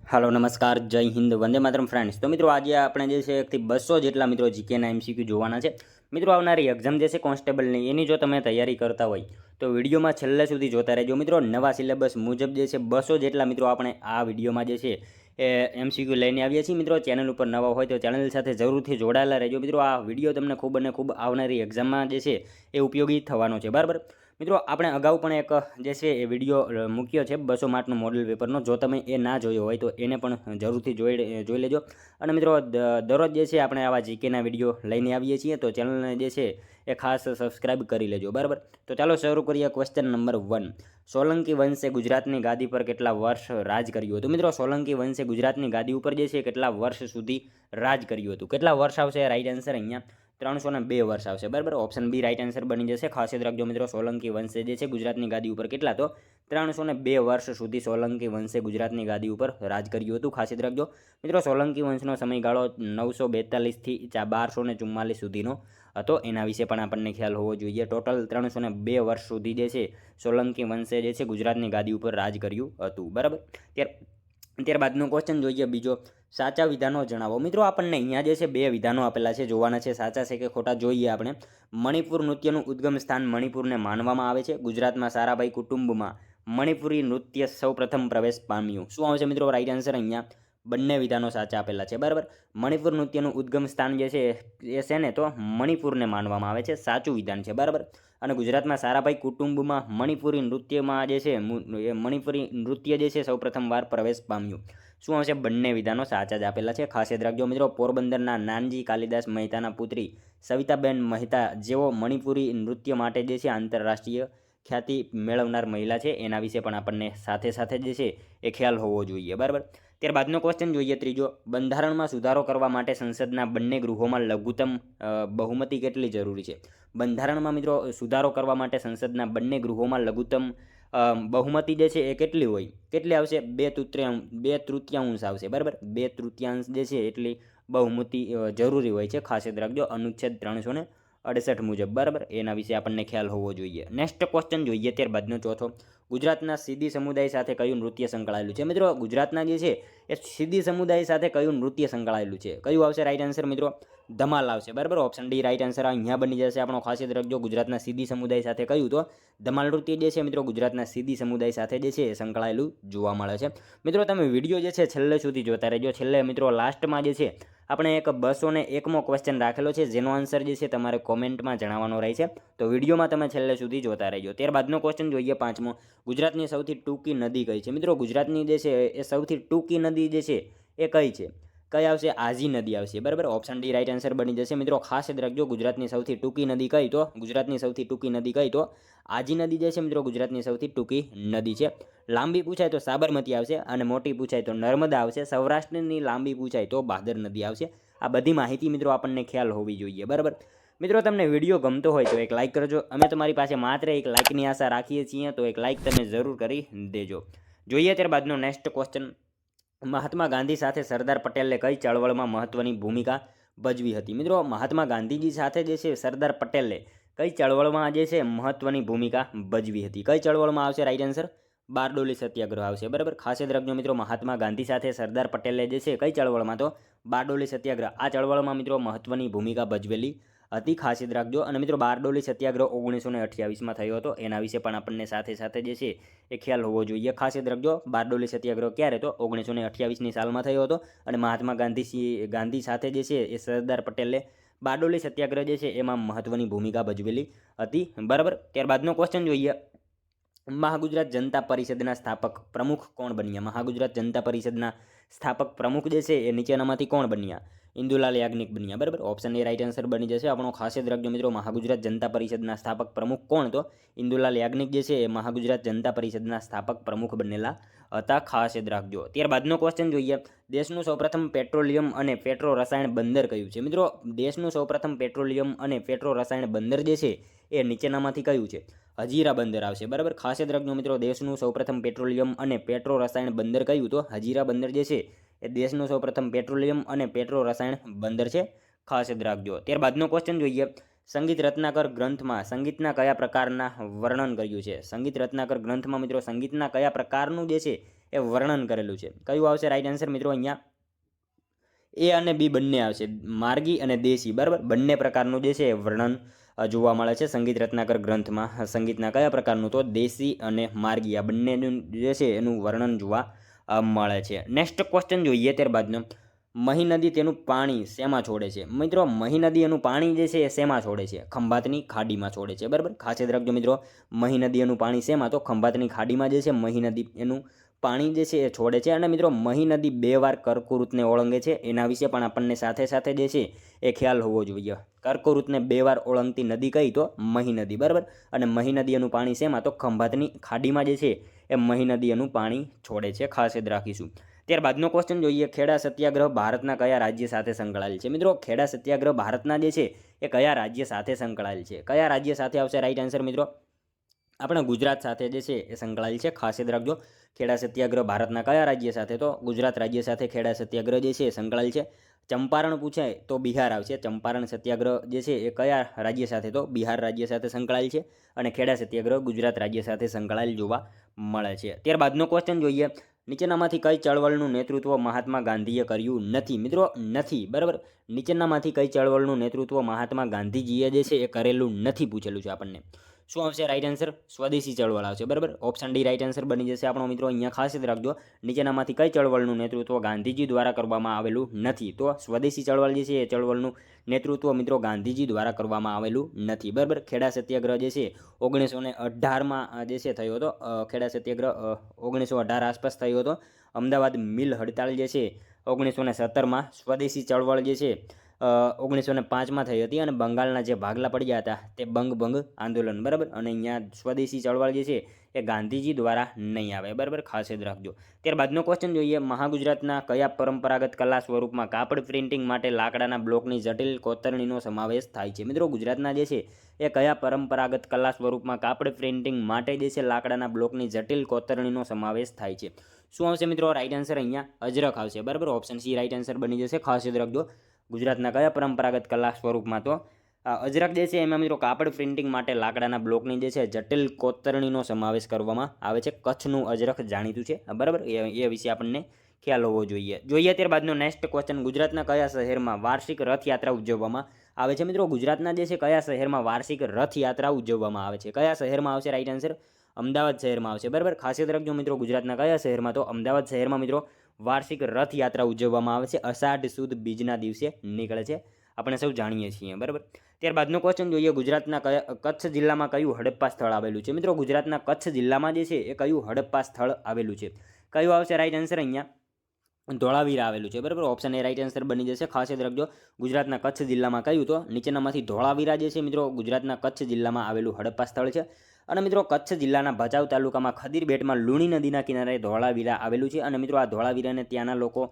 Hello नमस्कार जय Hind Vande Mataram friends. तो मित्रों आज આપણે જે છે 1 થી 200 જેટલા મિત્રો જીકેના એમસીક્યુ જોવાના છે। મિત્રો આવનારી એક્ઝામ જે છે કોન્સ્ટેબલની એની જો તમે તૈયારી કરતા હોય તો વિડીયોમાં છેલ્લે સુધી જોતા રહેજો। મિત્રો નવા સિલેબસ મુજબ જે છે 200 જેટલા મિત્રો આપણે આ વિડીયોમાં જે છે એ એમસીક્યુ લઈને આવ્યા છીએ। મિત્રો ચેનલ ઉપર નવા હોય તો ચેનલ સાથે જરૂરથી જોડાયેલા રહેજો। મિત્રો આ વિડીયો તમને ખૂબ અને ખૂબ આવનારી એક્ઝામમાં જે છે એ ઉપયોગી થવાનો છે, બરાબર। મિત્રો આપણે અગાઉ પણ એક જે છે એ વિડીયો મૂક્યો છે 200 માર્કનો મોડલ પેપરનો। જો તમે એ ના જોયો હોય તો એને પણ જરૂરથી જોઈ લેજો। અને મિત્રો દરરોજ જે છે આપણે આવા જીકેના વિડીયો લઈને આવીએ છીએ, તો ચેનલને જે છે એ ખાસ સબસ્ક્રાઇબ કરી લેજો, બરાબર। તો ચાલો શરૂ કરીએ। ક્વેશ્ચન નંબર 1, સોલંકી વંશે ગુજરાતની ગાદી પર કેટલા વર્ષ રાજ કર્યું હતું? મિત્રો સોલંકી વંશે ગુજરાતની ગાદી ઉપર જે છે કેટલા વર્ષ સુધી રાજ કર્યું હતું? કેટલા વર્ષ આવશે રાઈટ આન્સર? અહીંયા 302 વર્ષ આવશે, બરાબર। ઓપ્શન બી રાઈટ આન્સર બની જશે। ખાસ યાદ રાખજો મિત્રો, સોલંકી વંશે જે છે ગુજરાતની ગાદી ઉપર કેટલા તો 302 વર્ષ સુધી સોલંકી વંશે ગુજરાતની ગાદી ઉપર રાજ કર્યું હતું। ખાસ યાદ રાખજો મિત્રો, સોલંકી વંશનો સમયગાળો 942 થી 1244 સુધીનો હતો। એના વિશે પણ આપણને ખ્યાલ હોવો જોઈએ। ટોટલ 302 વર્ષ સુધી જે છે સોલંકી વંશે જે છે ગુજરાતની ગાદી ઉપર રાજ કર્યું હતું, બરાબર। ત્યારબાદનો ક્વેશ્ચન જોઈએ બીજો, સાચા વિધાનો જણાવો। મિત્રો આપણને અહીંયા જે છે 2 વિધાનો આપેલા છે, જોવાના છે સાચા છે કે ખોટા જોઈએ આપણે। મણિપુર નૃત્યનું ઉદ્ગમ સ્થાન મણિપુરને માનવામાં આવે છે। ગુજરાતમાં સારાભાઈ કુટુંબમાં મણિપુરી નૃત્ય સૌપ્રથમ પ્રવેશ પામ્યું। શું આવશે મિત્રો રાઈટ આન્સર? અહીંયા બંને વિધાનો સાચા આપેલા છે, બરાબર। મણિપુર નૃત્યનું ઉદ્ગમ સ્થાન જે છે એ છે ને તો મણિપુરને માનવામાં આવે છે, સાચું વિધાન છે, બરાબર। અને ગુજરાતમાં સારાભાઈ કુટુંબમાં મણિપુરી નૃત્યમાં જે છે મણિપુરી નૃત્ય જે છે સૌપ્રથમ વાર પ્રવેશ પામ્યું। શું આવશે? બંને વિધાનો સાચા જ આપેલા છે। ખાસ યાદ રાખજો મિત્રો, પોરબંદરના નાનજી કાલિદાસ મહેતાના પુત્રી સવિતાબેન મહેતા જેઓ મણિપુરી નૃત્ય માટે જે છે આંતરરાષ્ટ્રીય ખ્યાતિ મેળવનાર મહિલા છે, એના વિશે પણ આપણને સાથે સાથે જે છે એ ખ્યાલ હોવો જોઈએ, બરાબર। ત્યારબાદનો ક્વેશ્ચન જોઈએ ત્રીજો, બંધારણમાં સુધારો કરવા માટે સંસદના બંને ગૃહોમાં લઘુત્તમ બહુમતી કેટલી જરૂરી છે? બંધારણમાં મિત્રો સુધારો કરવા માટે સંસદના બંને ગૃહોમાં લઘુત્તમ બહુમતી જે છે એ કેટલી હોય? કેટલી આવશે? 2 તૃતીયાંશ આવશે, બરાબર। 2 તૃતીયાંશ જે છે એટલી બહુમતી જરૂરી હોય છે। ખાસ યાદ રાખજો અનુચ્છેદ 368 મુજબ, બરાબર। એના વિશે આપણને ખ્યાલ હોવો જોઈએ। નેક્સ્ટ ક્વેશ્ચન જોઈએ ત્યારબાદનો ચોથો, ગુજરાતના સિદ્દી સમુદાય સાથે કયું નૃત્ય સંકળાયેલું છે? મિત્રો ગુજરાતના જે છે એ સિદ્દી સમુદાય સાથે કયું નૃત્ય સંકળાયેલું છે? કયું આવશે રાઈટ આન્સર મિત્રો? ધમાલ આવશે, બરાબર। ઓપ્શન ડી રાઈટ આન્સર અહીંયા બની જશે આપણો। ખાસ યાદ રાખજો ગુજરાતના સિદ્દી સમુદાય સાથે કયું તો ધમાલ નૃત્ય જે છે મિત્રો ગુજરાતના સિદ્દી સમુદાય સાથે જે છે એ સંકળાયેલું જોવા મળે છે। મિત્રો તમે વિડીયો જે છે છેલ્લે સુધી જોતા રહેજો। છેલ્લે મિત્રો લાસ્ટમાં જે છે આપણે એક 201મો ક્વેશ્ચન રાખેલો છે, જેનો આન્સર જે છે તમારે કોમેન્ટમાં જણાવવાનો રહે છે, તો વિડીયોમાં તમે છેલ્લે સુધી જોતા રહેજો। ત્યારબાદનો ક્વેશ્ચન જોઈએ પાંચમો, ગુજરાતની સૌથી ટૂંકી નદી કઈ છે? મિત્રો ગુજરાતની જે છે એ સૌથી ટૂંકી નદી જે છે એ કઈ છે? કઈ આવશે? આજી નદી આવશે, બરાબર। ઓપ્શન ડી રાઈટ આન્સર બની જશે। મિત્રો ખાસ યાદ રાખજો, ગુજરાતની સૌથી ટૂંકી નદી કઈ તો ગુજરાતની સૌથી ટૂંકી નદી કઈ તો આજી નદી જે છે મિત્રો ગુજરાતની સૌથી ટૂંકી નદી છે। લાંબી પૂછાય તો સાબરમતી આવશે, અને મોટી પૂછાય તો નર્મદા આવશે। સૌરાષ્ટ્રની લાંબી પૂછાય તો ભાદર નદી આવશે। આ બધી માહિતી મિત્રો આપણને ખ્યાલ હોવી જોઈએ, બરાબર। મિત્રો તમને વિડીયો ગમતો હોય તો એક લાઇક કરજો। અમે તમારી પાસે માત્ર એક લાઇકની આશા રાખીએ છીએ, તો એક લાઇક તમે જરૂર કરી દેજો। જોઈએ ત્યારબાદનો નેક્સ્ટ ક્વેશ્ચન, મહાત્મા ગાંધી સાથે સરદાર પટેલે કઈ ચળવળમાં મહત્વની ભૂમિકા ભજવી હતી? મિત્રો મહાત્મા ગાંધીજી સાથે જે છે સરદાર પટેલે કઈ ચળવળમાં જે છે મહત્વની ભૂમિકા ભજવી હતી? કઈ ચળવળમાં આવશે રાઈટ આન્સર? બારડોલી સત્યાગ્રહ આવશે, બરાબર। ખાસ યાદ રાખજો મિત્રો, મહાત્મા ગાંધી સાથે સરદાર પટેલે જે છે કઈ ચળવળમાં તો બારડોલી સત્યાગ્રહ, આ ચળવળમાં મિત્રો મહત્વની ભૂમિકા ભજવેલી હતી। ખાસ યાદ રાખજો। અને મિત્રો બારડોલી સત્યાગ્રહ 1928માં થયો હતો, એના વિશે પણ આપણને સાથે સાથે જે છે એ ખ્યાલ હોવો જોઈએ। ખાસ યાદ રાખજો, બારડોલી સત્યાગ્રહ ક્યારે તો 1928ની સાલમાં થયો હતો, અને મહાત્મા ગાંધી સાથે જે છે એ સરદાર પટેલે બારડોલી સત્યાગ્રહ જે છે એમાં મહત્વની ભૂમિકા ભજવેલી હતી, બરાબર। ત્યારબાદનો ક્વેશ્ચન જોઈએ, મહાગુજરાત જનતા પરિષદના સ્થાપક પ્રમુખ કોણ બન્યા? મહાગુજરાત જનતા પરિષદના સ્થાપક પ્રમુખ જે છે એ નીચેનામાંથી કોણ બન્યા? ઇન્દુલાલ યાજ્ઞિક બન્યા, બરાબર। ઓપ્શન એ રાઈટ આન્સર બની જશે આપણો। ખાસ યાદ રાખજો મિત્રો, મહાગુજરાત જનતા પરિષદના સ્થાપક પ્રમુખ કોણ તો ઇન્દુલાલ યાજ્ઞિક જે છે એ મહાગુજરાત જનતા પરિષદના સ્થાપક પ્રમુખ બનેલા હતા। ખાસ યાદ રાખજો। ત્યારબાદનો ક્વેશ્ચન જોઈએ, દેશનું સૌપ્રથમ પેટ્રોલિયમ અને પેટ્રો રસાયણ બંદર કયું છે? મિત્રો દેશનું સૌપ્રથમ પેટ્રોલિયમ અને પેટ્રો રસાયણ બંદર જે છે એ નીચેનામાંથી કયું છે? હજીરા બંદર આવશે, બરાબર। ખાસ યાદ રાખજો મિત્રો, દેશનું સૌપ્રથમ પેટ્રોલિયમ અને પેટ્રો રસાયણ બંદર કયું તો હજીરા બંદર જે છે એ દેશનું સૌપ્રથમ પેટ્રોલિયમ અને પેટ્રો રસાયણ બંદર છે। ખાસ યાદ રાખજો। ત્યારબાદનો ક્વેશ્ચન જોઈએ, સંગીત રત્નાકર ગ્રંથમાં સંગીતના કયા પ્રકારના વર્ણન કર્યું છે? સંગીત રત્નાકર ગ્રંથમાં મિત્રો સંગીતના કયા પ્રકારનું જે છે એ વર્ણન કરેલું છે. કયું આવશે રાઈટ આન્સર મિત્રો? અહીંયા એ અને બી બંને આવશે, માર્ગી અને દેશી, બરાબર. બંને પ્રકારનું જે છે વર્ણન જોવા મળે છે સંગીત રત્નાકર ગ્રંથમાં. સંગીતના કયા પ્રકારનું? તો દેશી અને માર્ગી, આ બંનેનું જે છે એનું વર્ણન જોવા મળે છે. નેક્સ્ટ ક્વેશ્ચન જોઈએ ત્યારબાદનો, મહી નદી તેનું પાણી શેમાં છોડે છે? મિત્રો મહી નદી એનું પાણી જે છે એ શેમાં છોડે છે? ખંભાતની ખાડીમાં છોડે છે, બરાબર. ખાસ યાદ રાખજો મિત્રો, મહી નદી એનું પાણી શેમાં? તો ખંભાતની ખાડીમાં જે છે મહી નદી એનું પાણી જે છે એ છોડે છે. અને મિત્રો મહી નદી 2 વાર કર્કવૃતને ઓળંગે છે, એના વિશે પણ આપણને સાથે સાથે જે છે એ ખ્યાલ હોવો જોઈએ. કર્કવૃતને 2 વાર ઓળંગતી નદી કઈ? તો મહી નદી, બરાબર. અને મહી નદી એનું પાણી શેમાં? તો ખંભાતની ખાડીમાં જે છે એ મહી નદી એનું પાણી છોડે છે, ખાસ યાદ રાખીશું. ત્યારબાદનો ક્વેશ્ચન જોઈએ, ખેડા સત્યાગ્રહ ભારતના કયા રાજ્ય સાથે સંકળાયેલ છે? મિત્રો ખેડા સત્યાગ્રહ ભારતના જે છે એ કયા રાજ્ય સાથે સંકળાયેલ છે? કયા રાજ્ય સાથે આવશે રાઈટ આન્સર મિત્રો? આપણે ગુજરાત સાથે જે છે એ સંકળાયેલ છે, ખાસ યાદ રાખજો. ખેડા સત્યાગ્રહ ભારતના કયા રાજ્ય સાથે? તો ગુજરાત રાજ્ય સાથે ખેડા સત્યાગ્રહ જે છે એ સંકળાયેલ છે. ચંપારણ પૂછાય તો બિહાર આવશે. ચંપારણ સત્યાગ્રહ જે છે એ કયા રાજ્ય સાથે? તો બિહાર રાજ્ય સાથે સંકળાયેલ છે. અને ખેડા સત્યાગ્રહ ગુજરાત રાજ્ય સાથે સંકળાયેલ જોવા મળે છે. ત્યારબાદનો ક્વેશ્ચન જોઈએ, નીચેનામાંથી કઈ ચળવળનું નેતૃત્વ મહાત્મા ગાંધીએ કર્યું નથી? મિત્રો નથી, બરાબર. નીચેનામાંથી કઈ ચળવળનું નેતૃત્વ મહાત્મા ગાંધીજીએ જે છે એ કરેલું નથી પૂછેલું છે આપણને. શું આવશે રાઈટ આન્સર? સ્વદેશી ચળવળ આવશે, બરાબર. ઓપ્શન ડી રાઈટ આન્સર બની જશે આપણો મિત્રો. અહીંયા ખાસ યાદ રાખજો, નીચેનામાંથી કઈ ચળવળનું નેતૃત્વ ગાંધીજી દ્વારા કરવામાં આવેલું નથી? તો સ્વદેશી ચળવળ જે છે એ ચળવળનું નેતૃત્વ મિત્રો ગાંધીજી દ્વારા કરવામાં આવેલું નથી, બરાબર. ખેડા સત્યાગ્રહ જે છે 1918માં જે છે થયો હતો. ખેડા સત્યાગ્રહ 1918 આસપાસ થયો હતો. અમદાવાદ મિલ હડતાળ જે છે 1917માં. સ્વદેશી ચળવળ જે છે 1905માં થઈ હતી. અને બંગાળના જે ભાગલા પડ્યા હતા તે બંગ આંદોલન, બરાબર. અને અહીંયા સ્વદેશી ચળવળ જે છે એ ગાંધીજી દ્વારા નહીં આવે, બરાબર. ખાસ યાદ રાખજો. ત્યારબાદનો ક્વેશ્ચન જોઈએ, મહાગુજરાતના કયા પરંપરાગત કલા સ્વરૂપમાં કાપડ પ્રિન્ટિંગ માટે લાકડાના બ્લોકની જટિલ કોતરણીનો સમાવેશ થાય છે? મિત્રો ગુજરાતના જે છે એ કયા પરંપરાગત કલા સ્વરૂપમાં કાપડ પ્રિન્ટિંગ માટે જે છે લાકડાના બ્લોકની જટિલ કોતરણીનો સમાવેશ થાય છે? શું આવશે મિત્રો રાઈટ આન્સર? અહીંયા અજરખ આવશે, બરાબર. ઓપ્શન સી રાઈટ આન્સર બની જશે, ખાસ યાદ રાખજો. ગુજરાતના કયા પરંપરાગત કલા સ્વરૂપમાં? તો અજરખ જે છે એમાં મિત્રો કાપડ પ્રિન્ટિંગ માટે લાકડાના બ્લોકની જે છે જટિલ કોતરણીનો સમાવેશ કરવામાં આવે છે. કચ્છનું અજરખ જાણીતું છે, બરાબર. એ વિશે આપણને ખ્યાલ હોવો જોઈએ. ત્યારબાદનો નેક્સ્ટ ક્વેશ્ચન, ગુજરાતના કયા શહેરમાં વાર્ષિક રથયાત્રા ઉજવવામાં આવે છે? મિત્રો ગુજરાતના જે છે કયા શહેરમાં વાર્ષિક રથયાત્રા ઉજવવામાં આવે છે? કયા શહેરમાં આવશે રાઈટ આન્સર? અમદાવાદ શહેરમાં આવશે, બરાબર. ખાસ યાદ રાખજો મિત્રો, ગુજરાતના કયા શહેરમાં? તો અમદાવાદ શહેરમાં મિત્રો વાર્ષિક રથયાત્રા ઉજવવામાં આવે છે. અષાઢ સુદ બીજના દિવસે નીકળે છે, આપણે સૌ જાણીએ છીએ, બરાબર. ત્યારબાદનો ક્વેશ્ચન જોઈએ, ગુજરાતના કચ્છ જિલ્લામાં કયું હડપ્પા સ્થળ આવેલું છે? મિત્રો ગુજરાતના કચ્છ જિલ્લામાં જે છે એ કયું હડપ્પા સ્થળ આવેલું છે? કયું આવશે રાઈટ આન્સર? અહીંયા ધોળાવીરા આવેલું છે, બરાબર. ઓપ્શન એ રાઈટ આન્સર બની જશે, ખાસ યાદ રાખજો. ગુજરાતના કચ્છ જિલ્લામાં કયું? તો નીચેનામાંથી ધોળાવીરા જે છે મિત્રો ગુજરાતના કચ્છ જિલ્લામાં આવેલું હડપ્પા સ્થળ છે. અને મિત્રો કચ્છ જિલ્લાના ભચાઉ તાલુકામાં ખદીર બેટમાં લુણી નદીના કિનારે ધોળાવીરા આવેલું છે. અને મિત્રો આ ધોળાવીરાને ત્યાંના લોકો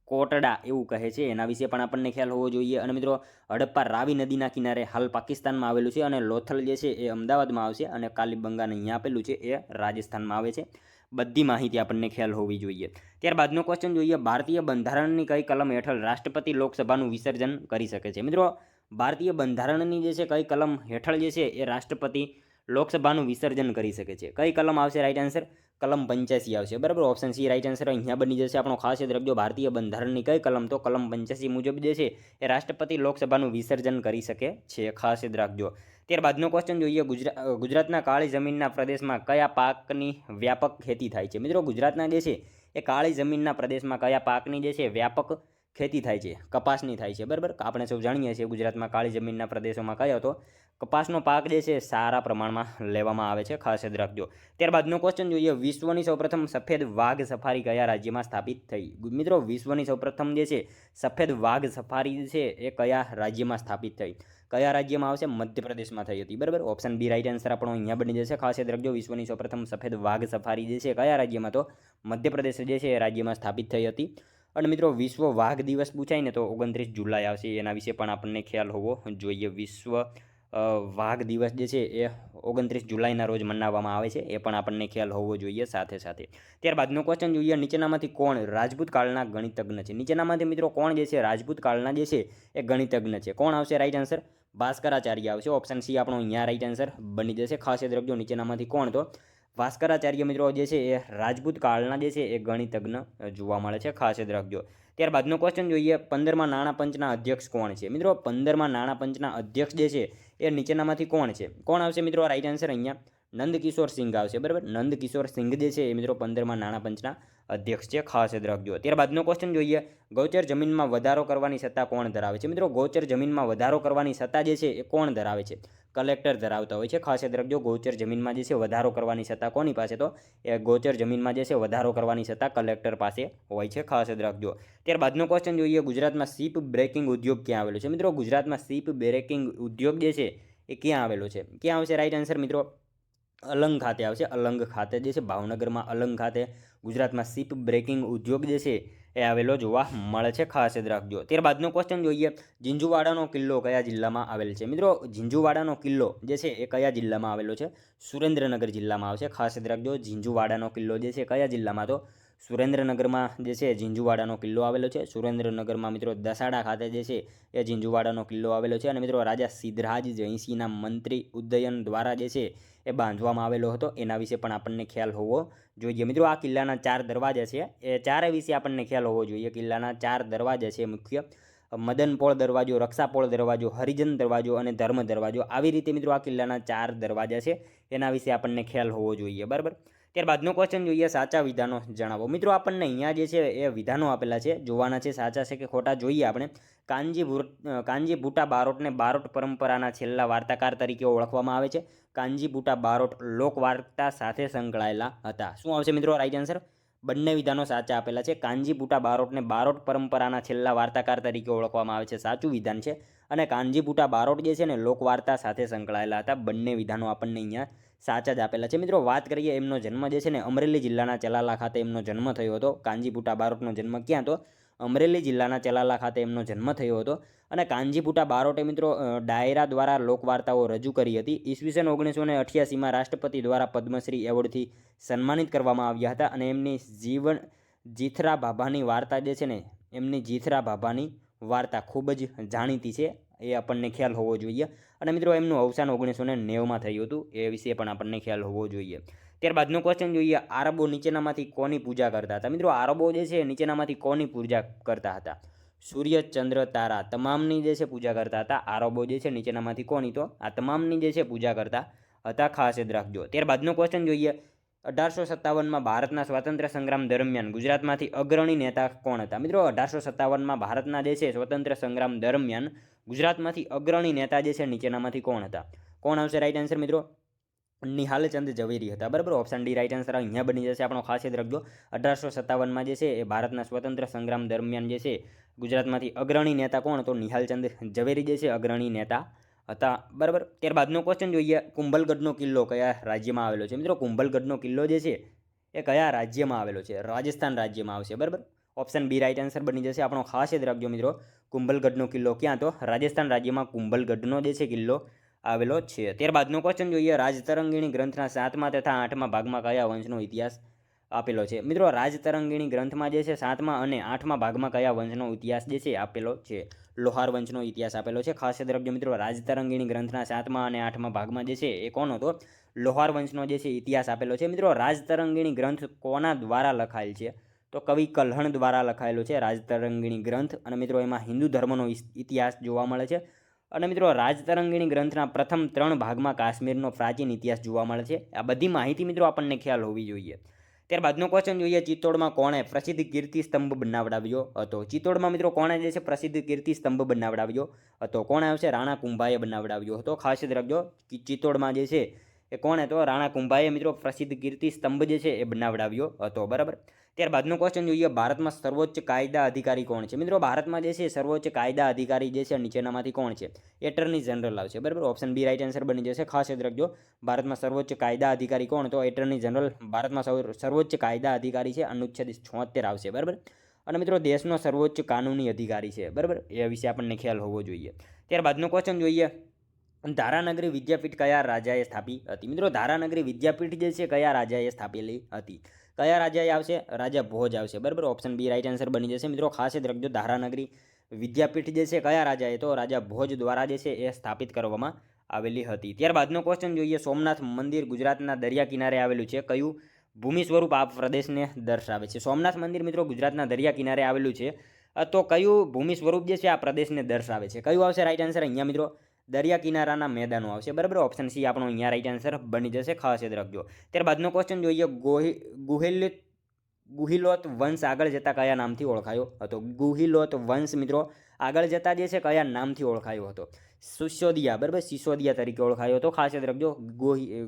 કોટડા એવું કહે છે, એના વિશે પણ આપણને ખ્યાલ હોવો જોઈએ. અને મિત્રો હડપ્પા રાવી નદીના કિનારે હાલ પાકિસ્તાનમાં આવેલું છે. અને લોથલ જે છે એ અમદાવાદમાં આવશે. અને કાલીબંગાને અહીંયા આપેલું છે એ રાજસ્થાનમાં આવે છે. બધી માહિતી આપણને ખ્યાલ હોવી જોઈએ. ત્યારબાદનો ક્વેશ્ચન જોઈએ, ભારતીય બંધારણની કઈ કલમ હેઠળ રાષ્ટ્રપતિ લોકસભાનું વિસર્જન કરી શકે છે? મિત્રો ભારતીય બંધારણની જે છે કઈ કલમ હેઠળ જે છે એ રાષ્ટ્રપતિ લોકસભાનું વિસર્જન કરી શકે છે? કઈ કલમ આવશે રાઈટ આન્સર? કલમ 85 આવશે, બરાબર. ઓપ્શન સી રાઈટ આન્સર અહીંયા બની જશે આપણો. ખાસ યાદ રાખજો, ભારતીય બંધારણની કઈ કલમ? તો કલમ 85 મુજબ જે છે એ રાષ્ટ્રપતિ લોકસભાનું વિસર્જન કરી શકે છે, ખાસ યાદ રાખજો. ત્યારબાદનો ક્વેશ્ચન જોઈએ, ગુજરાતના કાળી જમીનના પ્રદેશમાં કયા પાકની વ્યાપક ખેતી થાય છે? મિત્રો ગુજરાતના જે છે એ કાળી જમીનના પ્રદેશમાં કયા પાકની જે છે વ્યાપક ખેતી થાય છે? કપાસની થાય છે, બરાબર. આપણે સૌ જાણીએ છીએ ગુજરાતમાં કાળી જમીનના પ્રદેશોમાં કયો હતો? કપાસનો પાક જે છે સારા પ્રમાણમાં લેવામાં આવે છે, ખાસ યાદ રાખજો. ત્યારબાદનો ક્વેશ્ચન જોઈએ, વિશ્વની સૌપ્રથમ સફેદ વાઘ સફારી કયા રાજ્યમાં સ્થાપિત થઈ? મિત્રો વિશ્વની સૌપ્રથમ જે છે સફેદ વાઘ સફારી છે એ કયા રાજ્યમાં સ્થાપિત થઈ? કયા રાજ્યમાં આવશે? મધ્યપ્રદેશમાં થઈ હતી, બરાબર. ઓપ્શન બી રાઈટ આન્સર આપણો અહીંયા બની જશે, ખાસ યાદ રાખજો. વિશ્વની સૌપ્રથમ સફેદ વાઘ સફારી જે છે કયા રાજ્યમાં? તો મધ્યપ્રદેશ જે છે એ રાજ્યમાં સ્થાપિત થઈ હતી. અને મિત્રો વિશ્વ વાઘ દિવસ પૂછાય ને તો 29 જુલાઈ આવશે, એના વિશે પણ આપણને ખ્યાલ હોવો જોઈએ. વિશ્વ વાઘ દિવસ જે છે એ 29 જુલાઈના રોજ મનાવવામાં આવે છે, એ પણ આપણને ખ્યાલ હોવો જોઈએ સાથે સાથે. ત્યારબાદનો ક્વેશ્ચન જોઈએ, નીચેનામાંથી કોણ રાજપૂત કાળના ગણિતજ્ઞ છે? નીચેનામાંથી મિત્રો કોણ જે છે રાજપૂત કાળના જે છે એ ગણિતજ્ઞ છે? કોણ આવશે રાઈટ આન્સર? ભાસ્કરાચાર્ય આવશે. ઓપ્શન સી આપણો અહીંયા રાઈટ આન્સર બની જશે, ખાસ યાદ રાખજો. નીચેનામાંથી કોણ? તો ભાસ્કરાચાર્ય મિત્રો જે છે એ રાજપૂત કાળના જે છે એ ગણિતજ્ઞ જોવા મળે છે, ખાસ યાદ રાખજો. ત્યારબાદનો ક્વેશ્ચન જોઈએ, 15માં નાણાં પંચના અધ્યક્ષ કોણ છે? મિત્રો 15માં નાણાં પંચના અધ્યક્ષ જે છે એ નીચેનામાંથી કોણ છે? કોણ આવશે મિત્રો રાઈટ આન્સર અહીંયા? નંદકિશોર સિંઘ આવશે, બરાબર. નંદકિશોર સિંઘ જે છે એ મિત્રો 15માં નાણાં પંચના અધ્યક્ષ છે, ખાસ યાદ રાખજો. ત્યારબાદનો ક્વેશ્ચન જોઈએ, ગૌચર જમીનમાં વધારો કરવાની સત્તા કોણ ધરાવે છે? મિત્રો ગૌચર જમીનમાં વધારો કરવાની સત્તા જે છે એ કોણ ધરાવે છે? કલેક્ટર ધરાવતા હોય છે, ખાસ યાદ રાખજો. ગૌચર જમીનમાં જે છે વધારો કરવાની સત્તા કોની પાસે? તો એ ગૌચર જમીનમાં જે છે વધારો કરવાની સત્તા કલેક્ટર પાસે હોય છે, ખાસ યાદ રાખજો. ત્યારબાદનો ક્વેશ્ચન જોઈએ, ગુજરાતમાં શિપ બ્રેકિંગ ઉદ્યોગ ક્યાં આવેલો છે? મિત્રો ગુજરાતમાં શિપ બ્રેકિંગ ઉદ્યોગ જે છે એ ક્યાં આવેલો છે? ક્યાં આવશે રાઈટ આન્સર મિત્રો? અલંગ ખાતે આવશે. અલંગ ખાતે જે છે ભાવનગરમાં અલંગ ખાતે ગુજરાતમાં શિપ બ્રેકિંગ ઉદ્યોગ જે છે એ આવેલો જોવા મળે છે, ખાસ યાદ રાખજો. ત્યારબાદનો ક્વેશ્ચન જોઈએ, ઝીંઝુવાડાનો કિલ્લો કયા જિલ્લામાં આવેલ છે? મિત્રો ઝીંઝુવાડાનો કિલ્લો જે છે એ કયા જિલ્લામાં આવેલો છે? સુરેન્દ્રનગર જિલ્લામાં આવશે, ખાસ યાદ રાખજો. ઝીંઝુવાડાનો કિલ્લો જે છે કયા જિલ્લામાં? તો સુરેન્દ્રનગરમાં જે છે ઝીંઝુવાડાનો કિલ્લો આવેલો છે. સુરેન્દ્રનગરમાં મિત્રો દસાડા ખાતે જે છે એ ઝીંઝુવાડાનો કિલ્લો આવેલો છે. અને મિત્રો રાજા સિદ્ધરાજ જયસિંહના મંત્રી ઉદયન દ્વારા જે છે એ બાંધવામાં આવેલો હતો, એના વિશે પણ આપણને ખ્યાલ હોવો જોઈએ. મિત્રો આ કિલ્લાના 4 દરવાજા છે, એ ચારે વિશે આપણને ખ્યાલ હોવો જોઈએ. કિલ્લાના 4 દરવાજા છે મુખ્ય: મદનપોળ દરવાજો, રક્ષાપોળ દરવાજો, હરિજન દરવાજો અને ધર્મ દરવાજો. આવી રીતે મિત્રો આ કિલ્લાના 4 દરવાજા છે, એના વિશે આપણને ખ્યાલ હોવો જોઈએ, બરાબર. ત્યારબાદનો ક્વેશ્ચન જોઈએ, સાચા વિધાનો જણાવો. મિત્રો આપણને અહીંયા જે છે એ વિધાનો આપેલા છે, જોવાના છે સાચા છે કે ખોટા જોઈએ આપણે. કાનજી બુટા બારોટને બારોટ પરંપરાના છેલ્લા વાર્તાકાર તરીકે ઓળખવામાં આવે છે. કાનજી બુટા બારોટ લોકવાર્તા સાથે સંકળાયેલા હતા. શું આવશે મિત્રો રાઈટ આન્સર? બંને વિધાનો સાચા આપેલા છે. કાનજી બુટા બારોટને બારોટ પરંપરાના છેલ્લા વાર્તાકાર તરીકે ઓળખવામાં આવે છે, સાચું વિધાન છે. અને કાનજી બુટા બારોટ જે છે ને લોકવાર્તા સાથે સંકળાયેલા હતા. બંને વિધાનો આપણને અહીંયા સાચા જ આપેલા છે. મિત્રો વાત કરીએ એમનો જન્મ જે છે ને અમરેલી જિલ્લાના ચલાલા ખાતે એમનો જન્મ થયો હતો. કાનજી બુટા બારોટનો જન્મ ક્યાં? તો અમરેલી જિલ્લાના ચલાલા ખાતે એમનો જન્મ થયો હતો. અને કાનજી બુટા બારોટે મિત્રો ડાયરા દ્વારા લોકવાર્તાઓ રજૂ કરી હતી. ઈસવીસન 1988માં રાષ્ટ્રપતિ દ્વારા પદ્મશ્રી એવોર્ડથી સન્માનિત કરવામાં આવ્યા હતા. અને એમની જીથરા ભાભાની વાર્તા જે છે ને, એમની જીથરા ભાભાની વાર્તા ખૂબ જ જાણીતી છે, એ આપણને ખ્યાલ હોવો જોઈએ. અને મિત્રો એમનું અવસાન 1990માં થયું હતું, એ વિશે પણ આપણને ખ્યાલ હોવો જોઈએ. ત્યારબાદનો ક્વેશ્ચન જોઈએ, આરબો નીચેનામાંથી કોની પૂજા કરતા હતા? મિત્રો આરબો જે છે નીચેનામાંથી કોની પૂજા કરતા હતા? સૂર્ય, ચંદ્ર, તારા તમામની જે છે પૂજા કરતા હતા. આરબો જે છે નીચેનામાંથી કોની? તો આ તમામની જે છે પૂજા કરતા હતા, ખાસ યાદ રાખજો. ત્યારબાદનો ક્વેશ્ચન જોઈએ, 1857માં ભારતના સ્વાતંત્ર્ય સંગ્રામ દરમિયાન ગુજરાતમાંથી અગ્રણી નેતા કોણ હતા? મિત્રો 1857માં ભારતના જે છે સ્વતંત્ર સંગ્રામ દરમિયાન ગુજરાતમાંથી અગ્રણી નેતા જે છે નીચેનામાંથી કોણ હતા? કોણ આવશે રાઈટ આન્સર મિત્રો? નિહાલચંદ ઝવેરી હતા, બરાબર. ઓપ્શન ડી રાઈટ આન્સર અહીંયા બની જશે આપણો, ખાસ યાદ રાખજો. 1857માં જે છે એ ભારતના સ્વતંત્ર સંગ્રામ દરમિયાન જે છે ગુજરાતમાંથી અગ્રણી નેતા કોણ? તો નિહાલચંદ ઝવેરી જે છે અગ્રણી નેતા હતા, બરાબર. ત્યારબાદનો ક્વેશ્ચન જોઈએ, કુંભલગઢનો કિલ્લો કયા રાજ્યમાં આવેલો છે? મિત્રો કુંભલગઢનો કિલ્લો જે છે એ કયા રાજ્યમાં આવેલો છે? રાજસ્થાન રાજ્યમાં આવશે, બરાબર. ઓપ્શન બી રાઈટ આન્સર બની જશે આપણો, ખાસ યાદ રાખજો મિત્રો. કુંભલગઢનો કિલ્લો ક્યાં? તો રાજસ્થાન રાજ્યમાં કુંભલગઢનો જે છે કિલ્લો આવેલો છે. ત્યારબાદનો ક્વેશ્ચન જોઈએ, રાજતરંગીણી ગ્રંથના 7મા તથા 8મા ભાગમાં કયા વંશનો ઇતિહાસ આપેલો છે? મિત્રો રાજતરંગીણી ગ્રંથમાં જે છે 7મા અને 8મા ભાગમાં કયા વંશનો ઇતિહાસ જે છે આપેલો છે? લોહાર વંશનો ઇતિહાસ આપેલો છે, ખાસ યાદ રાખજો મિત્રો. રાજતરંગીણી ગ્રંથના 7મા અને 8મા ભાગમાં જે છે એ કોનો? તો લોહાર વંશનો જે છે ઇતિહાસ આપેલો છે. મિત્રો રાજતરંગીણી ગ્રંથ કોના દ્વારા લખાયેલ છે? તો કવિ કલ્હણ દ્વારા લખાયેલો છે રાજતરંગીણી ગ્રંથ. અને મિત્રો એમાં હિન્દુ ધર્મનો ઇતિહાસ જોવા મળે છે. અને મિત્રો રાજતરંગીણી ગ્રંથના પ્રથમ 3 ભાગમાં કાશ્મીરનો પ્રાચીન ઇતિહાસ જોવા મળે છે. આ બધી માહિતી મિત્રો આપણને ખ્યાલ હોવી જોઈએ. ત્યારબાદનો ક્વેશ્ચન જોઈએ, ચિત્તોડમાં કોણે પ્રસિદ્ધ કીર્તિ સ્તંભ બનાવડાવ્યો હતો? ચિત્તોડમાં મિત્રો કોણે જે છે પ્રસિદ્ધ કીર્તિ સ્તંભ બનાવડાવ્યો હતો? કોણ આવશે? રાણા કુંભાએ બનાવડાવ્યો હતો, ખાસ યાદ રાખજો. ચિત્તોડમાં જે છે એ કોણે? તો રાણા કુંભાએ મિત્રો પ્રસિદ્ધ કીર્તિ સ્તંભ જે છે એ બનાવડાવ્યો હતો, બરાબર. ત્યારબાદનો ક્વેશ્ચન જોઈએ, ભારતમાં સર્વોચ્ચ કાયદા અધિકારી કોણ છે? મિત્રો ભારતમાં જે છે સર્વોચ્ચ કાયદા અધિકારી જે છે નીચેનામાંથી કોણ છે? એટર્ની જનરલ આવશે, બરાબર. ઓપ્શન બી રાઈટ આન્સર બની જશે, ખાસ યાદ રાખજો. ભારતમાં સર્વોચ્ચ કાયદા અધિકારી કોણ? તો એટર્ની જનરલ ભારતમાં સર્વોચ્ચ કાયદા અધિકારી છે. અનુચ્છેદ 76 આવશે, બરાબર. અને મિત્રો દેશનો સર્વોચ્ચ કાનૂની અધિકારી છે, બરાબર. એ વિશે આપણને ખ્યાલ હોવો જોઈએ. ત્યારબાદનો ક્વેશ્ચન જોઈએ, ધારાનગરી વિદ્યાપીઠ કયા રાજાએ સ્થાપી હતી? મિત્રો ધારાનગરી વિદ્યાપીઠ જે છે કયા રાજાએ સ્થાપેલી હતી? કયા રાજાએ આવશે? રાજા ભોજ આવશે, બરાબર. ઓપ્શન બી રાઈટ આન્સર બની જશે મિત્રો, ખાસ યાદ રાખજો. ધારાનગરી વિદ્યાપીઠ જે છે કયા રાજાએ? તો રાજા ભોજ દ્વારા જે છે એ સ્થાપિત કરવામાં આવેલી હતી. ત્યારબાદનો ક્વેશ્ચન જોઈએ, સોમનાથ મંદિર ગુજરાતના દરિયા કિનારે આવેલું છે. કયું ભૂમિ સ્વરૂપ આ પ્રદેશને દર્શાવે છે? સોમનાથ મંદિર મિત્રો ગુજરાતના દરિયા કિનારે આવેલું છે. તો કયું ભૂમિ સ્વરૂપ જે છે આ પ્રદેશને દર્શાવે છે? કયું આવશે રાઈટ આન્સર અહીંયા મિત્રો? દરિયા કિનારાના મેદાનો આવશે. બરાબર, ઓપ્શન સી આપણો અહીંયા રાઈટ આન્સર બની જશે. ખાસ યાદ રાખજો. ત્યારબાદનો ક્વેશ્ચન જોઈએ, ગુહિલોત વંશ આગળ જતા કયા નામથી ઓળખાયો હતો? ગુહિલોત વંશ મિત્રો આગળ જતા જે છે કયા નામથી ઓળખાયો હતો? સિસોદિયા. બરાબર, સિસોદિયા તરીકે ઓળખાયો હતો. ખાસ યાદ રાખજો.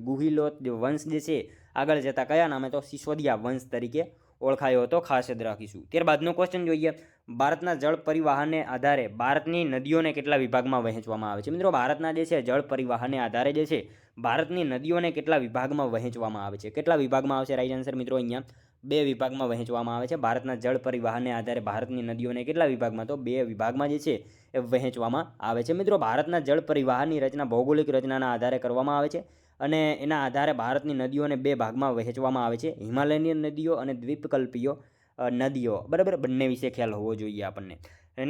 ગુહિલોત વંશ જે છે આગળ જતા કયા નામે? તો સિસોદિયા વંશ તરીકે ઓળખાયો હતો. ખાસ યાદ રાખીશું. ત્યારબાદનો ક્વેશ્ચન જોઈએ, ભારતના જળ પરિવહનને આધારે ભારતની નદીઓને કેટલા વિભાગમાં વહેંચવામાં આવે છે? મિત્રો ભારતના જે છે જળ પરિવહનને આધારે જે છે ભારતની નદીઓને કેટલા વિભાગમાં વહેંચવામાં આવે છે? કેટલા વિભાગમાં આવશે રાઈટ આન્સર મિત્રો? અહીંયા 2 વિભાગમાં વહેંચવામાં આવે છે. ભારતના જળ પરિવહનને આધારે ભારતની નદીઓને કેટલા વિભાગમાં? તો 2 વિભાગમાં જે છે એ વહેંચવામાં આવે છે. મિત્રો ભારતના જળ પરિવહનની રચના ભૌગોલિક રચનાના આધારે કરવામાં આવે છે અને એના આધારે ભારતની નદીઓને 2 ભાગમાં વહેંચવામાં આવે છે, હિમાલયની નદીઓ અને દ્વીપકલ્પીય નદીઓ. બરાબર, બંને વિશે ખ્યાલ હોવો જોઈએ આપણને.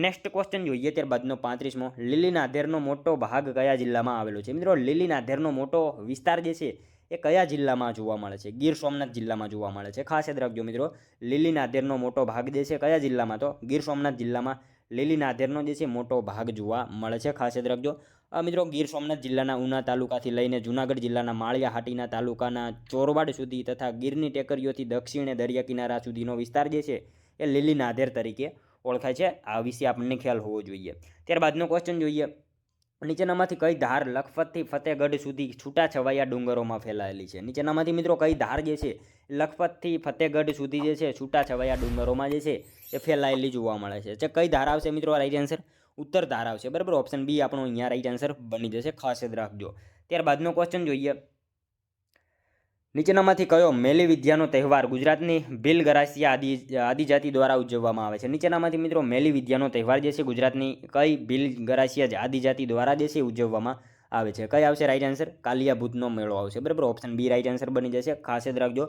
નેક્સ્ટ ક્વેશ્ચન જોઈએ, ત્યારબાદનો 35મો, લીલી નાધેરનો મોટો ભાગ કયા જિલ્લામાં આવેલો છે? મિત્રો લીલી નાધેરનો મોટો વિસ્તાર જે છે એ કયા જિલ્લામાં જોવા મળે છે? ગીર સોમનાથ જિલ્લામાં જોવા મળે છે. ખાસ યાદ રાખજો મિત્રો, લીલી નાધેરનો મોટો ભાગ જે છે કયા જિલ્લામાં? તો ગીર સોમનાથ જિલ્લામાં લીલી નાધેરનો જે છે મોટો ભાગ જોવા મળે છે. ખાસ યાદ રાખજો. મિત્રો ગીર સોમનાથ જિલ્લાના ઉના તાલુકાથી લઈને જૂનાગઢ જિલ્લાના માળિયા હાટીના તાલુકાના ચોરવાડ સુધી તથા ગીરની ટેકરીઓથી દક્ષિણે દરિયા કિનારા સુધીનો વિસ્તાર જે છે એ લીલી નાધેર તરીકે ઓળખાય છે. આ વિશે આપણને ખ્યાલ હોવો જોઈએ. ત્યારબાદનો ક્વેશ્ચન જોઈએ, નીચેનામાંથી કઈ ધાર લખપતથી ફતેહગઢ સુધી છૂટાછવાયા ડુંગરોમાં ફેલાયેલી છે? નીચેનામાંથી મિત્રો કઈ ધાર જે છે લખપતથી ફતેહગઢ સુધી જે છે છૂટાછવાયા ડુંગરોમાં જે છે એ ફેલાયેલી જોવા મળે છે? કઈ ધાર આવશે મિત્રો રાઈટ આન્સર? ઉત્તર ધાર આવશે. બરાબર, ઓપ્શન બી આપણો અહીંયા રાઈટ આન્સર બની જશે. ખાસ યાદ રાખજો. ત્યારબાદનો ક્વેશ્ચન જોઈએ, નીચેનામાંથી કયો મેલી વિદ્યાનો તહેવાર ગુજરાતની ભીલ ગરાસિયા આદિજાતિ દ્વારા ઉજવવામાં આવે છે? નીચેનામાંથી મિત્રો મેલી વિદ્યાનો તહેવાર જે છે ગુજરાતની કઈ ભીલ ગરાસિયા આદિજાતિ દ્વારા જે છે ઉજવવામાં આવે છે? કઈ આવશે રાઈટ આન્સર? કાલિયા ભૂતનો મેળો આવશે. બરાબર, ઓપ્શન બી રાઈટ આન્સર બની જશે. ખાસ યાદ રાખજો.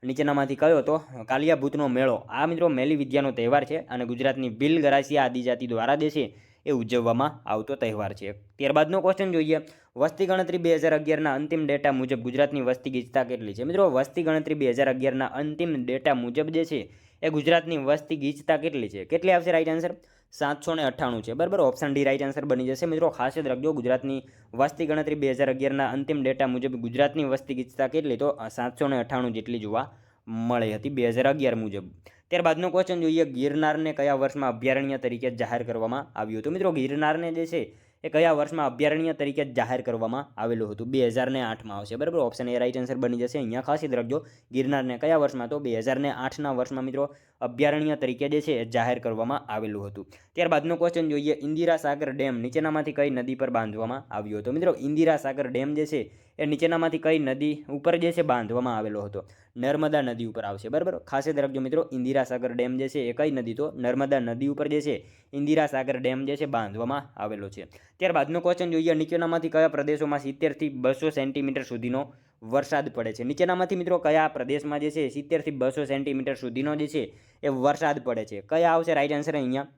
નીચેનામાંથી કયો? તો કાલિયા ભૂતનો મેળો. આ મિત્રો મેલી વિદ્યાનો તહેવાર છે અને ગુજરાતની ભીલ ગરાસિયા આદિજાતિ દ્વારા જે છે એ ઉજવવામાં આવતો તહેવાર છે. ત્યારબાદનો ક્વેશ્ચન જોઈએ, વસ્તી ગણતરી 2011ના અંતિમ ડેટા મુજબ ગુજરાતની વસ્તી ગીચતા કેટલી છે? મિત્રો વસ્તી ગણતરી 2011ના અંતિમ ડેટા મુજબ જે છે એ ગુજરાતની વસ્તી ગીચતા કેટલી છે? કેટલી આવશે રાઈટ આન્સર? 798 છે. બરાબર, ઓપ્શન ડી રાઈટ આન્સર બની જશે. મિત્રો ખાસ યાદ રાખજો, ગુજરાતની વસ્તી ગણતરી 2011ના અંતિમ ડેટા મુજબ ગુજરાતની વસ્તી ગીચતા કેટલી? તો 798 જેટલી જોવા મળી હતી 2011 મુજબ. ત્યારબાદનો ક્વેશ્ચન જોઈએ, ગિરનારને કયા વર્ષમાં અભયારણ્ય તરીકે જાહેર કરવામાં આવ્યું હતું? મિત્રો ગિરનારને જે છે એ કયા વર્ષમાં અભયારણ્ય તરીકે જાહેર કરવામાં આવેલું હતું? 2008માં આવશે. બરાબર, ઓપ્શન એ રાઈટ આન્સર બની જશે. અહીંયા ખાસ યાદ રાખજો, ગિરનારને કયા વર્ષમાં? તો 2008ના વર્ષમાં મિત્રો અભયારણ્ય તરીકે જે છે એ જાહેર કરવામાં આવેલું હતું. ત્યારબાદનો ક્વેશ્ચન જોઈએ, ઇન્દિરા સાગર ડેમ નીચેનામાંથી કઈ નદી પર બાંધવામાં આવ્યો હતો? મિત્રો ઇન્દિરા સાગર ડેમ જે છે એ નીચેનામાંથી કઈ નદી ઉપર જે છે બાંધવામાં આવેલો હતો? નર્મદા નદી ઉપર આવશે. બરાબર, ખાસ યાદ રાખજો મિત્રો, ઇન્દિરા સાગર ડેમ જે છે એ કઈ નદી? તો નર્મદા નદી ઉપર જે છે ઇન્દિરા સાગર ડેમ જે છે બાંધવામાં આવેલો છે. ત્યારબાદનો ક્વેશ્ચન જોઈએ, નીચેનામાંથી કયા પ્રદેશોમાં 70થી 200 સેન્ટીમીટર સુધીનો વરસાદ પડે છે? નીચેનામાંથી મિત્રો કયા પ્રદેશમાં જે છે 70થી 200 સેન્ટીમીટર સુધીનો જે છે એ વરસાદ પડે છે? કયા આવશે રાઈટ આન્સર? અહીંયા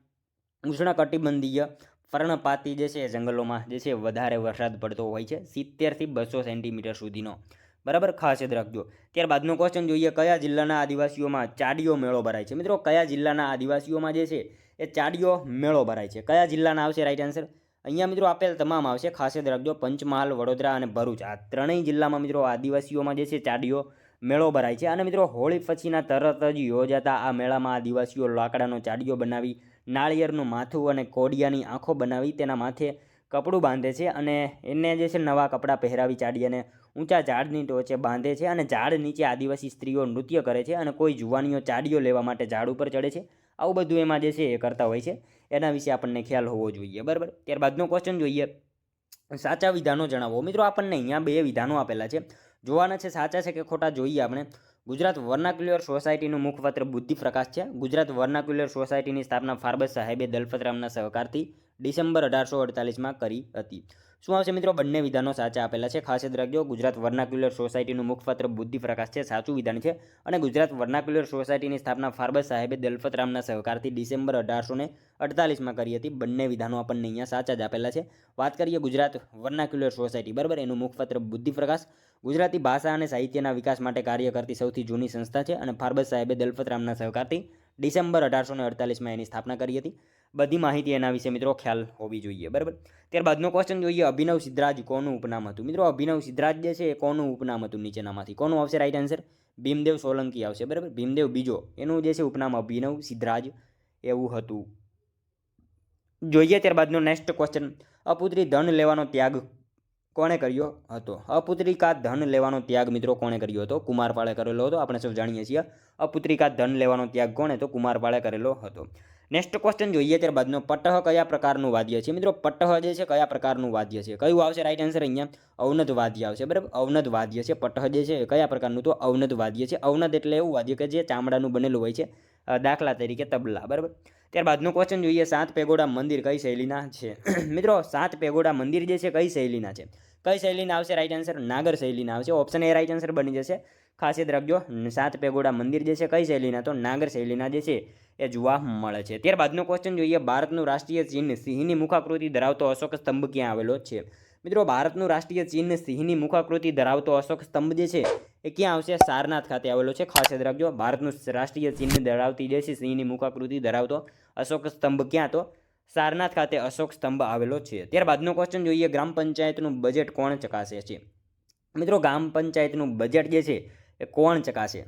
ઉષ્ણકટિબંધીય પર્ણપાતી જે છે જંગલોમાં જે છે વધારે વરસાદ પડતો હોય છે, 70થી 200 સેન્ટીમીટર સુધીનો. બરાબર, ખાસ યાદ રાખજો. ત્યારબાદનો ક્વેશ્ચન જોઈએ, કયા જિલ્લાના આદિવાસીઓમાં ચાડીયો મેળો ભરાય છે? મિત્રો કયા જિલ્લાના આદિવાસીઓમાં જે છે એ ચાડીયો મેળો ભરાય છે? કયા જિલ્લાના આવશે રાઈટ આન્સર? અહીંયા મિત્રો આપેલ તમામ આવશે. ખાસ યાદ રાખજો, પંચમહાલ, વડોદરા અને ભરૂચ આ ત્રણેય જિલ્લામાં મિત્રો આદિવાસીઓમાં જે છે ચાડીયો મેળો ભરાય છે. અને મિત્રો હોળી પછીના તરત જ યોજાતા આ મેળામાં આદિવાસીઓ લાકડાનો ચાડીયો બનાવી, નાળિયેરનું માથું અને કોડિયાની આંખો બનાવી તેના માથે કપડું બાંધે છે અને એને જે છે નવા કપડાં પહેરાવી ચાડીયાને ઊંચા ઝાડની ટોચે બાંધે છે અને ઝાડ નીચે આદિવાસી સ્ત્રીઓ નૃત્ય કરે છે અને કોઈ જુવાનીઓ ચાડીયો લેવા માટે ઝાડ ઉપર ચડે છે. આવું બધું એમાં જે છે એ કરતા હોય છે. એના વિશે આપણને ખ્યાલ હોવો જોઈએ. બરાબર, ત્યારબાદનો ક્વેશ્ચન જોઈએ, સાચા વિધાનો જણાવો. મિત્રો આપણને અહીંયા 2 વિધાનો આપેલા છે, જોવાના છે સાચા છે કે ખોટા જોઈએ આપણે. ગુજરાત વર્નાક્યુલર સોસાયટીનું મુખપત્ર બુદ્ધિ પ્રકાશ છે. ગુજરાત વર્નાક્યુલર સોસાયટીની સ્થાપના ફારબત સાહેબે દલપતરામના સહકારથી ડિસેમ્બર 1848માં કરી હતી. શું આવશે મિત્રો? બંને વિધાનો સાચા આપેલા છે, ખાસ યાદ રાખજો. ગુજરાત વર્નાક્યુલર સોસાયટીનું મુખપત્ર બુદ્ધિપ્રકાશ છે, સાચું વિધાન છે. અને ગુજરાત વર્નાક્યુલર સોસાયટીની સ્થાપના ફાર્બસ સાહેબે દલપતરામના સહકારથી ડિસેમ્બર 1848માં કરી હતી. બંને વિધાનો આપણને અહીંયા સાચા જ આપેલા છે. વાત કરીએ ગુજરાત વર્નાક્યુલર સોસાયટી, બરાબર, એનું મુખપત્ર બુદ્ધિપ્રકાશ ગુજરાતી ભાષા અને સાહિત્યના વિકાસ માટે કાર્ય કરતી સૌથી જૂની સંસ્થા છે અને ફાર્બસ સાહેબે દલપતરામના સહકારથી ડિસેમ્બર 1848માં એની સ્થાપના કરી હતી. બધી માહિતી એના વિશે મિત્રો ખ્યાલ હોવી જોઈએ, બરાબર. ત્યારબાદનો ક્વેશ્ચન જોઈએ, અભિનવ સિદ્ધરાજ કોનું ઉપનામ હતું? મિત્રો અભિનવ સિદ્ધરાજ જે છે એ કોનું ઉપનામ હતું નીચેનામાંથી? કોનું આવશે રાઈટ આન્સર? ભીમદેવ સોલંકી આવશે, બરાબર. ભીમદેવ બીજો એનું જે છે ઉપનામ અભિનવ સિદ્ધરાજ એવું હતું. જોઈએ ત્યારબાદનો નેક્સ્ટ ક્વેશ્ચન, અપુત્રી ધન લેવાનો ત્યાગ કોણે કર્યો હતો? અપુત્રિકા ધન લેવાનો ત્યાગ મિત્રો કોણે કર્યો હતો? કુમારપાળે કરેલો હતો. આપણે સૌ જાણીએ છીએ અપુત્રિકા ધન લેવાનો ત્યાગ કોણે? તો કુમારપાળે કરેલો હતો. નેક્સ્ટ ક્વેશ્ચન જોઈએ ત્યારબાદનો, પટહ કયા પ્રકારનું વાદ્ય છે? મિત્રો પટહ જે છે કયા પ્રકારનું વાદ્ય છે? કયું આવશે રાઈટ આન્સર? અહીંયા અવનદ વાદ્ય આવશે, બરાબર. અવનદ વાદ્ય છે. પટહ જે છે કયા પ્રકારનું? તો અવનદ વાદ્ય છે. અવનદ એટલે એવું વાદ્ય કે જે ચામડાનું બનેલું હોય છે, દાખલા તરીકે તબલા, બરાબર. ત્યારબાદનો ક્વેશ્ચન જોઈએ, સાત પેગોડા મંદિર કઈ શૈલીના છે? મિત્રો સાત પેગોડા મંદિર જે છે કઈ શૈલીના છે? કઈ શૈલીના આવશે રાઈટ આન્સર? નાગર શૈલીના આવશે. ઓપ્શન એ રાઈટ આન્સર બની જશે. ખાસ યાદ રાખજો, સાત પેગોડા મંદિર જે છે કઈ શૈલીના? તો નાગર શૈલીના જે છે એ જોવા મળે છે. ત્યારબાદનો ક્વેશ્ચન જોઈએ, ભારતનું રાષ્ટ્રીય ચિહ્ન સિંહની મુખાકૃતિ ધરાવતો અશોક સ્તંભ ક્યાં આવેલો છે? મિત્રો ભારતનું રાષ્ટ્રીય ચિહ્ન સિંહની મુખાકૃતિ ધરાવતો અશોક સ્તંભ જે છે એ ક્યાં આવશે? સારનાથ ખાતે આવેલો છે. ખાસ યાદ રાખજો, ભારતનું રાષ્ટ્રીય ચિહ્ન ધરાવતી જે છે સિંહની મુખાકૃતિ ધરાવતો અશોક સ્તંભ ક્યાં? તો સારનાથ ખાતે અશોક સ્તંભ આવેલો છે. ત્યારબાદનો ક્વેશ્ચન જોઈએ, ગ્રામ પંચાયતનું બજેટ કોણ ચકાસે છે? મિત્રો ગ્રામ પંચાયતનું બજેટ જે છે એ કોણ ચકાસે?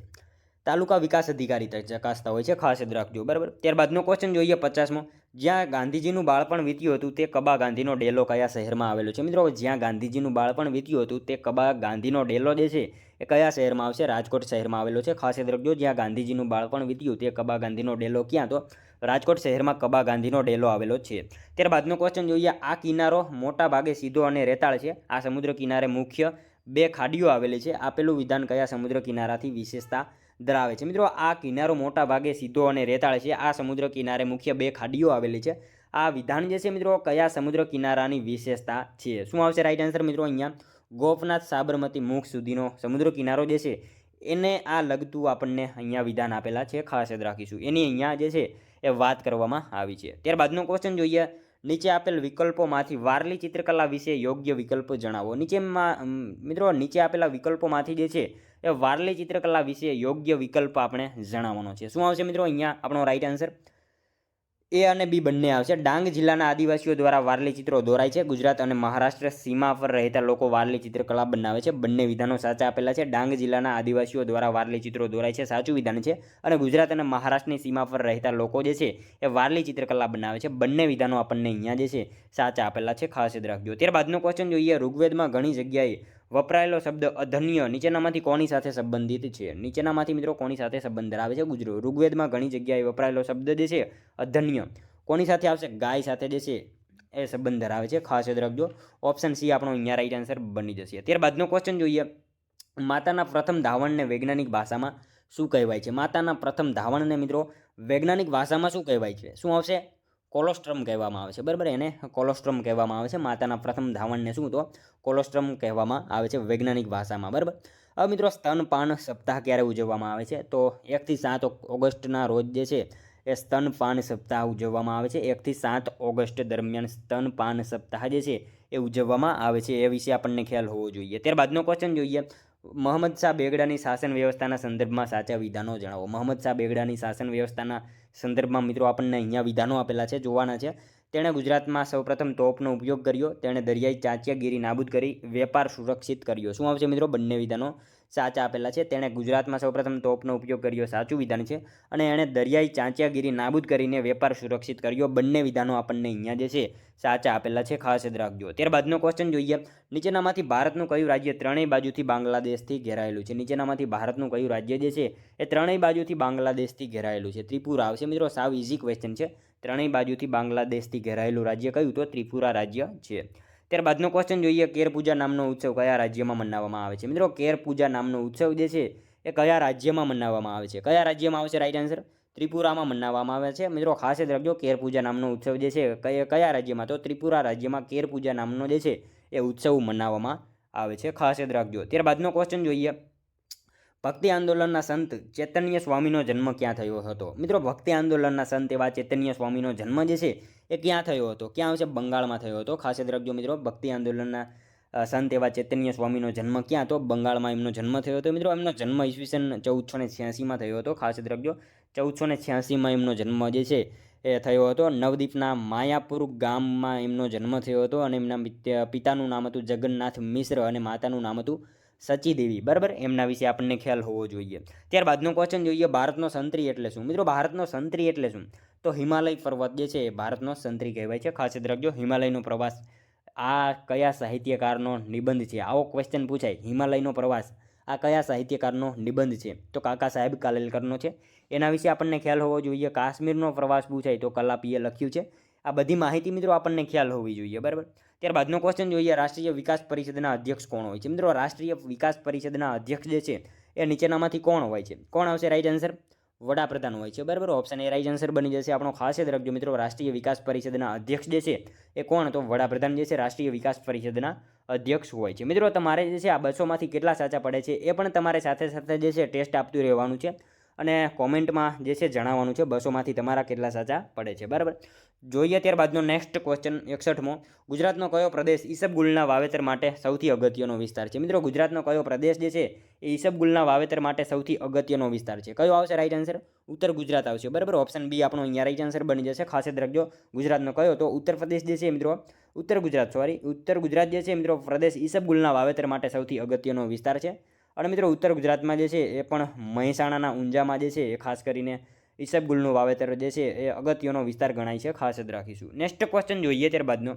તાલુકા વિકાસ અધિકારી ચકાસતા હોય છે, ખાસ યાદ રાખજો, બરાબર. ત્યારબાદનો ક્વેશ્ચન જોઈએ 50મો, જ્યાં ગાંધીજીનું બાળપણ વીત્યું હતું તે કબા ગાંધીનો ડેલો કયા શહેરમાં આવેલો છે? મિત્રો જ્યાં ગાંધીજીનું બાળપણ વીત્યું હતું તે કબા ગાંધીનો ડેલો જે છે એ કયા શહેરમાં આવશે? રાજકોટ શહેરમાં આવેલો છે. ખાસ યાદ રાખજો, જ્યાં ગાંધીજીનું બાળપણ વીત્યું તે કબા ગાંધીનો ડેલો ક્યાં? તો રાજકોટ શહેરમાં કબા ગાંધીનો ડેલો આવેલો છે. ત્યારબાદનો ક્વેશ્ચન જોઈએ, આ કિનારો મોટા ભાગે સીધો અને રેતાળ છે. આ સમુદ્ર કિનારે મુખ્ય બે ખાડીઓ આવેલી છે. આપેલું વિધાન કયા સમુદ્ર કિનારાથી વિશેષતા ધરાવે છે? મિત્રો આ કિનારો મોટા ભાગે સીધો અને રેતાળ છે. આ સમુદ્ર કિનારે મુખ્ય બે ખાડીઓ આવેલી છે. આ વિધાન જે છે મિત્રો કયા સમુદ્ર કિનારાની વિશેષતા છે? શું આવશે રાઈટ આન્સર? મિત્રો અહીંયા ગોપનાથ સાબરમતી મુખ સુધીનો સમુદ્ર કિનારો જે છે એને આ લગતું આપણને અહીંયા વિધાન આપેલા છે, ખાસ યાદ રાખીશું. એની અહીંયા જે છે એ વાત કરવામાં આવી છે. ત્યારબાદનો ક્વેશ્ચન જોઈએ, નીચે આપેલ વિકલ્પોમાંથી વારલી ચિત્રકલા વિશે યોગ્ય વિકલ્પ જણાવો. મિત્રો નીચે આપેલા વિકલ્પોમાંથી જે છે એ વારલી ચિત્રકલા વિશે યોગ્ય વિકલ્પ આપણે જણાવવાનો છે. શું આવશે મિત્રો અહીંયા આપણો રાઈટ આન્સર? એ અને બી બંને આવશે. ડાંગ જિલ્લાના આદિવાસીઓ દ્વારા વારલી ચિત્રો દોરાય છે. ગુજરાત અને મહારાષ્ટ્ર સીમા પર રહેતા લોકો વારલી ચિત્રકલા બનાવે છે. બંને વિધાનો સાચા આપેલા છે. ડાંગ જિલ્લાના આદિવાસીઓ દ્વારા વારલી ચિત્રો દોરાય છે, સાચું વિધાન છે. અને ગુજરાત અને મહારાષ્ટ્રની સીમા પર રહેતા લોકો જે છે એ વારલી ચિત્રકલા બનાવે છે. બંને વિધાનો આપણને અહીંયા જે છે સાચા આપેલા છે, ખાસ યાદ રાખજો. ત્યારબાદનો ક્વેશ્ચન જોઈએ, ઋગ્વેદમાં ઘણી જગ્યાએ વપરાયેલો શબ્દ અધન્ય નીચેનામાંથી કોની સાથે સંબંધિત છે? નીચેનામાંથી મિત્રો કોની સાથે સંબંધ ધરાવે છે? ઋગ્વેદમાં ઘણી જગ્યાએ વપરાયેલો શબ્દ જે છે અધન્ય કોની સાથે આવશે? ગાય સાથે જે છે એ સંબંધ ધરાવે છે, ખાસ યાદ રાખજો. ઓપ્શન સી આપણો અહીંયા રાઈટ આન્સર બની જશે. ત્યારબાદનો ક્વેશ્ચન જોઈએ, માતાના પ્રથમ ધાવણને વૈજ્ઞાનિક ભાષામાં શું કહેવાય છે? માતાના પ્રથમ ધાવણને મિત્રો વૈજ્ઞાનિક ભાષામાં શું કહેવાય છે? શું આવશે? કોલોસ્ટ્રમ કહેવામાં આવે છે, બરાબર. એને કોલોસ્ટ્રમ કહેવામાં આવે છે. માતાના પ્રથમ ધાવણને શું? તો કોલોસ્ટ્રમ કહેવામાં આવે છે વૈજ્ઞાનિક ભાષામાં, બરાબર. હવે મિત્રો સ્તનપાન સપ્તાહ ક્યારે ઉજવવામાં આવે છે? તો 1 થી 7 ઓગસ્ટના રોજ જે છે એ સ્તનપાન સપ્તાહ ઉજવવામાં આવે છે. 1 થી 7 ઓગસ્ટ દરમિયાન સ્તનપાન સપ્તાહ જે છે એ ઉજવવામાં આવે છે. એ વિશે આપણને ખ્યાલ હોવો જોઈએ. ત્યારબાદનો ક્વેશ્ચન જોઈએ, મોહમ્મદ શાહ બેગડાની શાસન વ્યવસ્થાના સંદર્ભમાં સાચા વિધાનો જણાવો. મોહમ્મદ શાહ બેગડાની શાસન વ્યવસ્થાના સંદર્ભમાં મિત્રો આપણને અહીંયા વિધાનો આપેલા છે, જોવાના છે. તેણે ગુજરાતમાં સૌપ્રથમ તોપનો ઉપયોગ કર્યો. તેણે દરિયાઈ ચાંચિયાગીરી નાબૂદ કરી વેપાર સુરક્ષિત કર્યો. શું આવશે મિત્રો? બંને વિધાનો સાચા આપેલા છે. તેણે ગુજરાતમાં સૌપ્રથમ તોપનો ઉપયોગ કર્યો, સાચું વિધાન છે. અને એણે દરિયાઈ ચાંચિયાગીરી નાબૂદ કરીને વેપાર સુરક્ષિત કર્યો. બંને વિધાનો આપણને અહીંયા જે છે સાચા આપેલા છે, ખાસ યાદ રાખજો. ત્યારબાદનો ક્વેશ્ચન જોઈએ, નીચેનામાંથી ભારતનું કયું રાજ્ય ત્રણેય બાજુથી બાંગ્લાદેશથી ઘેરાયેલું છે? નીચેનામાંથી ભારતનું કયું રાજ્ય જે છે એ ત્રણેય બાજુથી બાંગ્લાદેશથી ઘેરાયેલું છે? ત્રિપુરા આવશે મિત્રો. સાવ ઇઝી ક્વેશ્ચન છે. ત્રણેય બાજુથી બાંગ્લાદેશથી ઘેરાયેલું રાજ્ય કયું? તો ત્રિપુરા રાજ્ય છે. ત્યારબાદનો ક્વેશ્ચન જોઈએ, કેર પૂજા નામનો ઉત્સવ કયા રાજ્યમાં મનાવવામાં આવે છે? મિત્રો કેર પૂજા નામનો ઉત્સવ જે છે એ કયા રાજ્યમાં મનાવવામાં આવે છે? કયા રાજ્યમાં આવશે રાઈટ આન્સર? ત્રિપુરામાં મનાવવામાં આવે છે મિત્રો. ખાસ યાદ રાખજો કેર પૂજા નામનો ઉત્સવ જે છે કયા રાજ્યમાં, તો ત્રિપુરા રાજ્યમાં કેર પૂજા નામનો જે છે એ ઉત્સવ મનાવવામાં આવે છે. ખાસ યાદ રાખજો. ત્યારબાદનો ક્વેશ્ચન જોઈએ, ભક્તિ આંદોલનના સંત ચૈતન્ય સ્વામીનો જન્મ ક્યાં થયો હતો? મિત્રો ભક્તિ આંદોલનના સંત એવા ચૈતન્ય સ્વામીનો જન્મ જે છે એ ક્યાં થયો હતો? ક્યાં આવશે? બંગાળમાં થયો હતો. ખાસ યાદ રાખજો મિત્રો, ભક્તિ આંદોલનના સંત એવા ચૈતન્ય સ્વામીનો જન્મ ક્યાં? તો બંગાળમાં એમનો જન્મ થયો હતો મિત્રો. એમનો જન્મ ઈસવીસન 1486માં થયો હતો. ખાસ યાદ રાખજો, 1486માં એમનો જન્મ જે છે એ થયો હતો. નવદીપના માયાપુર ગામમાં એમનો જન્મ થયો હતો અને એમના પિતાનું નામ હતું જગન્નાથ મિશ્ર અને માતાનું નામ હતું સચી દેવી. બરાબર, એમના વિશે આપણને ખ્યાલ હોવો જોઈએ. ત્યારબાદનો ક્વેશ્ચન જોઈએ, ભારતનો સંતરી એટલે શું? મિત્રો ભારતનો સંતરી એટલે શું? તો હિમાલય પર્વત જે છે એ ભારતનો સંતરી કહેવાય છે. ખાસ યાદ રાખજો, હિમાલયનો પ્રવાસ આ કયા સાહિત્યકારનો નિબંધ છે? આવો ક્વેશ્ચન પૂછાય, હિમાલયનો પ્રવાસ આ કયા સાહિત્યકારનો નિબંધ છે? તો કાકા સાહેબ કાલેલકરનો છે. એના વિશે આપણને ખ્યાલ હોવો જોઈએ. કાશ્મીરનો પ્રવાસ પૂછાય તો કલાપીએ લખ્યું છે. આ બધી માહિતી મિત્રો આપણને ખ્યાલ હોવી જોઈએ. બરાબર. ત્યારબાદનો ક્વેશ્ચન જોઈએ, રાષ્ટ્રીય વિકાસ પરિષદના અધ્યક્ષ કોણ હોય છે? મિત્રો રાષ્ટ્રીય વિકાસ પરિષદના અધ્યક્ષ જે છે એ નીચેનામાંથી કોણ હોય છે? કોણ આવશે રાઈટ આન્સર? વડાપ્રધાન હોય છે. બરાબર, ઓપ્શન એ રાઈટ આન્સર બની જશે આપણો. ખાસ યાદ રાખજો મિત્રો, રાષ્ટ્રીય વિકાસ પરિષદના અધ્યક્ષ જે છે એ કોણ? તો વડાપ્રધાન જે છે રાષ્ટ્રીય વિકાસ પરિષદના અધ્યક્ષ હોય છે. મિત્રો તમારે જે છે આ 200માંથી કેટલા સાચા પડે છે એ પણ તમારે સાથે સાથે જે છે ટેસ્ટ આપતું રહેવાનું છે અને કોમેન્ટમાં જે છે જણાવવાનું છે 200માંથી તમારા કેટલા સાચા પડે છે. બરાબર, જોઈએ ત્યારબાદનો નેક્સ્ટ ક્વેશ્ચન 61મો, ગુજરાતનો કયો પ્રદેશ ઈસબગુલના વાવેતર માટે સૌથી અગત્યનો વિસ્તાર છે? મિત્રો ગુજરાતનો કયો પ્રદેશ જે છે એ ઈસબગુલના વાવેતર માટે સૌથી અગત્યનો વિસ્તાર છે? કયો આવશે રાઈટ આન્સર? ઉત્તર ગુજરાત આવશે. બરાબર, ઓપ્શન બી આપણો અહીંયા રાઈટ આન્સર બની જશે. ખાસ યાદ રાખજો, ગુજરાતનો કયો? તો ઉત્તર પ્રદેશ જે છે મિત્રો, ઉત્તર ગુજરાત જે છે મિત્રો પ્રદેશ ઈસબગુલના વાવેતર માટે સૌથી અગત્યનો વિસ્તાર છે. અને મિત્રો ઉત્તર ગુજરાતમાં જે છે એ પણ મહેસાણાના ઊંઝામાં જે છે એ ખાસ કરીને ઈસબગુલનું વાવેતર જે છે એ અગત્યનો વિસ્તાર ગણાય છે. ખાસ યાદ રાખીશું. નેક્સ્ટ ક્વેશ્ચન જોઈએ ત્યારબાદનો,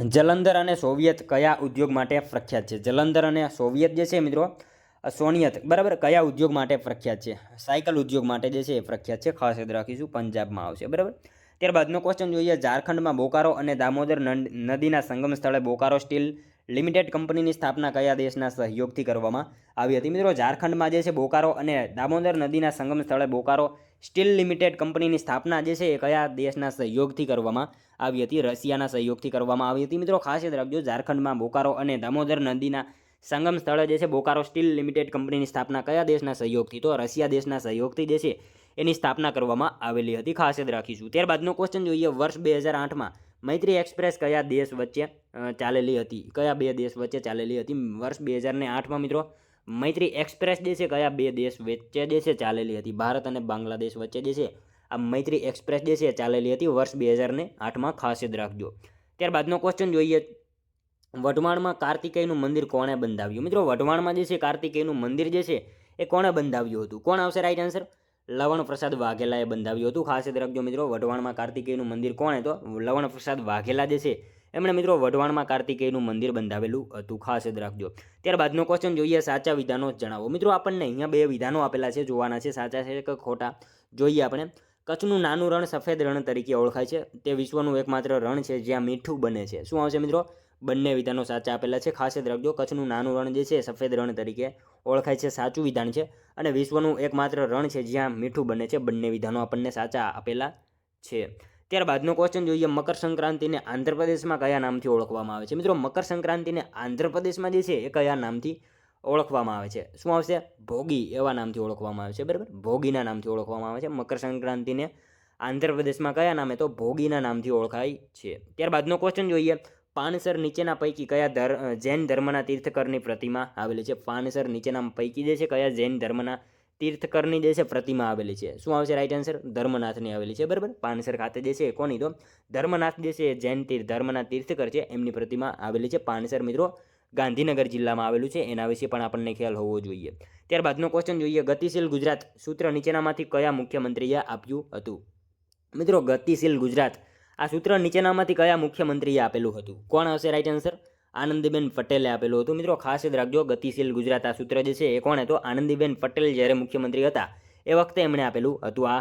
જલંધર અને સોવિયત કયા ઉદ્યોગ માટે પ્રખ્યાત છે? જલંધર અને સોવિયત જે છે મિત્રો, સોનિયત બરાબર, કયા ઉદ્યોગ માટે પ્રખ્યાત છે? સાયકલ ઉદ્યોગ માટે જે છે એ પ્રખ્યાત છે. ખાસ યાદ રાખીશું, પંજાબમાં આવશે. બરાબર. ત્યારબાદનો ક્વેશ્ચન જોઈએ, ઝારખંડમાં બોકારો અને દામોદર નદીના સંગમ સ્થળે બોકારો સ્ટીલ લિમિટેડ કંપનીની સ્થાપના કયા દેશના સહયોગથી કરવામાં આવી હતી? મિત્રો ઝારખંડમાં જે છે બોકારો અને દામોદર નદીના સંગમ સ્થળે બોકારો સ્ટીલ લિમિટેડ કંપનીની સ્થાપના જે છે એ કયા દેશના સહયોગથી કરવામાં આવી હતી? રશિયાના સહયોગથી કરવામાં આવી હતી. મિત્રો ખાસ યાદ રાખજો, ઝારખંડમાં બોકારો અને દામોદર નદીના સંગમ સ્થળે જે છે બોકારો સ્ટીલ લિમિટેડ કંપનીની સ્થાપના કયા દેશના સહયોગથી? તો રશિયા દેશના સહયોગથી જે છે એની સ્થાપના કરવામાં આવેલી હતી. ખાસ યાદ રાખીશું. ત્યારબાદનો ક્વેશ્ચન જોઈએ, વર્ષ 2008માં મૈત્રી એક્સપ્રેસ કયા દેશ વચ્ચે ચાલેલી હતી? કયા બે દેશ વચ્ચે ચાલેલી હતી? વર્ષ 2008માં મિત્રો મૈત્રી એક્સપ્રેસ જે છે કયા બે દેશ વચ્ચે જે છે ચાલેલી હતી? ભારત અને બાંગ્લાદેશ વચ્ચે જે છે આ મૈત્રી એક્સપ્રેસ જે છે ચાલેલી હતી વર્ષ 2008માં. ખાસ યાદ રાખજો. ત્યારબાદનો ક્વેશ્ચન જોઈએ, વઢવાણમાં કાર્તિકેયનું મંદિર કોણે બંધાવ્યું? મિત્રો વઢવાણમાં જે છે કાર્તિકેયનું મંદિર જે છે એ કોણે બંધાવ્યું હતું? કોણ આવશે રાઈટ આન્સર? લવણ પ્રસાદ વાઘેલાએ બંધાવ્યું હતું. ખાસ યાદ રાખજો મિત્રો, વઢવાણમાં કાર્તિકેયનું મંદિર કોણે? તો લવણ પ્રસાદ વાઘેલા જે છે એમણે મિત્રો વઢવાણમાં કાર્તિકેયનું મંદિર બંધાવેલું હતું. ખાસ યાદ રાખજો. ત્યારબાદનો ક્વેશ્ચન જોઈએ, સાચા વિધાનો જણાવો. મિત્રો આપણને અહીંયા બે વિધાનો આપેલા છે, જોવાના છે સાચા છે કે ખોટા. જોઈએ આપણે, કચ્છનું નાનું રણ સફેદ રણ તરીકે ઓળખાય છે. તે વિશ્વનું એકમાત્ર રણ છે જ્યાં મીઠું બને છે. શું આવશે મિત્રો? બંને વિધાનો સાચા આપેલા છે. ખાસ યાદ રાખજો, કચ્છનું નાનું રણ જે છે સફેદ રણ તરીકે ઓળખાય છે, સાચું વિધાન છે. અને વિશ્વનું એકમાત્ર રણ છે જ્યાં મીઠું બને છે. બંને વિધાનો આપણને સાચા આપેલા છે. ત્યારબાદનો ક્વેશ્ચન જોઈએ, મકર સંક્રાંતિને આંધ્રપ્રદેશમાં કયા નામથી ઓળખવામાં આવે છે? મિત્રો મકર સંક્રાંતિને આંધ્રપ્રદેશમાં જે છે એ કયા નામથી ઓળખવામાં આવે છે? શું આવશે? ભોગી એવા નામથી ઓળખવામાં આવે છે. બરાબર, ભોગીના નામથી ઓળખવામાં આવે છે. મકર સંક્રાંતિને આંધ્રપ્રદેશમાં કયા નામે? તો ભોગીના નામથી ઓળખાય છે. ત્યારબાદનો ક્વેશ્ચન જોઈએ, પાનસર નીચેના પૈકી કયા જૈન ધર્મના તીર્થકરની પ્રતિમા આવેલી છે? પાનસર નીચેના પૈકી જે છે કયા જૈન ધર્મના તીર્થકરની જે છે પ્રતિમા આવેલી છે? શું આવશે રાઈટ આન્સર? ધર્મનાથની આવેલી છે. બરાબર, પાનસર ખાતે જે છે કોની? તો ધર્મનાથ જે છે જૈન ધર્મના તીર્થકર છે એમની પ્રતિમા આવેલી છે. પાનસર મિત્રો ગાંધીનગર જિલ્લામાં આવેલું છે. એના વિશે પણ આપણને ખ્યાલ હોવો જોઈએ. ત્યારબાદનો ક્વેશ્ચન જોઈએ, ગતિશીલ ગુજરાત સૂત્ર નીચેનામાંથી કયા મુખ્યમંત્રીએ આપ્યું હતું? મિત્રો ગતિશીલ ગુજરાત આ સૂત્ર નીચેનામાંથી કયા મુખ્યમંત્રીએ આપેલું હતું? કોણ આવશે રાઈટ આન્સર? આનંદીબેન પટેલે આપેલું હતું. મિત્રો ખાસ યાદ રાખજો, ગતિશીલ ગુજરાત આ સૂત્ર જે છે એ કોણે? તો આનંદીબેન પટેલ જ્યારે મુખ્યમંત્રી હતા એ વખતે એમણે આપેલું હતું આ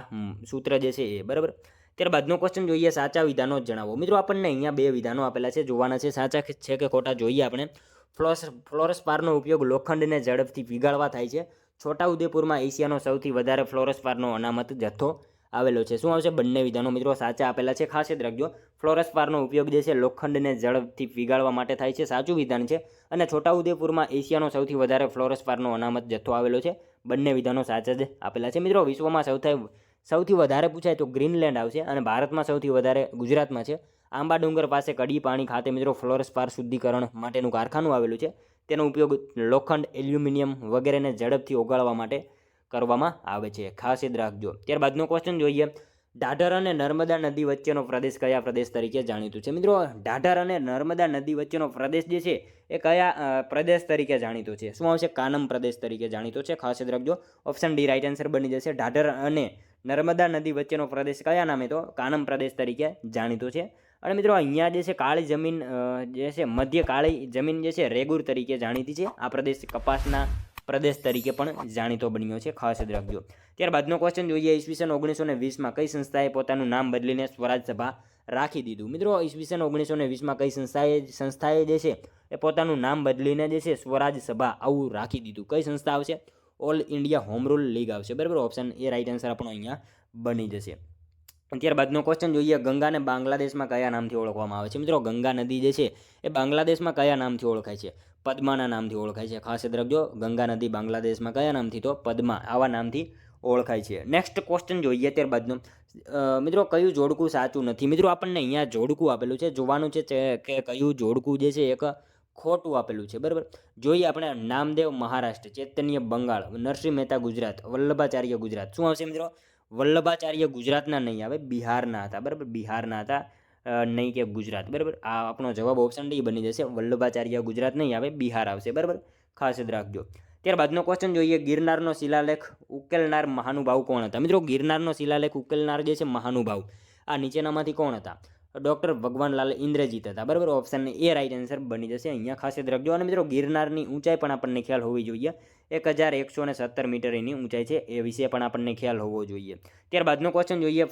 સૂત્ર જે છે એ. બરાબર. ત્યારબાદનો ક્વેશ્ચન જોઈએ, સાચા વિધાનો જણાવો. મિત્રો આપણને અહીંયા બે વિધાનો આપેલા છે, જોવાના છે સાચા છે કે ખોટા. જોઈએ આપણે, ફ્લોરસ્પારનો ઉપયોગ લોખંડને ઝડપથી પીગાળવા થાય છે. છોટાઉદેપુરમાં એશિયાનો સૌથી વધારે ફ્લોરોસ્પારનો અનામત જથ્થો આવેલો છે? શું આવશે? બંને વિધાનો મિત્રો સાચા આપેલા છે, ખાસ યાદ રાખજો. ફ્લોરોસ્પારનો ઉપયોગ જે છે લોખંડને ઝડપથી પીગાળવા માટે થાય છે, સાચું વિધાન છે. અને છોટાઉદેપુરમાં એશિયાનો સૌથી વધારે ફ્લોરોસ્પારનો અનામત જથ્થો આવેલો છે. બંને વિધાનો સાચા જ આપેલા છે. મિત્રો વિશ્વમાં સૌથી વધારે પૂછાય તો ગ્રીનલેન્ડ આવશે, અને ભારતમાં સૌથી વધારે ગુજરાતમાં છે. આંબા ડુંગર પાસે કડી પાણી ખાતે મિત્રો ફ્લોરોસ્પાર શુદ્ધિકરણ માટેનું કારખાનું આવેલું છે. તેનો ઉપયોગ લોખંડ, એલ્યુમિનિયમ વગેરેને ઝડપથી ઓગાળવા માટે કરવામાં આવે છે, ખાસ યાદ રાખજો. ત્યારબાદનો ક્વેશ્ચન જોઈએ. ઢાઢર અને નર્મદા નદી વચ્ચેનો પ્રદેશ કયા પ્રદેશ તરીકે જાણીતું છે? મિત્રો ઢાઢર અને નર્મદા નદી વચ્ચેનો પ્રદેશ જે છે એ કયા પ્રદેશ તરીકે જાણીતો છે? શું આવશે? કાનમ પ્રદેશ તરીકે જાણીતો છે, ખાસ યાદ રાખજો. ઓપ્શન ડી રાઈટ આન્સર બની જશે. ઢાઢર અને નર્મદા નદી વચ્ચેનો પ્રદેશ કયા નામે? તો કાનમ પ્રદેશ તરીકે જાણીતો છે. અને મિત્રો અહીંયા જે છે કાળી જમીન જે છે મધ્ય કાળી જમીન જે છે રેગુર તરીકે જાણીતી છે. આ પ્રદેશ કપાસના પ્રદેશ તરીકે પણ જાણીતો બન્યો છે, ખાસ યાદ રાખજો. ત્યારબાદનો ક્વેશ્ચન જોઈએ. ઈસવીસન 1920માં કઈ સંસ્થાએ પોતાનું નામ બદલીને સ્વરાજ સભા રાખી દીધું? મિત્રો ઈસવીસન 1920માં કઈ સંસ્થાએ જે છે એ પોતાનું નામ બદલીને જે છે સ્વરાજ સભા આવું રાખી દીધું? કઈ સંસ્થા આવશે? All India home rule league આવશે, બરાબર. ઓપ્શન એ રાઈટ આન્સર આપણો અહીંયા બની જશે. ત્યારબાદનો ક્વેશ્ચન જોઈએ. ગંગાને બાંગ્લાદેશમાં કયા નામથી ઓળખવામાં આવે છે? મિત્રો ગંગા નદી જે છે એ બાંગ્લાદેશમાં કયા નામથી ઓળખાય છે? પદ્માના નામથી ઓળખાય છે, ખાસ યાદ રાખજો. ગંગા નદી બાંગ્લાદેશમાં કયા નામથી? તો પદ્મા આવા નામથી ઓળખાય છે. નેક્સ્ટ ક્વેશ્ચન જોઈએ. ત્યારબાદનો મિત્રો કયું જોડકું સાચું નથી? મિત્રો આપણને અહીંયા જોડકું આપેલું છે, જોવાનું છે કે કયું જોડકું જે છે એક ખોટું આપેલું છે, બરાબર. જોઈએ આપણે. નામદેવ મહારાષ્ટ્ર, ચૈતન્ય બંગાળ, નરસિંહ મહેતા ગુજરાત, વલ્લભાચાર્ય ગુજરાત. શું આવશે મિત્રો? વલ્લભાચાર્ય ગુજરાતના નહીં આવે, બિહારના હતા, બરાબર. બિહારના હતા, નહીં કે ગુજરાત, બરાબર. આ આપણો જવાબ ઓપ્શન ડી બની જશે. વલ્લભાચાર્ય ગુજરાત નહીં આવે, બિહાર આવશે, બરાબર. ખાસ યાદ રાખજો. ત્યારબાદનો ક્વેશ્ચન જોઈએ. ગિરનારનો શિલાલેખ ઉકેલનાર મહાનુભાવ કોણ હતા? મિત્રો ગિરનારનો શિલાલેખ ઉકેલનાર જે છે મહાનુભાવ આ નીચેનામાંથી કોણ હતા? ડૉક્ટર ભગવાનલાલ ઇન્દ્રજીત હતા, બરાબર. ઓપ્શન એ રાઈટ આન્સર બની જશે. અહીંયા ખાસ યાદ રાખજો. અને મિત્રો ગિરનારની ઊંચાઈ પણ આપણને ખ્યાલ હોવી જોઈએ. 1117 મીટર એની ઊંચાઈ છે, એ વિશે પણ આપણને ખ્યાલ હોવો જોઈએ. ત્યારબાદનો ક્વેશ્ચન જોઈએ.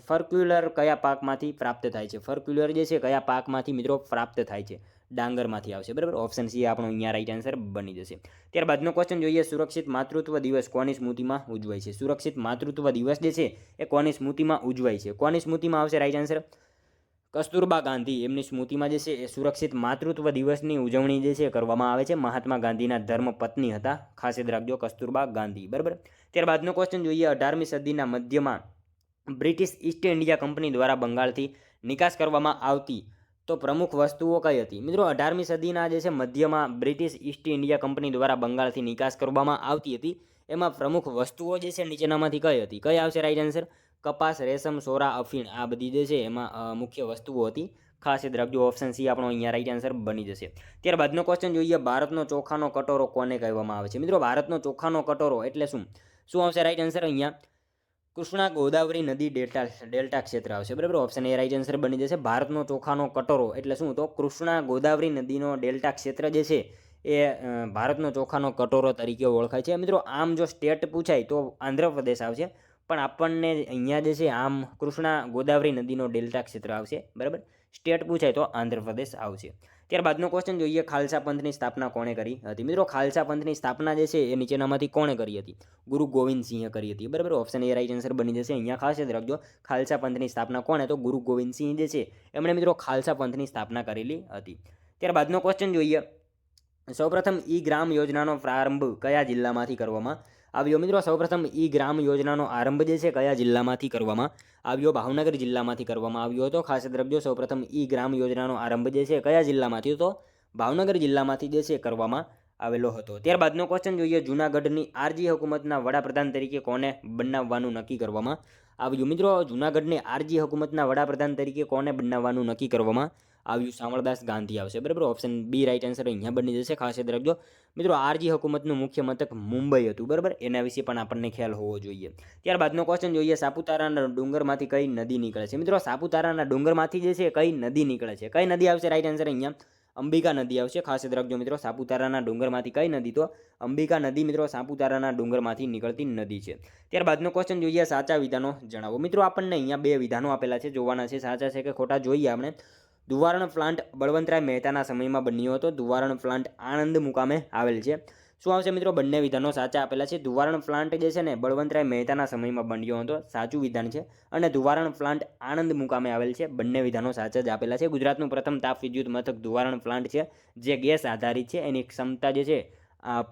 ફર્ક્યુલર કયા પાકમાંથી પ્રાપ્ત થાય છે? ફર્ક્યુલર જે છે કયા પાકમાંથી મિત્રો પ્રાપ્ત થાય છે? ડાંગરમાંથી આવશે, બરાબર. ઓપ્શન સી આપણો અહીંયા રાઈટ આન્સર બની જશે. ત્યારબાદનો ક્વેશ્ચન જોઈએ. સુરક્ષિત માતૃત્વ દિવસ કોની સ્મૃતિમાં ઉજવાય છે? સુરક્ષિત માતૃત્વ દિવસ જે છે એ કોની સ્મૃતિમાં ઉજવાય છે? કોની સ્મૃતિમાં આવશે રાઈટ આન્સર? કસ્તુરબા ગાંધી, એમની સ્મૃતિમાં જે છે એ સુરક્ષિત માતૃત્વ દિવસની ઉજવણી જે છે કરવામાં આવે છે. મહાત્મા ગાંધીના ધર્મપત્ની હતા, ખાસ યાદ રાખજો, કસ્તુરબા ગાંધી, બરાબર. ત્યારબાદનો ક્વેશ્ચન જોઈએ. 18મી સદીના મધ્યમાં બ્રિટિશ ઈસ્ટ ઇન્ડિયા કંપની દ્વારા બંગાળથી નિકાસ કરવામાં આવતી તો પ્રમુખ વસ્તુઓ કઈ હતી? મિત્રો 18મી સદીના જે છે મધ્યમાં બ્રિટિશ ઈસ્ટ ઇન્ડિયા કંપની દ્વારા બંગાળથી નિકાસ કરવામાં આવતી હતી. એમાં પ્રમુખ વસ્તુઓ જે છે નીચેનામાંથી કઈ હતી? કઈ આવશે રાઈટ આન્સર? કપાસ, રેશમ, સોરા, અફીણ, આ બધી જે છે એમાં મુખ્ય વસ્તુઓ હતી. ખાસ યાદ રાખજો. ઓપ્શન સી આપણો અહીંયા રાઈટ આન્સર બની જશે. ત્યારબાદનો ક્વેશ્ચન જોઈએ. ભારતનો ચોખાનો કટોરો કોને કહેવામાં આવે છે? મિત્રો ભારતનો ચોખાનો કટોરો એટલે શું? શું આવશે રાઈટ આન્સર? અહીંયા કૃષ્ણા ગોદાવરી નદી ડેલ્ટા ક્ષેત્ર આવશે, બરાબર. ઓપ્શન એ રાઈટ આન્સર બની જશે. ભારતનો ચોખાનો કટોરો એટલે શું? તો કૃષ્ણા ગોદાવરી નદીનો ડેલ્ટા ક્ષેત્ર જે છે એ ભારતનો ચોખાનો કટોરો તરીકે ઓળખાય છે. મિત્રો આમ જો સ્ટેટ પૂછાય તો આંધ્રપ્રદેશ આવશે, પણ આપણને અહીંયા જે છે આમ કૃષ્ણા ગોદાવરી નદીનો ડેલ્ટા ક્ષેત્ર આવશે, બરાબર. સ્ટેટ પૂછાય તો આંધ્રપ્રદેશ આવશે. ત્યારબાદનો ક્વેશ્ચન જોઈએ. ખાલસા પંથની સ્થાપના કોણે કરી હતી? મિત્રો ખાલસા પંથની સ્થાપના જે છે એ નીચેનામાંથી કોણે કરી હતી? ગુરુ ગોવિંદ સિંહે કરી હતી, બરાબર. ઓપ્શન એ રાઈટ આન્સર બની જશે. અહીંયા ખાસ યાદ રાખજો. ખાલસા પંથની સ્થાપના કોણે? તો ગુરુ ગોવિંદ સિંહ જે છે એમણે મિત્રો ખાલસા પંથની સ્થાપના કરેલી હતી. ત્યારબાદનો ક્વેશ્ચન જોઈએ. સૌપ્રથમ ઈ ગ્રામ યોજનાનો પ્રારંભ કયા જિલ્લામાંથી કરવામાં આવ્યો? મિત્રો સૌપ્રથમ ઈ ગ્રામ યોજનાનો આરંભ જે છે કયા જિલ્લામાંથી કરવામાં આવ્યો? ભાવનગર જિલ્લામાંથી કરવામાં આવ્યો હતો. ખાસ યાદ રાખજો. સૌપ્રથમ ઈ ગ્રામ યોજનાનો આરંભ જે છે કયા જિલ્લામાંથી? તો ભાવનગર જિલ્લામાંથી જે છે કરવામાં આવેલો હતો. ત્યારબાદનો ક્વેશ્ચન જોઈએ. જૂનાગઢની આરજી હુકુમતના વડાપ્રધાન તરીકે કોને બનાવવાનું નક્કી કરવામાં આવ્યું? મિત્રો જૂનાગઢની આરજી હુકુમતના વડાપ્રધાન તરીકે કોને બનાવવાનું નક્કી કરવામાં આવ્યું? શામળદાસ ગાંધી આવશે, બરાબર. ઓપ્શન બી રાઈટ આન્સર અહીંયા બની જશે. ખાસ યાદ રાખજો. મિત્રો આરજી હુકુમતનું મુખ્ય મથક મુંબઈ હતું, બરાબર. એના વિશે પણ આપણને ખ્યાલ હોવો જોઈએ. ત્યારબાદનો ક્વેશ્ચન જોઈએ. સાપુતારાના ડુંગરમાંથી કઈ નદી નીકળે છે? મિત્રો સાપુતારાના ડુંગરમાંથી જે છે કઈ નદી નીકળે છે? કઈ નદી આવશે રાઈટ આન્સર? અહીંયા અંબિકા નદી આવશે. ખાસ યાદ રાખજો મિત્રો. સાપુતારાના ડુંગરમાંથી કઈ નદી? તો અંબિકા નદી મિત્રો સાપુતારાના ડુંગરમાંથી નીકળતી નદી છે. ત્યારબાદનો ક્વેશ્ચન જોઈએ. સાચા વિધાનો જણાવો. મિત્રો આપણને અહીંયા બે વિધાનો આપેલા છે, જોવાના છે. સાચા છે કે ખોટા જોઈએ આપણે. ધુવારણ પ્લાન્ટ બળવંતરાય મહેતાના સમયમાં બન્યો હતો. ધુવારણ પ્લાન્ટ આણંદ મુકામે આવેલ છે. શું આવશે મિત્રો? બંને વિધાનો સાચા આપેલા છે. ધુવારણ પ્લાન્ટ જે છે ને બળવંતરાય મહેતાના સમયમાં બન્યો હતો, સાચું વિધાન છે. અને ધુવારણ પ્લાન્ટ આણંદ મુકામે આવેલ છે. બંને વિધાનો સાચા જ આપેલા છે. ગુજરાતનું પ્રથમ તાપ વિદ્યુત મથક ધુવારણ પ્લાન્ટ છે, જે ગેસ આધારિત છે. એની ક્ષમતા જે છે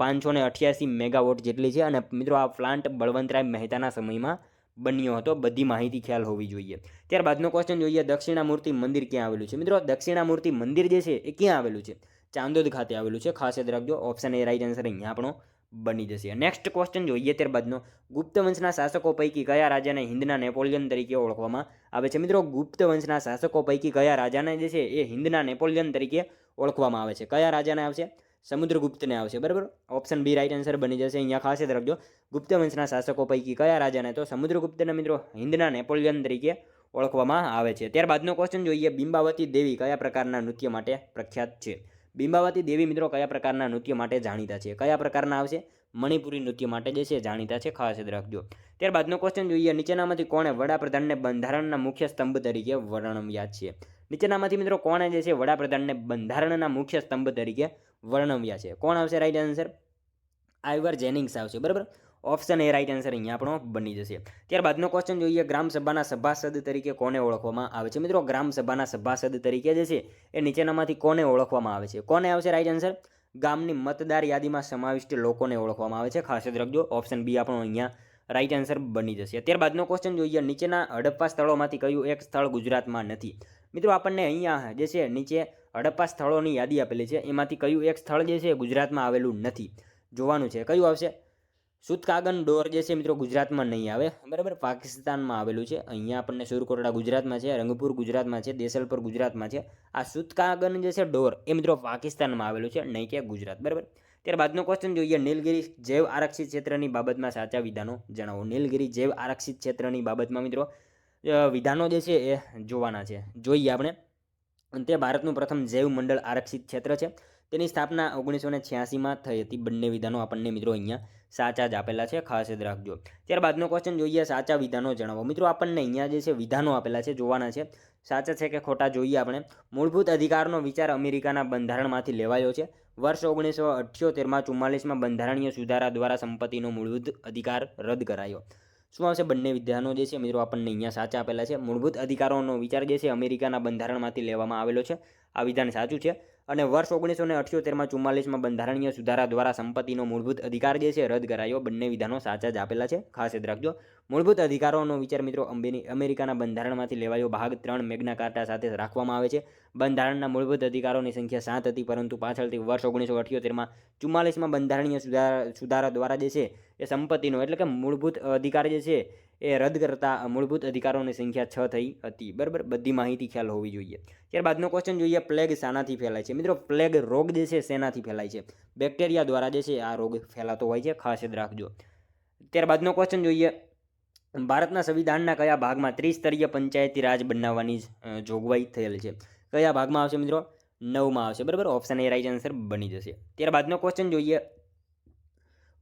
588 મેગાવોટ જેટલી છે. અને મિત્રો આ પ્લાન્ટ બળવંતરાય મહેતાના સમયમાં બન્યો હતો. બધી માહિતી ખ્યાલ હોવી જોઈએ. ત્યારબાદનો ક્વેશ્ચન જોઈએ, દક્ષિણામૂર્તિ મંદિર ક્યાં આવેલું છે? મિત્રો દક્ષિણામૂર્તિ મંદિર જે છે એ ક્યાં આવેલું છે? ચાંદોદ ખાતે આવેલું છે. ખાસ યાદ રાખજો. ઓપ્શન એ રાઈટ આન્સર અહીંયા આપણો બની જશે. નેક્સ્ટ ક્વેશ્ચન જોઈએ ત્યારબાદનો, ગુપ્ત વંશના શાસકો પૈકી કયા રાજાને હિન્દના નેપોલિયન તરીકે ઓળખવામાં આવે છે? મિત્રો ગુપ્ત વંશના શાસકો પૈકી કયા રાજાને જે છે એ હિન્દના નેપોલિયન તરીકે ઓળખવામાં આવે છે? કયા રાજાને આવશે? સમુદ્રગુપ્તને આવશે. બરાબર, ઓપ્શન બી રાઈટ આન્સર બની જશે. અહીંયા ખાસ યાદ રાખજો, ગુપ્ત વંશના શાસકો પૈકી કયા રાજાને? તો સમુદ્રગુપ્તને મિત્રો હિન્દના નેપોલિયન તરીકે ઓળખવામાં આવે છે. ત્યારબાદનો ક્વેશ્ચન જોઈએ, બિંબાવતી દેવી કયા પ્રકારના નૃત્ય માટે પ્રખ્યાત છે? બિંબાવતી દેવી મિત્રો કયા પ્રકારના નૃત્ય માટે જાણીતા છે? કયા પ્રકારના આવશે? મણિપુરી નૃત્ય માટે જે છે જાણીતા છે. ખાસ યાદ રાખજો. ત્યારબાદનો ક્વેશ્ચન જોઈએ, નીચેનામાંથી કોણે વડાપ્રધાનને બંધારણના મુખ્ય સ્તંભ તરીકે વર્ણવ્યા છે? નીચેનામાંથી મિત્રો કોણે જે છે વડાપ્રધાનને બંધારણના મુખ્ય સ્તંભ તરીકે વર્ણવ્યા છે? કોણ આવશે રાઈટ આન્સર? આઇવર જેનિંગ્સ આવશે. બરાબર, ઓપ્શન એ રાઈટ આન્સર અહીંયા આપણો બની જશે. ત્યારબાદનો ક્વેશ્ચન જોઈએ, ગ્રામસભાના સભાસદ તરીકે કોને ઓળખવામાં આવે છે? મિત્રો ગ્રામસભાના સભાસદ તરીકે જે છે એ નીચેનામાંથી કોને ઓળખવામાં આવે છે? કોને આવશે રાઈટ આન્સર? ગામની મતદાર યાદીમાં સમાવિષ્ટ લોકોને ઓળખવામાં આવે છે. ખાસ યાદ રાખજો, ઓપ્શન બી આપણો અહીંયા રાઈટ આન્સર બની જશે. ત્યારબાદનો ક્વેશ્ચન જોઈએ, નીચેના હડપ્પા સ્થળોમાંથી કયું એક સ્થળ ગુજરાતમાં નથી? મિત્રો આપણને અહીંયા જે છે નીચે હડપ્પા સ્થળોની યાદી આપેલી છે, એમાંથી કયું એક સ્થળ જે છે ગુજરાતમાં આવેલું નથી જોવાનું છે. કયું આવશે? સુતકાગન ડોર જે છે મિત્રો ગુજરાતમાં નહીં આવે. બરાબર, પાકિસ્તાનમાં આવેલું છે. અહીંયા આપણને સુરકોટડા ગુજરાતમાં છે, રંગપુર ગુજરાતમાં છે, દેસલપુર ગુજરાતમાં છે. આ સુતકાગન જે છે ડોર એ મિત્રો પાકિસ્તાનમાં આવેલું છે, નહીં કે ગુજરાત. બરાબર, ત્યારબાદનો ક્વેશ્ચન જોઈએ, નીલગિરી જૈવ આરક્ષિત ક્ષેત્રની બાબતમાં સાચા વિધાનો જણાવો. નીલગિરી જૈવ આરક્ષિત ક્ષેત્રની બાબતમાં મિત્રો વિધાનો જે છે એ જોવાના છે. જોઈએ આપણે. તે ભારતનું પ્રથમ જૈવ મંડળ આરક્ષિત ક્ષેત્ર છે. તેની સ્થાપના 1986માં થઈ હતી. બંને વિધાનો આપણને મિત્રો અહીંયા સાચા જ આપેલા છે. ખાસ યાદ રાખજો. ત્યારબાદનો ક્વેશ્ચન જોઈએ, સાચા વિધાનો જણાવો. મિત્રો આપણને અહીંયા જે છે વિધાનો આપેલા છે, જોવાના છે. સાચા છે કે ખોટા જોઈએ આપણે. મૂળભૂત અધિકારનો વિચાર અમેરિકાના બંધારણમાંથી લેવાયો છે. વર્ષ 1978માં 44માં બંધારણીય સુધારા દ્વારા સંપત્તિનો મૂળભૂત અધિકાર રદ કરાયો. શું આવશે? બંને વિધાનો જે છે મિત્રો આપણને અહીંયા સાચા આપેલા છે. મૂળભૂત અધિકારોનો વિચાર જે છે અમેરિકાના બંધારણમાંથી લેવામાં આવેલો છે. આ વિધાન સાચું છે. અને વર્ષ 1978માં 44માં બંધારણીય સુધારા દ્વારા સંપત્તિનો મૂળભૂત અધિકાર જે છે રદ કરાયો. બંને વિધાનો સાચા જ આપેલા છે. ખાસ યાદ રાખજો. મૂળભૂત અધિકારોનો વિચાર મિત્રો અમેરિકાના બંધારણમાંથી લેવાયો ભાગ 3 મેગ્ના કાર્ટા સાથે રાખવામાં આવે છે. બંધારણના મૂળભૂત અધિકારોની સંખ્યા 7 હતી, પરંતુ પાછળથી વર્ષ 1978માં 44માં બંધારણીય સુધારા દ્વારા જે છે એ સંપત્તિનો એટલે કે મૂળભૂત અધિકાર જે છે એ રદ કરતા મૂળભૂત અધિકારોની સંખ્યા 6 થઈ હતી. બરાબર, બધી માહિતી ખ્યાલ હોવી જોઈએ. ત્યારબાદનો ક્વેશ્ચન જોઈએ, પ્લેગ શાનાથી ફેલાય છે? મિત્રો પ્લેગ રોગ જે છે શેનાથી ફેલાય છે? બેક્ટેરિયા દ્વારા જે છે આ રોગ ફેલાતો હોય છે. ખાસ યાદ રાખજો. ત્યારબાદનો ક્વેશ્ચન જોઈએ, ભારતના સંવિધાનના કયા ભાગમાં ત્રિસ્તરીય પંચાયતી રાજ બનાવવાની જોગવાઈ થયેલ છે? કયા ભાગમાં આવશે મિત્રો? 9માં આવશે. બરાબર, ઓપ્શન એ રાઈટ આન્સર બની જશે. ત્યારબાદનો ક્વેશ્ચન જોઈએ,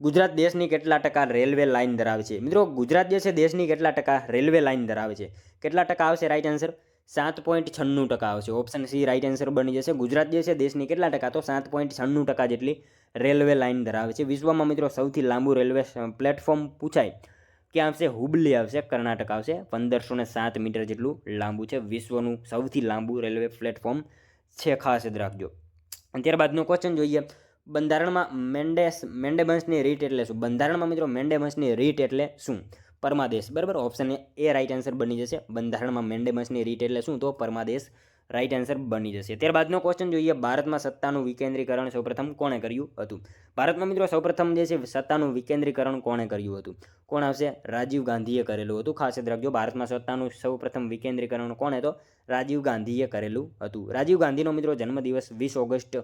ગુજરાત દેશની કેટલા ટકા રેલવે લાઇન ધરાવે છે? મિત્રો ગુજરાત જે છે દેશની કેટલા ટકા રેલવે લાઇન ધરાવે છે? કેટલા ટકા આવશે રાઈટ આન્સર? 7.96% આવશે. ઓપ્શન સી રાઈટ આન્સર બની જશે. ગુજરાત જે છે દેશની કેટલા ટકા? તો 7.96% જેટલી રેલવે લાઇન ધરાવે છે. વિશ્વમાં મિત્રો સૌથી લાંબુ રેલવે પ્લેટફોર્મ પૂછાય ક્યાં આવશે? હુબલી આવશે, કર્ણાટક આવશે. 1507 મીટર જેટલું લાંબુ છે. વિશ્વનું સૌથી લાંબુ રેલવે પ્લેટફોર્મ છે. ખાસ યાદ રાખજો. ત્યારબાદનો ક્વેશ્ચન જોઈએ, બંધારણમાં મેન્ડેબન્સની રીટ એટલે શું? બંધારણમાં મિત્રો મેન્ડેબન્સની રીટ એટલે શું? પરમાદેશ. બરાબર, ઓપ્શન એ રાઈટ આન્સર બની જશે. બંધારણમાં મેન્ડેબન્સની રીટ એટલે શું? તો પરમાદેશ રાઈટ આન્સર બની જશે. ત્યારબાદનો ક્વેશ્ચન જોઈએ, ભારતમાં સત્તાનું વિકેન્દ્રીકરણ સૌપ્રથમ કોણે કર્યું હતું? ભારતમાં મિત્રો સૌપ્રથમ જે છે સત્તાનું વિકેન્દ્રીકરણ કોણે કર્યું હતું? કોણ આવશે? રાજીવ ગાંધીએ કરેલું હતું. ખાસ યાદ રાખજો, ભારતમાં સત્તાનું સૌપ્રથમ વિકેન્દ્રીકરણ કોણે? તો રાજીવ ગાંધીએ કરેલું હતું. રાજીવ ગાંધીનો મિત્રો જન્મદિવસ 20 ઓગસ્ટ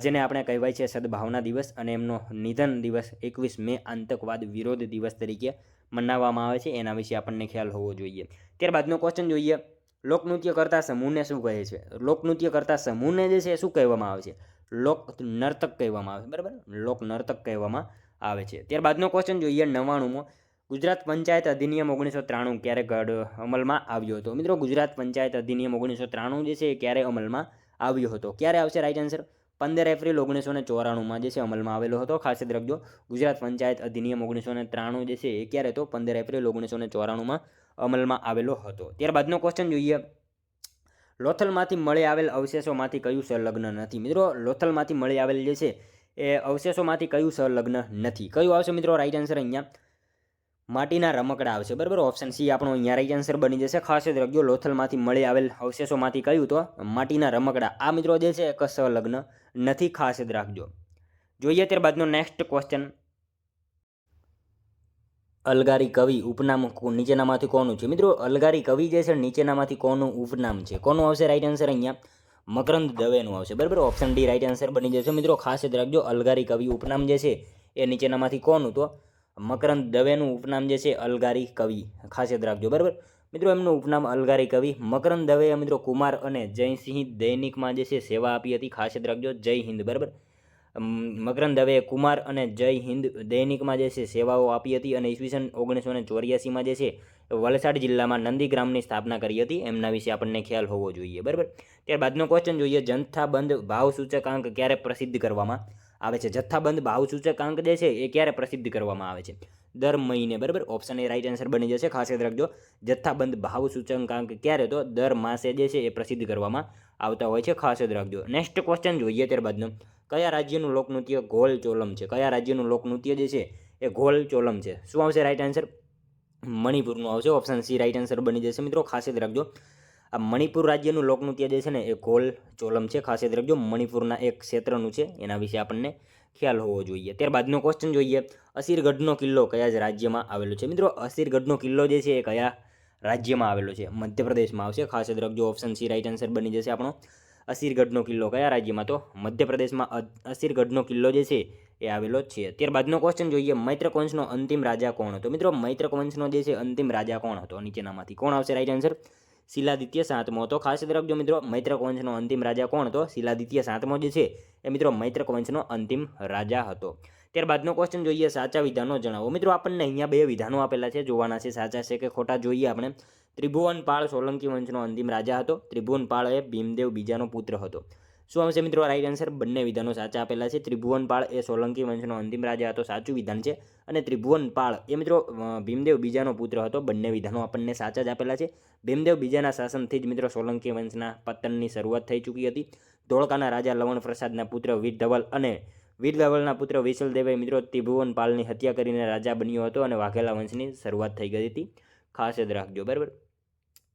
જેને આપણે કહેવાય છે સદભાવના દિવસ, અને એમનો નિધન દિવસ 21 મે આતંકવાદ વિરોધ દિવસ તરીકે મનાવવામાં આવે છે. એના વિશે આપણને ખ્યાલ હોવો જોઈએ. ત્યારબાદનો ક્વેશ્ચન જોઈએ, લોકનૃત્ય કરતા સમૂહને શું કહે છે? લોકનૃત્ય કરતા સમૂહને જે છે શું કહેવામાં આવે છે? લોક નર્તક કહેવામાં આવે છે. બરાબર, લોક નર્તક કહેવામાં આવે છે. ત્યારબાદનો ક્વેશ્ચન જોઈએ, 99મો ગુજરાત પંચાયત અધિનિયમ 1993 ક્યારે અમલમાં આવ્યો હતો? મિત્રો ગુજરાત પંચાયત અધિનિયમ 1993 જે છે એ ક્યારે અમલમાં આવ્યો હતો? ક્યારે આવશે રાઈટ આન્સર? 15 એપ્રિલ 1994માં જે છે અમલમાં આવેલો હતો. ખાસ યાદ રાખજો. ગુજરાત પંચાયત અધિનિયમ 1993 જે છે એ ક્યારે તો 15 એપ્રિલ 1994માં અમલમાં આવેલો હતો. ત્યારબાદનો ક્વેશ્ચન જોઈએ. લોથલમાંથી મળી આવેલ અવશેષોમાંથી કયું સંલગ્ન નથી? મિત્રો લોથલમાંથી મળી આવેલ જે છે એ અવશેષોમાંથી કયું સંલગ્ન નથી? કયું આવશે મિત્રો રાઈટ આન્સર અહીંયા? માટીના રમકડા આવશે. બરાબર, ઓપ્શન સી આપણો અહીંયા રાઈટ આન્સર બની જશે. ખાસ યાદ રાખજો. લોથલમાંથી મળી આવેલ અવશેષોમાંથી કયું? તો માટીના રમકડા. આ મિત્રો જે છે એક સંલગ્ન નથી. ખાસ યાદ રાખજો. જોઈએ ત્યારબાદનો નેક્સ્ટ ક્વેશ્ચન. અલગારી કવિ ઉપનામ નીચેનામાંથી કોનું છે? મિત્રો અલગારી કવિ જે છે નીચેનામાંથી કોનું ઉપનામ છે? કોનું આવશે રાઈટ આન્સર અહીંયા? મકરંદ દવેનું આવશે. બરાબર, ઓપ્શન ડી રાઈટ આન્સર બની જશે. મિત્રો ખાસ યાદ રાખજો. અલગારી કવિ ઉપનામ જે છે એ નીચેનામાંથી કોનું? તો મકરંદ દવેનું ઉપનામ જે છે અલગારી કવિ. ખાસ યાદ રાખજો. બરાબર મિત્રો, એમનું ઉપનામ અલગારી કવિ. મકરંદ દવેએ મિત્રો કુમાર અને જયસિંહ દૈનિકમાં જે છે સેવા આપી હતી. ખાસ યાદ રાખજો. જય હિન્દ. બરાબર, મકરંદ દવેએ કુમાર અને જય હિન્દ દૈનિકમાં જે છે સેવાઓ આપી હતી અને ઈસવીસન 1984માં જે છે વલસાડ જિલ્લામાં નંદીગ્રામની સ્થાપના કરી હતી. એમના વિશે આપણને ખ્યાલ હોવો જોઈએ. બરાબર, ત્યારબાદનો ક્વેશ્ચન જોઈએ. જથ્થાબંધ ભાવ સૂચકાંક ક્યારે પ્રસિદ્ધ કરવામાં આવે છે? જથ્થાબંધ ભાવ સૂચકાંક જે છે એ ક્યારે પ્રસિદ્ધ કરવામાં આવે છે? દર મહિને. બરાબર, ઓપ્શન એ રાઈટ આન્સર બની જશે. ખાસ યાદ રાખજો. જથ્થાબંધ ભાવ સૂચકાંક ક્યારે? તો દર માસે જે છે એ પ્રસિદ્ધ કરવામાં આવતા હોય છે. ખાસ યાદ રાખજો. નેક્સ્ટ ક્વેશ્ચન જોઈએ ત્યારબાદનો. કયા રાજ્યનું લોકનૃત્ય ગોલ ચોલમ છે? કયા રાજ્યનું લોકનૃત્ય જે છે એ ગોલ ચોલમ છે? શું આવશે રાઈટ આન્સર? મણિપુરનું આવશે. ઓપ્શન સી રાઈટ આન્સર બની જશે. મિત્રો ખાસ યાદ રાખજો. આ મણિપુર રાજ્યનું લોકનૃત્ય જે છે ને એ ગોલ ચોલમ છે. ખાસ યાદ રાખજો. મણિપુરના એક ક્ષેત્રનું છે, એના વિશે આપણને ખ્યાલ હોવો જોઈએ. ત્યારબાદનો ક્વેશ્ચન જોઈએ. અસીરગઢનો કિલ્લો કયા જ રાજ્યમાં આવેલો છે? મિત્રો અસીરગઢનો કિલ્લો જે છે એ કયા રાજ્યમાં આવેલો છે? મધ્યપ્રદેશમાં આવશે. ખાસ યાદ રાખજો. ઓપ્શન સી રાઈટ આન્સર બની જશે આપણો. અસીરગઢનો કિલ્લો કયા રાજ્યમાં? તો મધ્યપ્રદેશમાં અસીરગઢનો કિલ્લો જે છે એ આવેલો છે. ત્યારબાદનો ક્વેશ્ચન જોઈએ. મૈત્રક વંશનો અંતિમ રાજા કોણ હતો? મિત્રો મૈત્રક વંશનો જે છે અંતિમ રાજા કોણ હતો? નીચેનામાંથી કોણ આવશે રાઈટ આન્સર? શિલાદિત્ય સાતમો હતો. ખાસ યાદ રાખજો મિત્રો. મૈત્રક વંશનો અંતિમ રાજા કોણ હતો? શિલાદિત્ય સાતમો જે છે એ મિત્રો મૈત્રક વંશનો અંતિમ રાજા હતો. ત્યારબાદનો ક્વેશ્ચન જોઈએ. સાચા વિધાનો જણાવો. મિત્રો આપણને અહીંયા બે વિધાનો આપેલા છે, જોવાના છે. સાચા છે કે ખોટા જોઈએ આપણે. ત્રિભુવનપાળ સોલંકી વંશનો અંતિમ રાજા હતો. ત્રિભુવનપાળ એ ભીમદેવ બીજાનો પુત્ર હતો. શું આવશે મિત્રો રાઈટ આન્સર? બંને વિધાનો સાચા આપેલા છે. ત્રિભુવનપાળ એ સોલંકી વંશનો અંતિમ રાજા હતો, સાચું વિધાન છે. અને ત્રિભુવનપાળ એ મિત્રો ભીમદેવ બીજાનો પુત્ર હતો. બંને વિધાનો આપણને સાચા જ આપેલા છે. ભીમદેવ બીજાના શાસનથી જ મિત્રો સોલંકી વંશના પતનની શરૂઆત થઈ ચૂકી હતી. ધોળકાના રાજા લવણ પ્રસાદના પુત્ર વીરધવલ અને વીરધવલના પુત્ર વિશલદેવે મિત્રો ત્રિભુવનપાળની હત્યા કરીને રાજા બન્યો હતો અને વાઘેલા વંશની શરૂઆત થઈ ગઈ હતી. ખાસ યાદ રાખજો. બરાબર,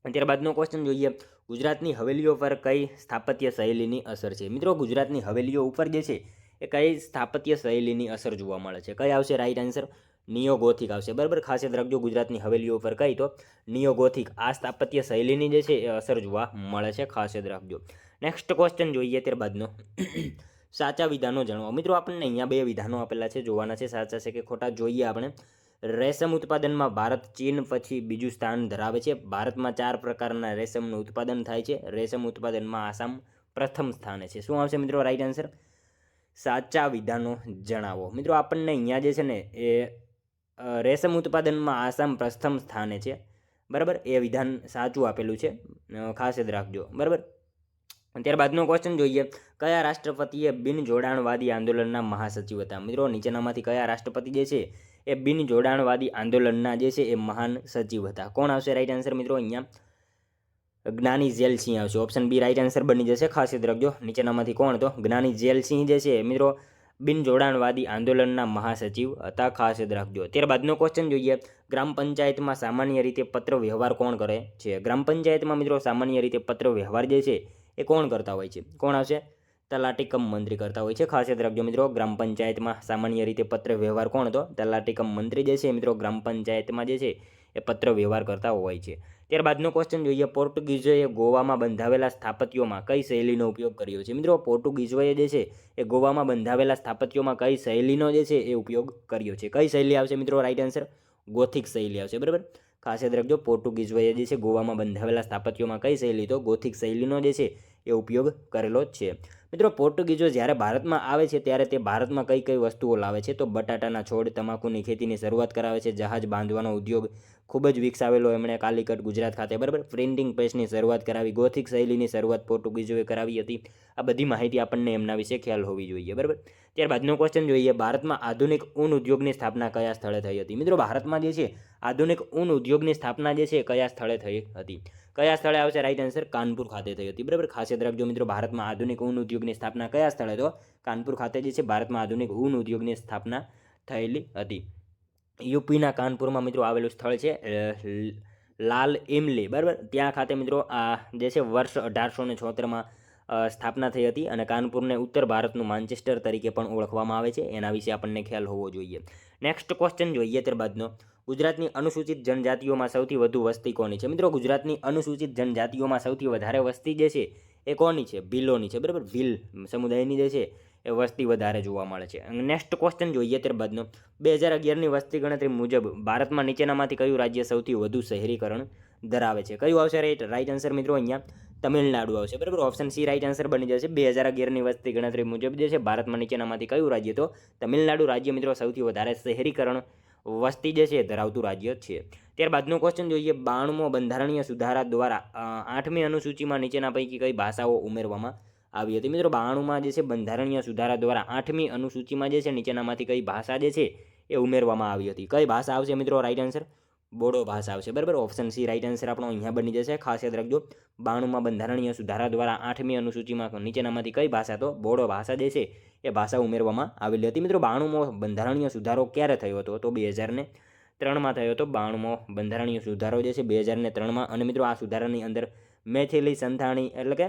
ત્યારબાદનો ક્વેશ્ચન જોઈએ. ગુજરાતની હવેલીઓ પર કઈ સ્થાપત્ય શૈલીની અસર છે? મિત્રો ગુજરાતની હવેલીઓ ઉપર જે છે એ કઈ સ્થાપત્ય શૈલીની અસર જોવા મળે છે? કઈ આવશે રાઈટ આન્સર? નિયોગોથિક આવશે. બરાબર, ખાસ યાદ રાખજો. ગુજરાતની હવેલીઓ ઉપર કઈ? તો નિયોગોથિક. આ સ્થાપત્ય શૈલીની જે છે એ અસર જોવા મળે છે. ખાસ યાદ રાખજો. નેક્સ્ટ ક્વેશ્ચન જોઈએ ત્યારબાદનો. સાચા વિધાનો જણાવો. મિત્રો આપણને અહીંયા બે વિધાનો આપેલા છે, જોવાના છે. સાચા છે કે ખોટા જોઈએ આપણે. રેશમ ઉત્પાદનમાં ભારત ચીન પછી બીજું સ્થાન ધરાવે છે. ભારતમાં 4 પ્રકારના રેશમનું ઉત્પાદન થાય છે. રેશમ ઉત્પાદનમાં આસામ પ્રથમ સ્થાને છે. શું આવશે મિત્રો રાઈટ આન્સર? સાચા વિધાનો જણાવો. મિત્રો આપણને અહીંયા જે છે ને એ રેશમ ઉત્પાદનમાં આસામ પ્રથમ સ્થાને છે. બરાબર, એ વિધાન સાચું આપેલું છે. ખાસ યાદ રાખજો. બરાબર, ત્યારબાદનો ક્વેશ્ચન જોઈએ. કયા રાષ્ટ્રપતિએ બિન જોડાણવાદી આંદોલનના મહાસચિવ હતા? મિત્રો નીચેનામાંથી કયા રાષ્ટ્રપતિ જે છે એ બિન જોડાણવાદી આંદોલનના જે છે એ મહાન સચિવ હતા? કોણ આવશે રાઈટ આન્સર? મિત્રો અહીંયા જ્ઞાની ઝૈલ સિંહ આવશે. ઓપ્શન બી રાઈટ આન્સર બની જશે. ખાસ યાદ રાખજો. નીચેનામાંથી કોણ? તો જ્ઞાની ઝૈલ સિંહ જે છે મિત્રો બિન જોડાણવાદી આંદોલનના મહાસચિવ હતા. ખાસ યાદ રાખજો. ત્યારબાદનો ક્વેશ્ચન જોઈએ. ગ્રામ પંચાયતમાં સામાન્ય રીતે પત્ર વ્યવહાર કોણ કરે છે? ગ્રામ પંચાયતમાં મિત્રો સામાન્ય રીતે પત્ર વ્યવહાર જે છે એ કોણ કરતા હોય છે? કોણ આવશે? તલાટી કમ મંત્રી કરતા હોય છે. ખાસ યાદ રાખજો મિત્રો. ગ્રામ પંચાયતમાં સામાન્ય રીતે પત્ર વ્યવહાર કોણ? તો તલાટી કમ મંત્રી જે છે મિત્રો ગ્રામ પંચાયતમાં જે છે એ પત્ર વ્યવહાર કરતા હોય છે. ત્યારબાદનો ક્વેશ્ચન જોઈએ. પોર્ટુગીઝોએ ગોવામાં બંધાવેલા સ્થાપત્યોમાં કઈ શૈલીનો ઉપયોગ કર્યો છે? મિત્રો પોર્ટુગીઝોએ જે છે એ ગોવામાં બંધાવેલા સ્થાપત્યોમાં કઈ શૈલીનો જે છે એ ઉપયોગ કર્યો છે? કઈ શૈલી આવશે મિત્રો રાઈટ આન્સર? ગોથિક શૈલી આવશે. બરાબર, ખાસ યાદ રાખજો. પોર્ટુગીઝોએ જે છે ગોવામાં બંધાવેલા સ્થાપત્યોમાં કઈ શૈલી? તો ગોથિક શૈલીનો જે છે એ ઉપયોગ કરેલો છે. મિત્રો પોર્ટુગીઝો જ્યારે ભારતમાં આવે છે ત્યારે તે ભારતમાં કઈ કઈ વસ્તુઓ લાવે છે? તો બટાટાના છોડ, તમાકુની ખેતીની શરૂઆત કરાવે છે, જહાજ બાંધવાનો ઉદ્યોગ ખૂબ જ વિકસાવેલો એમણે કાલિકટ ગુજરાત ખાતે, બરાબર. પ્રિન્ટિંગ પ્રેસની શરૂઆત કરાવી, ગોથિક શૈલીની શરૂઆત પોર્ટુગીઝોએ કરાવી હતી. આ બધી માહિતી આપણને એમના વિશે ખ્યાલ હોવી જોઈએ, બરાબર. ત્યારબાદનો ક્વેશ્ચન જોઈએ, ભારતમાં આધુનિક ઊન ઉદ્યોગની સ્થાપના કયા સ્થળે થઈ હતી? મિત્રો ભારતમાં જે છે આધુનિક ઊન ઉદ્યોગની સ્થાપના જે છે કયા સ્થળે થઈ હતી? કયા સ્થળે આવશે? રાઈટ આન્સર કાનપુર ખાતે થઈ હતી, બરાબર. ખાસ યાદ રાખજો મિત્રો, ભારતમાં આધુનિક ઊન ઉદ્યોગની સ્થાપના કયા સ્થળે? તો કાનપુર ખાતે જે છે ભારતમાં આધુનિક ઊન ઉદ્યોગની સ્થાપના થયેલી હતી. યુપીના કાનપુરમાં મિત્રો આવેલું સ્થળ છે લાલ ઇમલી, બરાબર. ત્યાં ખાતે મિત્રો આ જે છે વર્ષ 1876માં સ્થાપના થઈ હતી અને કાનપુરને ઉત્તર ભારતનું માન્ચેસ્ટર તરીકે પણ ઓળખવામાં આવે છે. એના વિશે આપણને ખ્યાલ હોવો જોઈએ. નેક્સ્ટ ક્વેશ્ચન જોઈએ ત્યારબાદનો, ગુજરાતની અનુસૂચિત જનજાતિઓમાં સૌથી વધુ વસ્તી કોની છે? મિત્રો ગુજરાતની અનુસૂચિત જનજાતિઓમાં સૌથી વધારે વસ્તી જે છે એ કોની છે? ભીલોની છે, બરાબર. ભીલ સમુદાયની જે છે એ વસ્તી વધારે જોવા મળે છે. નેક્સ્ટ ક્વેશ્ચન જોઈએ ત્યારબાદનો, 2011ની વસ્તી ગણતરી મુજબ ભારતમાં નીચેનામાંથી કયું રાજ્ય સૌથી વધુ શહેરીકરણ ધરાવે છે? કયું આવશે? રાઈટ આન્સર મિત્રો અહીંયા તમિલનાડુ આવશે, બરાબર. ઓપ્શન સી રાઈટ આન્સર બની જશે. 2011ની વસ્તી ગણતરી મુજબ જે છે ભારતમાં નીચેનામાંથી કયું રાજ્ય? તો તમિલનાડુ રાજ્ય મિત્રો સૌથી વધારે શહેરીકરણ વસ્તી જે છે ધરાવતું રાજ્ય છે. ત્યારબાદનો ક્વેશ્ચન જોઈએ, 92મો બંધારણીય સુધારા દ્વારા 8મી અનુસૂચિમાં નીચેના પૈકી કઈ ભાષાઓ ઉમેરવામાં આવી હતી? મિત્રો 92માં જે છે બંધારણીય સુધારા દ્વારા 8મી અનુસૂચિમાં જે છે નીચેનામાંથી કઈ ભાષા જે છે એ ઉમેરવામાં આવી હતી? કઈ ભાષા આવશે મિત્રો? રાઈટ આન્સર બોડો ભાષા આવશે, બરાબર. ઓપ્શન સી રાઈટ આન્સર આપણો અહીંયા બની જશે. ખાસ યાદ રાખજો, 92માં બંધારણીય સુધારા દ્વારા 8મી અનુસૂચિમાં નીચેનામાંથી કઈ ભાષા? તો બોડો ભાષા જે છે એ ભાષા ઉમેરવામાં આવેલી હતી. મિત્રો 92મો બંધારણીય સુધારો ક્યારે થયો હતો? તો 2003માં થયો હતો. 92મો બંધારણીય સુધારો જે છે 2003માં. અને મિત્રો આ સુધારાની અંદર મેથિલી, સંથાણી એટલે કે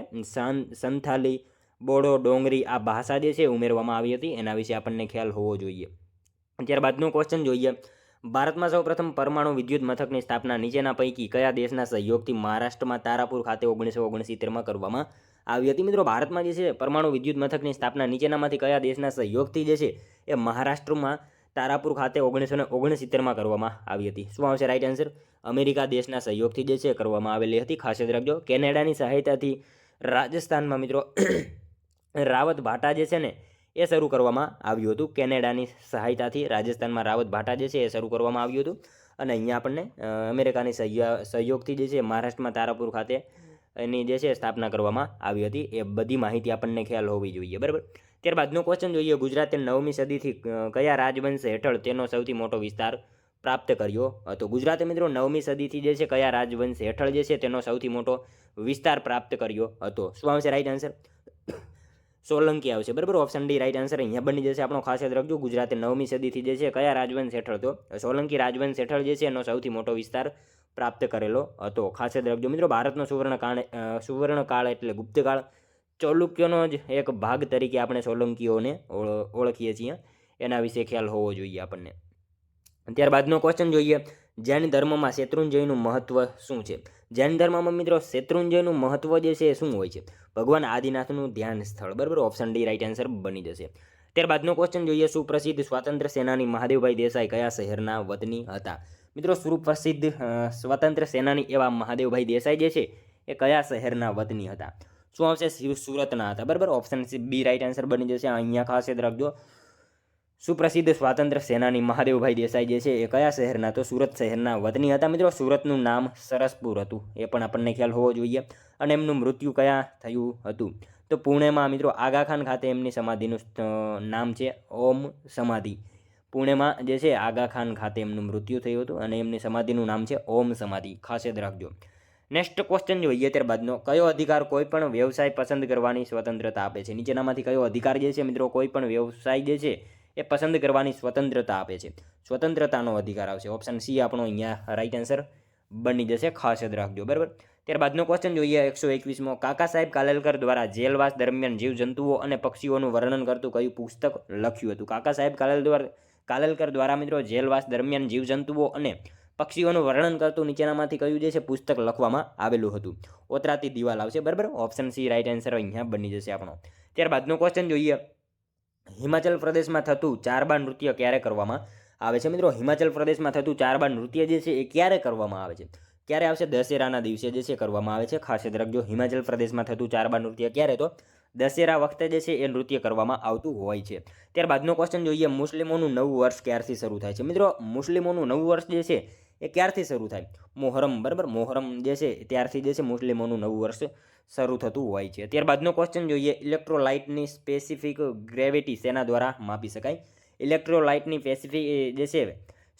સંથાલી, બોડો, ડોંગરી આ ભાષા જે છે ઉમેરવામાં આવી હતી. એના વિશે આપણને ખ્યાલ હોવો જોઈએ. ત્યારબાદનો ક્વેશ્ચન જોઈએ, ભારતમાં સૌપ્રથમ પરમાણુ વિદ્યુત મથકની સ્થાપના નીચેના પૈકી કયા દેશના સહયોગથી મહારાષ્ટ્રમાં તારાપુર ખાતે 1969માં કરવામાં આવી હતી? મિત્રો ભારતમાં જે છે પરમાણુ વિદ્યુત મથકની સ્થાપના નીચેનામાંથી કયા દેશના સહયોગથી જે છે એ મહારાષ્ટ્રમાં તારાપુર ખાતે 1969માં કરવામાં આવી હતી? શું આવશે? રાઈટ આન્સર અમેરિકા દેશના સહયોગથી જે છે કરવામાં આવેલી હતી. ખાસ યાદ રાખજો, કેનેડાની સહાયતાથી રાજસ્થાનમાં મિત્રો રાવત ભાટા જે છે ને એ શરૂ કરવામાં આવ્યું હતું. કેનેડાની સહાયતાથી રાજસ્થાનમાં રાવત ભાટા જે છે એ શરૂ કરવામાં આવ્યું હતું. અને અહીંયા આપણને અમેરિકાની સહયોગથી જે છે મહારાષ્ટ્રમાં તારાપુર ખાતે એની જે છે સ્થાપના કરવામાં આવી હતી. એ બધી માહિતી આપણને ખ્યાલ હોવી જોઈએ, બરાબર. ત્યારબાદનો ક્વેશ્ચન જોઈએ, ગુજરાતે 9મી સદીથી કયા રાજવંશ હેઠળ તેનો સૌથી મોટો વિસ્તાર પ્રાપ્ત કર્યો હતો? ગુજરાતે મિત્રો 9મી સદીથી જે છે કયા રાજવંશ હેઠળ જે છે તેનો સૌથી મોટો વિસ્તાર પ્રાપ્ત કર્યો હતો? શું આવશે? રાઈટ આન્સર સોલંકી આવશે, બરાબર. ઓપ્શન ડી રાઈટ આન્સર અહીંયા બની જશે આપણો. ખાસ યાદ રાખજો, ગુજરાતે 9મી સદીથી જે છે કયા રાજવંશ હેઠળ? તો સોલંકી રાજવંશ હેઠળ જે છે એનો સૌથી મોટો વિસ્તાર પ્રાપ્ત કરેલો હતો. ખાસ યાદ રાખજો મિત્રો, ભારતનો સુવર્ણકાળ એટલે ગુપ્તકાળ, ચાલુક્યનો જ એક ભાગ તરીકે આપણે સોલંકીઓને ઓળખીએ છીએ. એના વિશે ખ્યાલ હોવો જોઈએ આપણને. ત્યારબાદનો ક્વેશ્ચન જોઈએ, જૈન ધર્મમાં શેત્રુંજયનું મહત્વ શું છે? જૈન ધર્મમાં મિત્રો શેત્રુંજયનું મહત્વ જે છે એ શું હોય છે? ભગવાન આદિનાથનું ધ્યાન સ્થળ, બરાબર. ઓપ્શન ડી રાઈટ આન્સર બની જશે. ત્યારબાદનો ક્વેશ્ચન જોઈએ, સુપ્રસિદ્ધ સ્વાતંત્ર્ય સેનાની મહાદેવભાઈ દેસાઈ કયા શહેરના વતની હતા? મિત્રો સુપ્રસિદ્ધ સ્વતંત્ર સેનાની એવા મહાદેવભાઈ દેસાઈ જે છે એ કયા શહેરના વતની હતા? શું આવશે? સુરતના હતા, બરાબર. ઓપ્શન બી રાઈટ આન્સર બની જશે. અહીંયા ખાસ યાદ રાખજો, સુપ્રસિદ્ધ સ્વાતંત્ર્ય સેનાની મહાદેવભાઈ દેસાઈ જે છે એ કયા શહેરના? તો સુરત શહેરના વતની હતા. મિત્રો સુરતનું નામ સરસપુર હતું, એ પણ આપણને ખ્યાલ હોવો જોઈએ. અને એમનું મૃત્યુ કયા થયું હતું? તો પુણેમાં મિત્રો આગાખાન ખાતે એમની સમાધિનું નામ છે ઓમ સમાધિ. પુણેમાં જે છે આગાખાન ખાતે એમનું મૃત્યુ થયું હતું અને એમની સમાધિનું નામ છે ઓમ સમાધિ. ખાસ યાદ રાખજો. નેક્સ્ટ ક્વેશ્ચન જોઈએ ત્યારબાદનો, કયો અધિકાર કોઈ પણ વ્યવસાય પસંદ કરવાની સ્વતંત્રતા આપે છે? નીચેનામાંથી કયો અધિકાર જે છે મિત્રો કોઈ પણ વ્યવસાય જે છે એ પસંદ કરવાની સ્વતંત્રતા આપે છે? સ્વતંત્રતાનો અધિકાર આવશે. ઓપ્શન સી આપણો અહીંયા રાઈટ આન્સર બની જશે. ખાસ યાદ રાખજો, બરાબર. ત્યારબાદનો ક્વેશ્ચન જોઈએ 121મો, કાકા સાહેબ કાલેલકર દ્વારા જેલવાસ દરમિયાન જીવજંતુઓ અને પક્ષીઓનું વર્ણન કરતું કયું પુસ્તક લખ્યું હતું? કાકા સાહેબ કાલેલકર દ્વારા મિત્રો જેલવાસ દરમિયાન જીવજંતુઓ અને પક્ષીઓનું વર્ણન કરતું નીચેનામાંથી કયું જે છે પુસ્તક લખવામાં આવેલું હતું? ઓતરાતી દિવાલ આવશે, બરાબર. ઓપ્શન સી રાઈટ આન્સર અહીંયા બની જશે આપણો. ત્યારબાદનો ક્વેશ્ચન જોઈએ, હિમાચલ પ્રદેશમાં થતું ચારબા નૃત્ય ક્યારે કરવામાં આવે છે? મિત્રો હિમાચલ પ્રદેશમાં થતું ચારબા નૃત્ય જે છે એ ક્યારે કરવામાં આવે છે? ક્યારે આવશે? દશેરાના દિવસે જે છે કરવામાં આવે છે. ખાસ યાદ રાખજો, હિમાચલ પ્રદેશમાં થતું ચારબા નૃત્ય ક્યારે? તો દશેરા વખતે જે છે એ નૃત્ય કરવામાં આવતું હોય છે. ત્યારબાદનો ક્વેશ્ચન જોઈએ, મુસ્લિમોનું નવું વર્ષ ક્યારથી શરૂ થાય છે? મિત્રો, મુસ્લિમોનું નવું વર્ષ જે છે એ ક્યારથી શરૂ થાય? મોહરમ, બરાબર, મોહરમ જે છે ત્યારથી જે છે મુસ્લિમોનું નવું વર્ષ શરૂ થતું હોય છે. ત્યારબાદનો ક્વેશ્ચન જોઈએ, ઇલેક્ટ્રોલાઇટની સ્પેસિફિક ગ્રેવિટી શેના દ્વારા માપી શકાય? ઇલેક્ટ્રોલાઇટની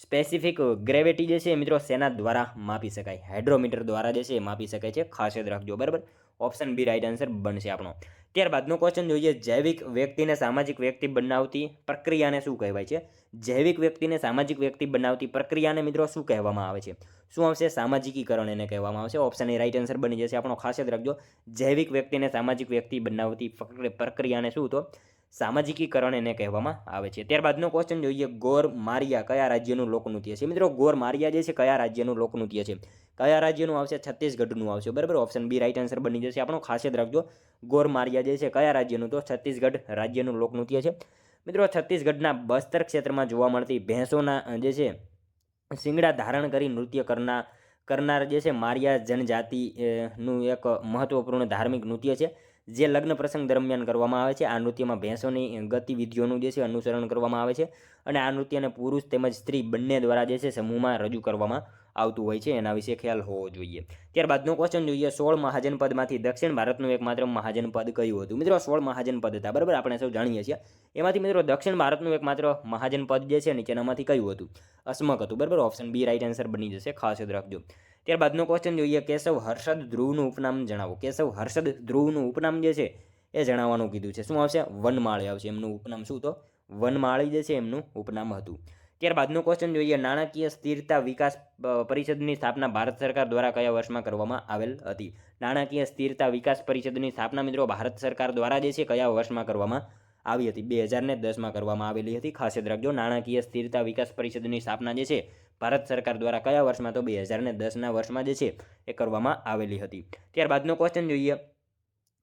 સ્પેસિફિક ગ્રેવિટી જે છે મિત્રો શેના દ્વારા માપી શકાય? હાઇડ્રોમીટર દ્વારા જે છે માપી શકાય છે. ખાસ યાદ રાખજો, બરાબર. ઓપ્શન બી રાઈટ આન્સર બનશે આપણો. ત્યારબાદનો ક્વેશ્ચન જોઈએ, જૈવિક વ્યક્તિને સામાજિક વ્યક્તિ બનાવતી પ્રક્રિયાને શું કહેવાય છે? જૈવિક વ્યક્તિને સામાજિક વ્યક્તિ બનાવતી પ્રક્રિયાને મિત્રો શું કહેવામાં આવે છે? શું આવશે? સામાજિકીકરણ એને કહેવામાં આવશે. ઓપ્શન એ રાઈટ આન્સર બની જશે આપણો. ખાસ યાદ રાખજો, જૈવિક વ્યક્તિને સામાજિક વ્યક્તિ બનાવતી પ્રક્રિયાને શું તો સામાજિકીકરણ એને કહેવામાં આવે છે. ત્યારબાદનો ક્વેશ્ચન જોઈએ, ગોર મારિયા કયા રાજ્યનું લોકનૃત્ય છે? મિત્રો, ગોર મારિયા જે છે કયા રાજ્યનું લોકનૃત્ય છે? કયા રાજ્યનું આવશે? છત્તીસગઢનું આવશે, બરાબર. ઓપ્શન બી રાઈટ આન્સર બની જશે આપણો. ખાસ યાદ રાખજો, ગોર મારિયા જે છે કયા રાજ્યનું? તો છત્તીસગઢ રાજ્યનું લોકનૃત્ય છે. મિત્રો, છત્તીસગઢના બસ્તર ક્ષેત્રમાં જોવા મળતી ભેંસોના જે છે શિંગડા ધારણ કરી નૃત્ય કરનાર જે છે મારિયા જનજાતિનું એક મહત્વપૂર્ણ ધાર્મિક નૃત્ય છે, જે લગ્ન પ્રસંગ દરમિયાન કરવામાં આવે છે. આ નૃત્યમાં ભેંસોની ગતિવિધિઓનું જે છે અનુસરણ કરવામાં આવે છે અને આ નૃત્યને પુરુષ તેમજ સ્ત્રી બંને દ્વારા જે છે સમૂહમાં રજૂ કરવામાં આવતું હોય છે. એના વિશે ખ્યાલ હોવો જોઈએ. ત્યારબાદનો ક્વેશ્ચન જોઈએ, 16 મહાજનપદમાંથી દક્ષિણ ભારતનું એકમાત્ર મહાજનપદ કયું હતું? મિત્રો, 16 મહાજનપદ હતા, બરાબર, આપણે સૌ જાણીએ છીએ. એમાંથી મિત્રો દક્ષિણ ભારતનું એકમાત્ર મહાજનપદ જે છે નીચેનામાંથી કયું હતું? અસ્મક હતું, બરાબર. ઓપ્શન બી રાઈટ આન્સર બની જશે. ખાસ યાદ રાખજો. ત્યારબાદનો ક્વેશ્ચન જોઈએ, કેશવ હર્ષદ ધ્રુવનું ઉપનામ જણાવો. કેશવ હર્ષદ ધ્રુવનું ઉપનામ જે છે એ જણાવવાનું કીધું છે. શું આવશે? વનમાળી આવશે. એમનું ઉપનામ શું તો વનમાળી જે છે એમનું ઉપનામ હતું. ત્યારબાદનો ક્વેશ્ચન જોઈએ, નાણાકીય સ્થિરતા વિકાસ પરિષદની સ્થાપના ભારત સરકાર દ્વારા કયા વર્ષમાં કરવામાં આવેલ હતી? નાણાકીય સ્થિરતા વિકાસ પરિષદની સ્થાપના મિત્રો ભારત સરકાર દ્વારા જે છે કયા વર્ષમાં કરવામાં આવી હતી? 2010માં કરવામાં આવેલી હતી. ખાસ યાદ રાખજો, નાણાકીય સ્થિરતા વિકાસ પરિષદની સ્થાપના જે છે ભારત સરકાર દ્વારા કયા વર્ષમાં? તો 2010ના વર્ષમાં જે છે એ કરવામાં આવેલી હતી. ત્યારબાદનો ક્વેશ્ચન જોઈએ,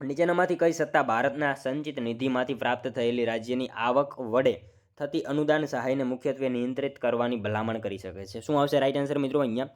નીચેનામાંથી કઈ સત્તા ભારતના સંચિત નિધિમાંથી પ્રાપ્ત થયેલી રાજ્યની આવક વડે થતી અનુદાન સહાયને મુખ્યત્વે નિયંત્રિત કરવાની ભલામણ કરી શકે છે? શું આવશે રાઈટ આન્સર મિત્રો? અહીંયા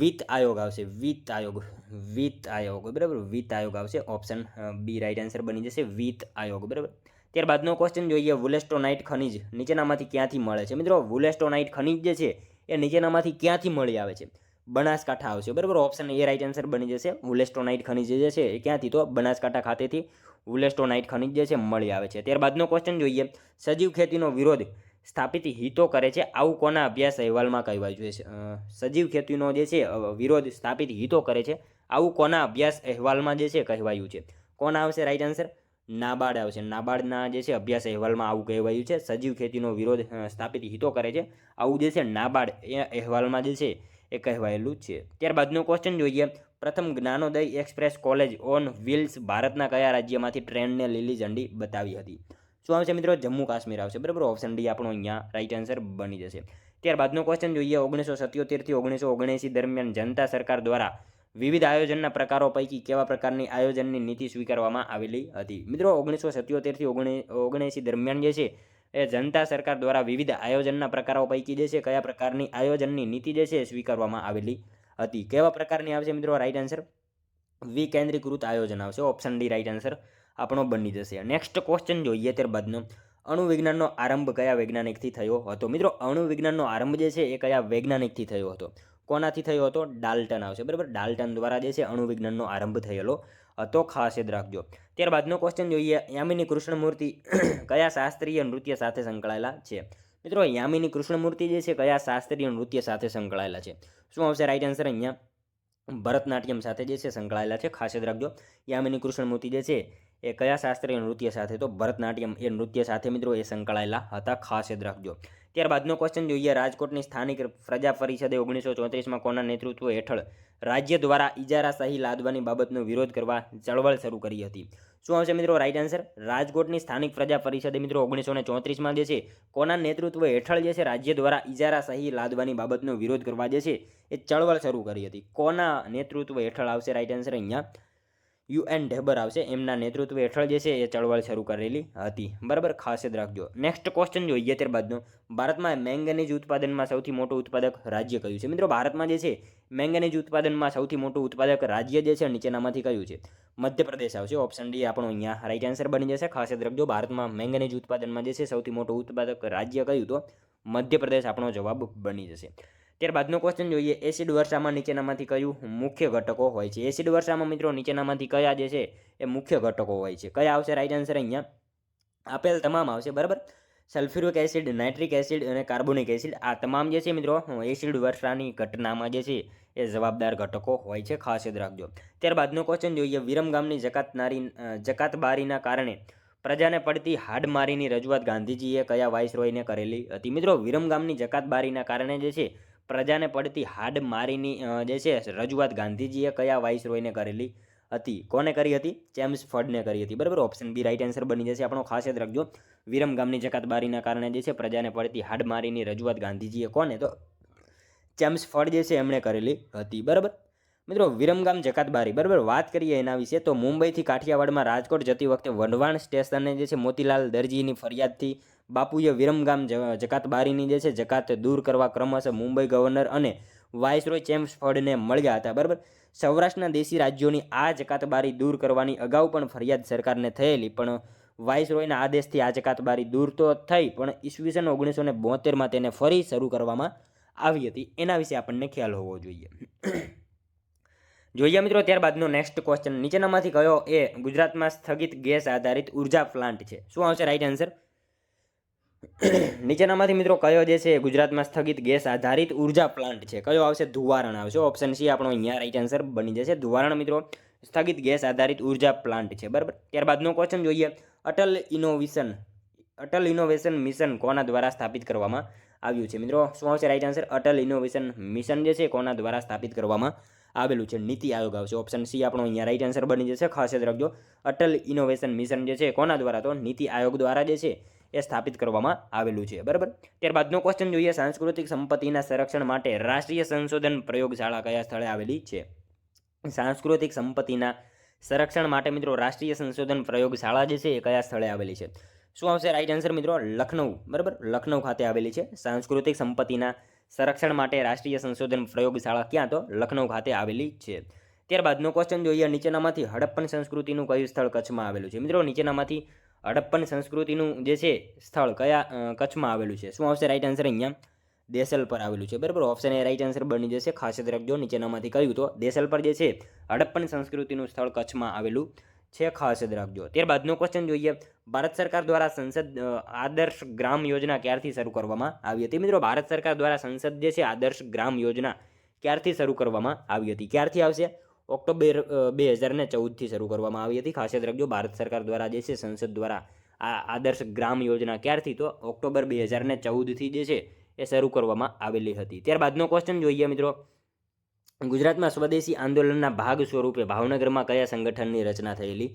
વિત્ત આયોગ આવશે. વિત્ત આયોગ, બરાબર. વિત્ત આયોગ આવશે. ઓપ્શન બી રાઈટ આન્સર બની જશે. વિત્ત આયોગ, બરાબર. ત્યારબાદનો ક્વેશ્ચન જોઈએ, વુલેસ્ટોનાઇટ ખનિજ નીચેનામાંથી ક્યાંથી મળે છે? મિત્રો, વુલેસ્ટોનાઇટ ખનિજ જે છે એ નીચેનામાંથી ક્યાંથી મળી આવે છે? બનાસકાંઠા આવશે, બરાબર. ઓપ્શન એ રાઈટ આન્સર બની જશે. વુલેસ્ટોનાઇટ ખનિજ જે છે એ ક્યાંથી? તો બનાસકાંઠા ખાતેથી વુલેસ્ટોનાઇટ ખનિજ જે છે મળી આવે છે. ત્યારબાદનો ક્વેશ્ચન જોઈએ, સજીવ ખેતીનો વિરોધ સ્થાપિત હિતો કરે છે, આવું કોના અભ્યાસ અહેવાલમાં કહેવાયું છે? સજીવ ખેતીનો જે છે વિરોધ સ્થાપિત હિતો કરે છે, આવું કોના અભ્યાસ અહેવાલમાં જે છે કહેવાયું છે? કોના આવશે રાઈટ આન્સર? નાબાર્ડ આવશે. નાબાર્ડના જે છે અભ્યાસ અહેવાલમાં આવું કહેવાયું છે, સજીવ ખેતીનો વિરોધ સ્થાપિત હિતો કરે છે, આવું જે છે નાબાર્ડ એ અહેવાલમાં જે છે એ કહેવાયેલું છે. ત્યારબાદનો ક્વેશ્ચન જોઈએ, પ્રથમ જ્ઞાનોદય એક્સપ્રેસ કોલેજ ઓન વ્હીલ્સ ભારતના કયા રાજ્યમાંથી ટ્રેનને લીલી ઝંડી બતાવી હતી? શું આવશે મિત્રો? જમ્મુ કાશ્મીર આવશે, બરાબર. ઓપ્શન ડી આપણો અહીંયા રાઈટ આન્સર બની જશે. ત્યારબાદનો ક્વેશ્ચન જોઈએ, 1977થી 1979 દરમિયાન જનતા સરકાર દ્વારા વિવિધ આયોજનના પ્રકારો પૈકી કેવા પ્રકારની આયોજનની નીતિ સ્વીકારવામાં આવેલી હતી? મિત્રો, 1977થી 1979 દરમિયાન જે છે એ જનતા સરકાર દ્વારા વિવિધ આયોજનના પ્રકારો પૈકી જે છે કયા પ્રકારની આયોજનની નીતિ જે છે સ્વીકારવામાં આવેલી હતી? કેવા પ્રકારની આવશે મિત્રો? રાઈટ આન્સર વિકેન્દ્રીકૃત આયોજન આવશે. ઓપ્શન ડી રાઈટ આન્સર આપણો બની જશે. નેક્સ્ટ ક્વેશ્ચન જોઈએ ત્યારબાદનો, અણુવિજ્ઞાનનો આરંભ કયા વૈજ્ઞાનિકથી થયો હતો? મિત્રો, અણુવિજ્ઞાનનો આરંભ જે છે એ કયા વૈજ્ઞાનિકથી થયો હતો? કોનાથી થયો હતો? ડાલ્ટન આવશે, બરાબર. ડાલ્ટન દ્વારા જે છે અણુવિજ્ઞાનનો આરંભ થયેલો હતો. ખાસ યાદ રાખજો. ત્યારબાદનો ક્વેશ્ચન જોઈએ, યામિની કૃષ્ણમૂર્તિ કયા શાસ્ત્રીય નૃત્ય સાથે સંકળાયેલા છે? મિત્રો, યામિની કૃષ્ણમૂર્તિ જે છે કયા શાસ્ત્રીય નૃત્ય સાથે સંકળાયેલા છે? શું આવશે રાઈટ આન્સર? અહીંયા ભરતનાટ્યમ સાથે જે છે સંકળાયેલા છે. ખાસ યાદ રાખજો, યામિની કૃષ્ણમૂર્તિ જે છે એ કયા શાસ્ત્રીય નૃત્ય સાથે? તો ભરતનાટ્યમ એ નૃત્ય સાથે મિત્રો એ સંકળાયેલા હતા. ખાસ યાદ રાખજો. ત્યારબાદનો ક્વેશ્ચન જોઈએ, રાજકોટની સ્થાનિક પ્રજા પરિષદે 1934માં કોના નેતૃત્વ હેઠળ રાજ્ય દ્વારા ઇજારાશાહી લાદવાની બાબતનો વિરોધ કરવા ચળવળ શરૂ કરી હતી? શું આવશે મિત્રો? રાઈટ આન્સર રાજકોટની સ્થાનિક પ્રજા પરિષદે મિત્રો 1934માં જે છે કોના નેતૃત્વ હેઠળ જે છે રાજ્ય દ્વારા ઇજારાશાહી લાદવાની બાબતનો વિરોધ કરવા જે છે એ ચળવળ શરૂ કરી હતી? કોના નેતૃત્વ હેઠળ આવશે રાઈટ આન્સર? અહીંયા UN ઢેબર આવશે, એમના નેતૃત્વ હેઠળ જે છે એ ચળવળ શરૂ કરેલી હતી, બરાબર, ખાસ યાદ રાખજો. નેક્સ્ટ ક્વેશ્ચન જોઈએ ત્યારબાદનો, ભારતમાં મેંગેનીઝ ઉત્પાદનમાં સૌથી મોટું ઉત્પાદક રાજ્ય કયું છે? મિત્રો ભારતમાં જે છે મેંગેનીઝ ઉત્પાદનમાં સૌથી મોટું ઉત્પાદક રાજ્ય જે છે નીચેનામાંથી કયું છે? મધ્યપ્રદેશ આવશે. ઓપ્શન ડી આપણો અહીંયા રાઈટ આન્સર બની જશે. ખાસ યાદ રાખજો, ભારતમાં મેંગેનીઝ ઉત્પાદનમાં જે છે સૌથી મોટું ઉત્પાદક રાજ્ય કયું? તો મધ્યપ્રદેશ આપણો જવાબ બની જશે. ત્યારબાદનો ક્વેશ્ચન જોઈએ, એસિડ વર્ષામાં નીચેનામાંથી કયું મુખ્ય ઘટકો હોય છે? એસિડ વર્ષામાં મિત્રો નીચેનામાંથી કયા જે છે એ મુખ્ય ઘટકો હોય છે? કયા આવશે રાઈટ આન્સર? અહીંયા આપેલ તમામ આવશે, બરાબર. સલ્ફ્યુરિક એસિડ, નાઇટ્રિક એસિડ અને કાર્બોનિક એસિડ, આ તમામ જે છે મિત્રો એસિડ વર્ષાની ઘટનામાં જે છે એ જવાબદાર ઘટકો હોય છે, ખાસ યાદ રાખજો. ત્યારબાદનો ક્વેશ્ચન જોઈએ, વિરમગામની જકાતબારીના કારણે પ્રજાને પડતી હાડમારીની રજૂઆત ગાંધીજીએ કયા વાઇસરોયને કરેલી હતી? મિત્રો વિરમગામની જકાતબારીના કારણે જે છે પ્રજાને પડતી હાડમારીની જે છે રજૂઆત ગાંધીજીએ કયા વાઇસરોયને કરેલી હતી? કોને કરી હતી? ચેમ્સફર્ડને કરી હતી, બરાબર. ઓપ્શન બી રાઈટ આન્સર બની જશે આપણો. ખાસ યાદ રાખજો, વિરમગામની જકાતબારીના કારણે જે છે પ્રજાને પડતી હાડમારીની રજૂઆત ગાંધીજીએ કોને? તો ચેમ્સફર્ડ જે છે એમણે કરેલી હતી, બરાબર. મિત્રો વિરમગામ જકાતબારી, બરાબર, વાત કરીએ એના વિશે તો મુંબઈથી કાઠિયાવાડમાં રાજકોટ જતી વખતે વઢવાણ સ્ટેશને જે છે મોતીલાલ દરજીની ફરિયાદથી બાપુએ વિરમગામ જકાતબારીની જે છે જકાત દૂર કરવા ક્રમશઃ મુંબઈ ગવર્નર અને વાઇસરોય ચેમ્સફર્ડને મળ્યા હતા, બરાબર. સૌરાષ્ટ્રના દેશી રાજ્યોની આ જકાતબારી દૂર કરવાની અગાઉ પણ ફરિયાદ સરકારને થયેલી, પણ વાઇસરોયના આદેશથી આ જકાતબારી દૂર તો થઈ, પણ ઈસવીસન 1972માં તેને ફરી શરૂ કરવામાં આવી હતી. એના વિશે આપણને ખ્યાલ હોવો જોઈએ. જોઈએ મિત્રો ત્યારબાદનો નેક્સ્ટ ક્વેશ્ચન, નીચેનામાંથી કયો એ ગુજરાતમાં સ્થગિત ગેસ આધારિત ઉર્જા પ્લાન્ટ છે? શું આવશે રાઈટ આન્સર? નીચેનામાંથી મિત્રો કયો જે છે ગુજરાતમાં સ્થગિત ગેસ આધારિત ઉર્જા પ્લાન્ટ છે? કયો આવશે? ધુવારણ આવશે. ઓપ્શન સી આપણો અહીંયા રાઈટ આન્સર બની જશે. ધુવારણ મિત્રો સ્થગિત ગેસ આધારિત ઉર્જા પ્લાન્ટ છે, બરાબર. ત્યારબાદનો ક્વેશ્ચન જોઈએ, અટલ ઇનોવેશન મિશન કોના દ્વારા સ્થાપિત કરવામાં આવ્યું છે? મિત્રો શું આવશે right answer? Atal innovation mission જે છે કોના દ્વારા સ્થાપિત કરવામાં આવેલું છે? નીતિ આયોગ આવશે. ઓપ્શન સી આપણો અહીંયા રાઈટ આન્સર બની જશે. ખાસ યાદ રાખજો, અટલ ઇનોવેશન મિશન જે છે કોના દ્વારા? તો નીતિ આયોગ દ્વારા જે છે એ સ્થાપિત કરવામાં આવેલું છે, બરાબર. ત્યારબાદનો ક્વેશ્ચન જોઈએ, સાંસ્કૃતિક સંપત્તિના સંરક્ષણ માટે રાષ્ટ્રીય સંશોધન પ્રયોગશાળા કયા સ્થળે આવેલી છે? સાંસ્કૃતિક સંપત્તિના સંરક્ષણ માટે મિત્રો રાષ્ટ્રીય સંશોધન પ્રયોગશાળા જે છે એ કયા સ્થળે આવેલી છે? શું આવશે રાઈટ આન્સર મિત્રો? લખનઉ, બરાબર, લખનઉ ખાતે આવેલી છે. સાંસ્કૃતિક સંપત્તિના સંરક્ષણ માટે રાષ્ટ્રીય સંશોધન પ્રયોગશાળા ક્યાં? તો લખનઉ ખાતે આવેલી છે. ત્યારબાદનો ક્વેશ્ચન જોઈએ, નીચેનામાંથી હડપ્પન સંસ્કૃતિનું કયું સ્થળ કચ્છમાં આવેલું છે? મિત્રો નીચેનામાંથી હડપ્પન સંસ્કૃતિનું જે છે સ્થળ કયા કચ્છમાં આવેલું છે? શું આવશે રાઈટ આન્સર? અહીંયા દેસલ પર આવેલું છે, બરાબર. ઓપ્શન એ રાઈટ આન્સર બની જશે. ખાસ યાદ રાખજો, નીચેનામાંથી કયું? તો દેસલ પર જે છે હડપ્પન સંસ્કૃતિનું સ્થળ કચ્છમાં આવેલું છે, ખાસ યાદ રાખજો. ત્યારબાદનો ક્વેશ્ચન જોઈએ, ભારત સરકાર દ્વારા સંસદ આદર્શ ગ્રામ યોજના ક્યારથી શરૂ કરવામાં આવી હતી? મિત્રો ભારત સરકાર દ્વારા સંસદ જે છે આદર્શ ગ્રામ યોજના ક્યારથી શરૂ કરવામાં આવી હતી? ક્યારથી આવશે? ઓક્ટોબર 2014થી શરૂ કરવામાં આવી હતી. ખાસ યાદ રાખજો, ભારત સરકાર દ્વારા જે છે સંસદ દ્વારા આ આદર્શ ગ્રામ યોજના ક્યારથી? તો ઓક્ટોબર 2014થી જે છે એ શરૂ કરવામાં આવેલી હતી. ત્યારબાદનો ક્વેશ્ચન જોઈએ મિત્રો, ગુજરાતમાં સ્વદેશી આંદોલનના ભાગ સ્વરૂપે ભાવનગરમાં કયા સંગઠનની રચના થયેલી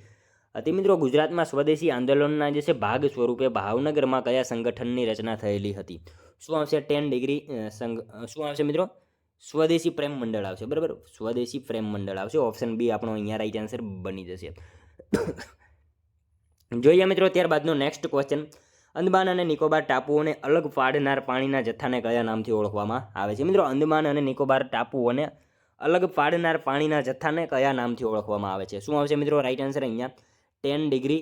હતી? મિત્રો ગુજરાતમાં સ્વદેશી આંદોલનના જે છે ભાગ સ્વરૂપે ભાવનગરમાં કયા સંગઠનની રચના થયેલી હતી? શું આવશે? 10 ડિગ્રી શું આવશે મિત્રો? સ્વદેશી પ્રેમ મંડળ આવશે, બરાબર. સ્વદેશી પ્રેમ મંડળ આવશે. ઓપ્શન બી આપણો અહીંયા રાઈટ આન્સર બની જશે. જોઈએ મિત્રો ત્યારબાદનો નેક્સ્ટ ક્વેશ્ચન, અંદમાન અને નિકોબાર ટાપુઓને અલગ પાડનાર પાણીના જથ્થાને કયા નામથી ઓળખવામાં આવે છે? મિત્રો અંદમાન અને નિકોબાર ટાપુઓને અલગ પાડનાર પાણીના જથ્થાને કયા નામથી ઓળખવામાં આવે છે? શું આવશે મિત્રો રાઈટ આન્સર? અહીંયા 10 ડિગ્રી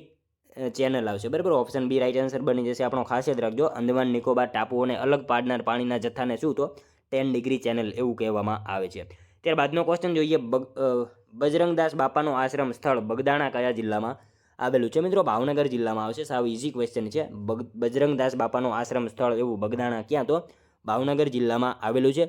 ચેનલ આવશે, બરાબર. ઓપ્શન બી રાઈટ આન્સર બની જશે આપણો. ખાસ યાદ રાખજો, અંદમાન નિકોબાર ટાપુઓને અલગ પાડનાર પાણીના જથ્થાને શું? તો 10 ડિગ્રી ચેનલ એવું કહેવામાં આવે છે. ત્યારબાદનો ક્વેશ્ચન જોઈએ, બજરંગદાસ બાપાનો આશ્રમ સ્થળ બગદાણા કયા જિલ્લામાં આવેલું છે? મિત્રો ભાવનગર જિલ્લામાં આવશે. સાવ ઇઝી ક્વેશ્ચન છે. બજરંગદાસ બાપાનો આશ્રમ સ્થળ એવું બગદાણા ક્યાં? તો ભાવનગર જિલ્લામાં આવેલું છે.